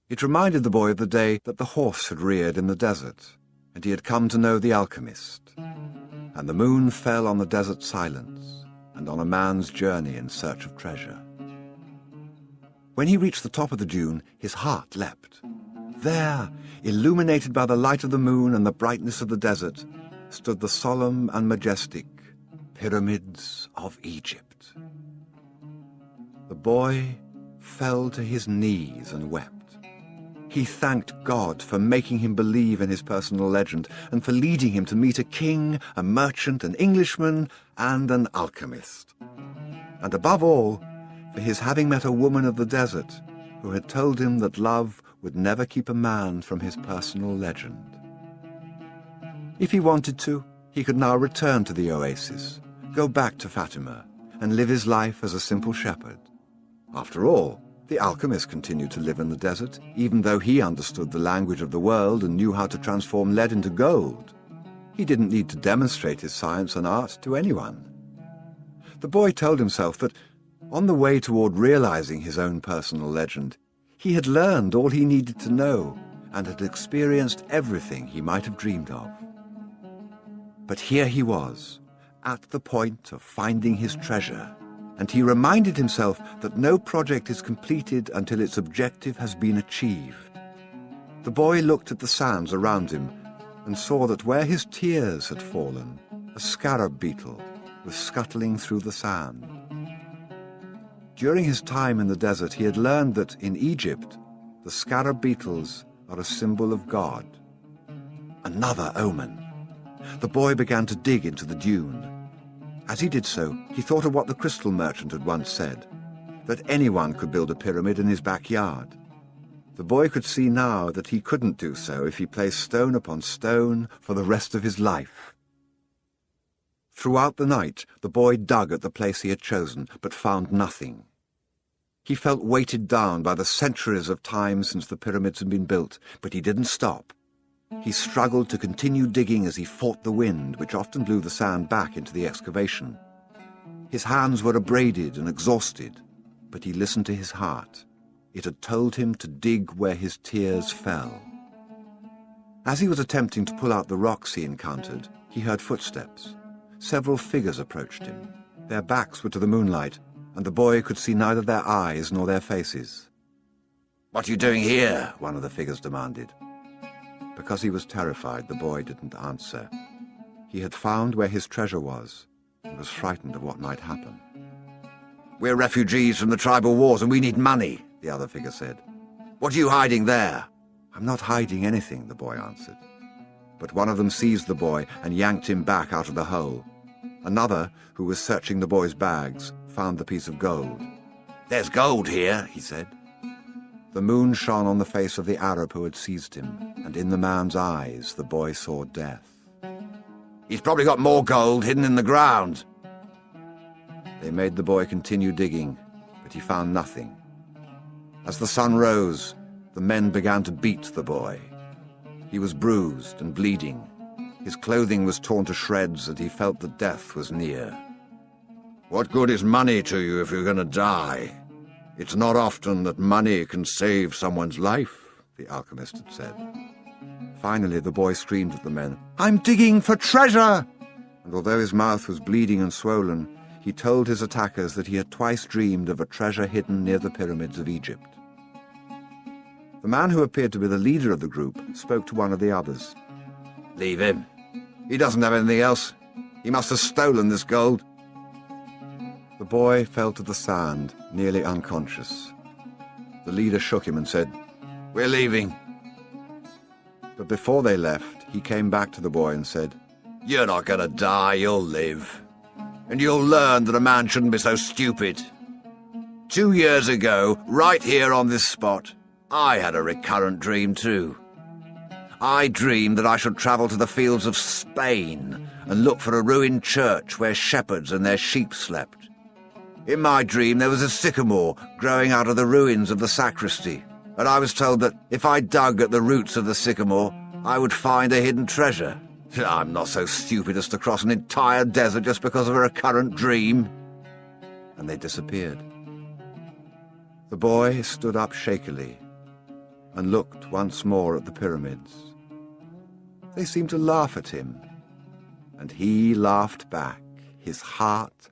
It reminded the boy of the day that the horse had reared in the desert, and he had come to know the alchemist. And the moon fell on the desert silence, and on a man's journey in search of treasure. When he reached the top of the dune, his heart leapt. There, illuminated by the light of the moon and the brightness of the desert, stood the solemn and majestic pyramids of Egypt. The boy fell to his knees and wept. He thanked God for making him believe in his personal legend and for leading him to meet a king, a merchant, an Englishman, and an alchemist. And above all, for his having met a woman of the desert who had told him that love would never keep a man from his personal legend. If he wanted to, he could now return to the oasis, go back to Fatima, and live his life as a simple shepherd. After all, the alchemist continued to live in the desert, even though he understood the language of the world and knew how to transform lead into gold. He didn't need to demonstrate his science and art to anyone. The boy told himself that, on the way toward realizing his own personal legend, he had learned all he needed to know and had experienced everything he might have dreamed of. But here he was, at the point of finding his treasure, and he reminded himself that no project is completed until its objective has been achieved. The boy looked at the sands around him and saw that where his tears had fallen, a scarab beetle was scuttling through the sand. During his time in the desert, he had learned that in Egypt, the scarab beetles are a symbol of God. Another omen. The boy began to dig into the dune. As he did so, he thought of what the crystal merchant had once said, that anyone could build a pyramid in his backyard. The boy could see now that he couldn't do so if he placed stone upon stone for the rest of his life. Throughout the night, the boy dug at the place he had chosen, but found nothing. He felt weighted down by the centuries of time since the pyramids had been built, but he didn't stop. He struggled to continue digging as he fought the wind, which often blew the sand back into the excavation. His hands were abraded and exhausted, but he listened to his heart. It had told him to dig where his tears fell. As he was attempting to pull out the rocks he encountered, he heard footsteps. Several figures approached him. Their backs were to the moonlight, and the boy could see neither their eyes nor their faces. "What are you doing here?" One of the figures demanded. Because he was terrified, the boy didn't answer. He had found where his treasure was, and was frightened of what might happen. "We're refugees from the tribal wars and we need money," the other figure said. "What are you hiding there?" "I'm not hiding anything," the boy answered. But one of them seized the boy and yanked him back out of the hole. Another, who was searching the boy's bags, found the piece of gold. "There's gold here," he said. The moon shone on the face of the Arab who had seized him, and in the man's eyes the boy saw death. "He's probably got more gold hidden in the ground." They made the boy continue digging, but he found nothing. As the sun rose, the men began to beat the boy. He was bruised and bleeding. His clothing was torn to shreds, and he felt that death was near. "What good is money to you if you're going to die? It's not often that money can save someone's life," the alchemist had said. Finally, the boy screamed at the men, "I'm digging for treasure!" And although his mouth was bleeding and swollen, he told his attackers that he had twice dreamed of a treasure hidden near the pyramids of Egypt. The man who appeared to be the leader of the group spoke to one of the others. "Leave him. He doesn't have anything else. He must have stolen this gold." The boy fell to the sand, nearly unconscious. The leader shook him and said, "We're leaving." But before they left, he came back to the boy and said, "You're not going to die, you'll live. And you'll learn that a man shouldn't be so stupid. 2 years ago, right here on this spot, I had a recurrent dream too. I dreamed that I should travel to the fields of Spain and look for a ruined church where shepherds and their sheep slept. In my dream there was a sycamore growing out of the ruins of the sacristy, and I was told that if I dug at the roots of the sycamore, I would find a hidden treasure. I'm not so stupid as to cross an entire desert just because of a recurrent dream." And they disappeared. The boy stood up shakily and looked once more at the pyramids. They seemed to laugh at him, and he laughed back, his heart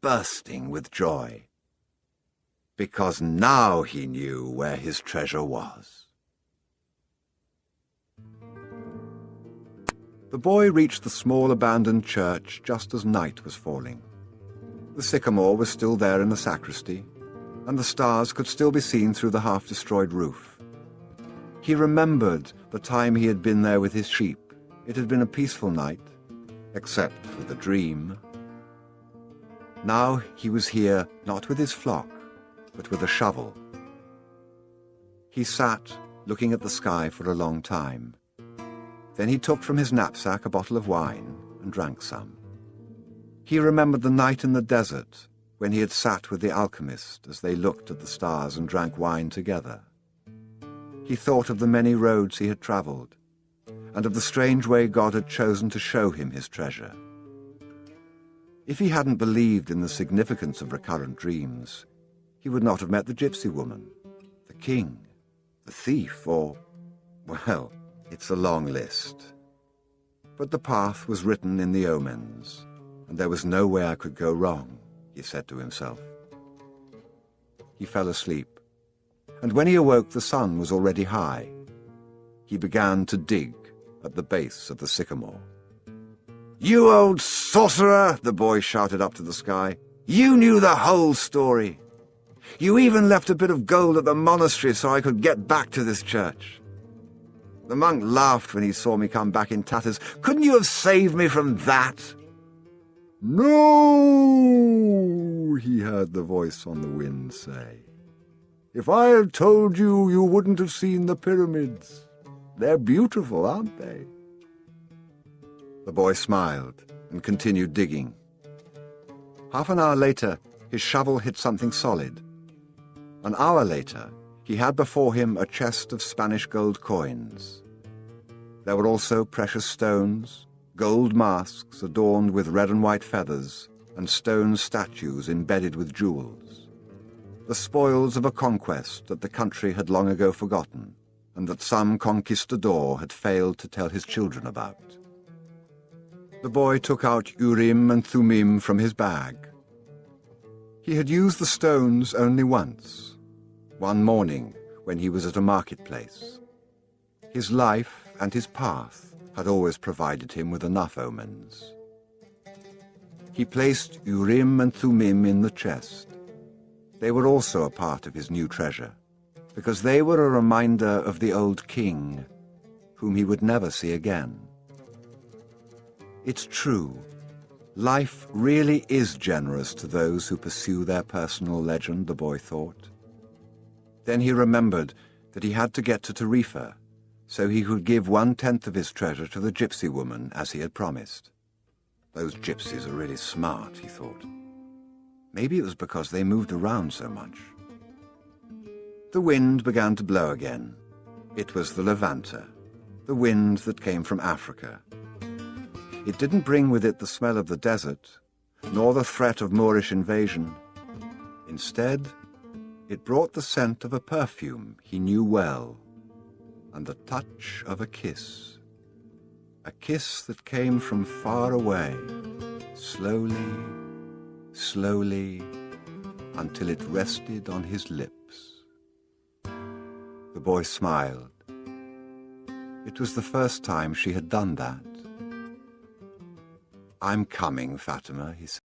bursting with joy, because now he knew where his treasure was. The boy reached the small abandoned church just as night was falling. The sycamore was still there in the sacristy, and the stars could still be seen through the half-destroyed roof. He remembered the time he had been there with his sheep. It had been a peaceful night, except for the dream. Now he was here not with his flock, but with a shovel. He sat, looking at the sky for a long time. Then he took from his knapsack a bottle of wine and drank some. He remembered the night in the desert when he had sat with the alchemist as they looked at the stars and drank wine together. He thought of the many roads he had travelled, and of the strange way God had chosen to show him his treasure. If he hadn't believed in the significance of recurrent dreams, he would not have met the gypsy woman, the king, the thief, or, well, it's a long list. But the path was written in the omens, and there was no way I could go wrong, he said to himself. He fell asleep, and when he awoke the sun was already high. He began to dig at the base of the sycamore. "You old sorcerer!" the boy shouted up to the sky. "You knew the whole story. You even left a bit of gold at the monastery so I could get back to this church. The monk laughed when he saw me come back in tatters. Couldn't you have saved me from that?" "No," he heard the voice on the wind say. "If I had told you, you wouldn't have seen the pyramids. They're beautiful, aren't they?" The boy smiled and continued digging. Half an hour later, his shovel hit something solid. An hour later, he had before him a chest of Spanish gold coins. There were also precious stones, gold masks adorned with red and white feathers, and stone statues embedded with jewels. the spoils of a conquest that the country had long ago forgotten, and that some conquistador had failed to tell his children about. The boy took out Urim and Thummim from his bag. He had used the stones only once, one morning when he was at a marketplace. His life and his path had always provided him with enough omens. He placed Urim and Thummim in the chest. They were also a part of his new treasure, because they were a reminder of the old king, whom he would never see again. It's true, life really is generous to those who pursue their personal legend, the boy thought. Then he remembered that he had to get to Tarifa, so he could give 1/10 of his treasure to the gypsy woman, as he had promised. Those gypsies are really smart, he thought. Maybe it was because they moved around so much. The wind began to blow again. It was the Levanta, the wind that came from Africa. It didn't bring with it the smell of the desert, nor the threat of Moorish invasion. Instead, it brought the scent of a perfume he knew well, and the touch of a kiss that came from far away, slowly, slowly, until it rested on his lips. The boy smiled. It was the first time she had done that. "I'm coming, Fatima," he said.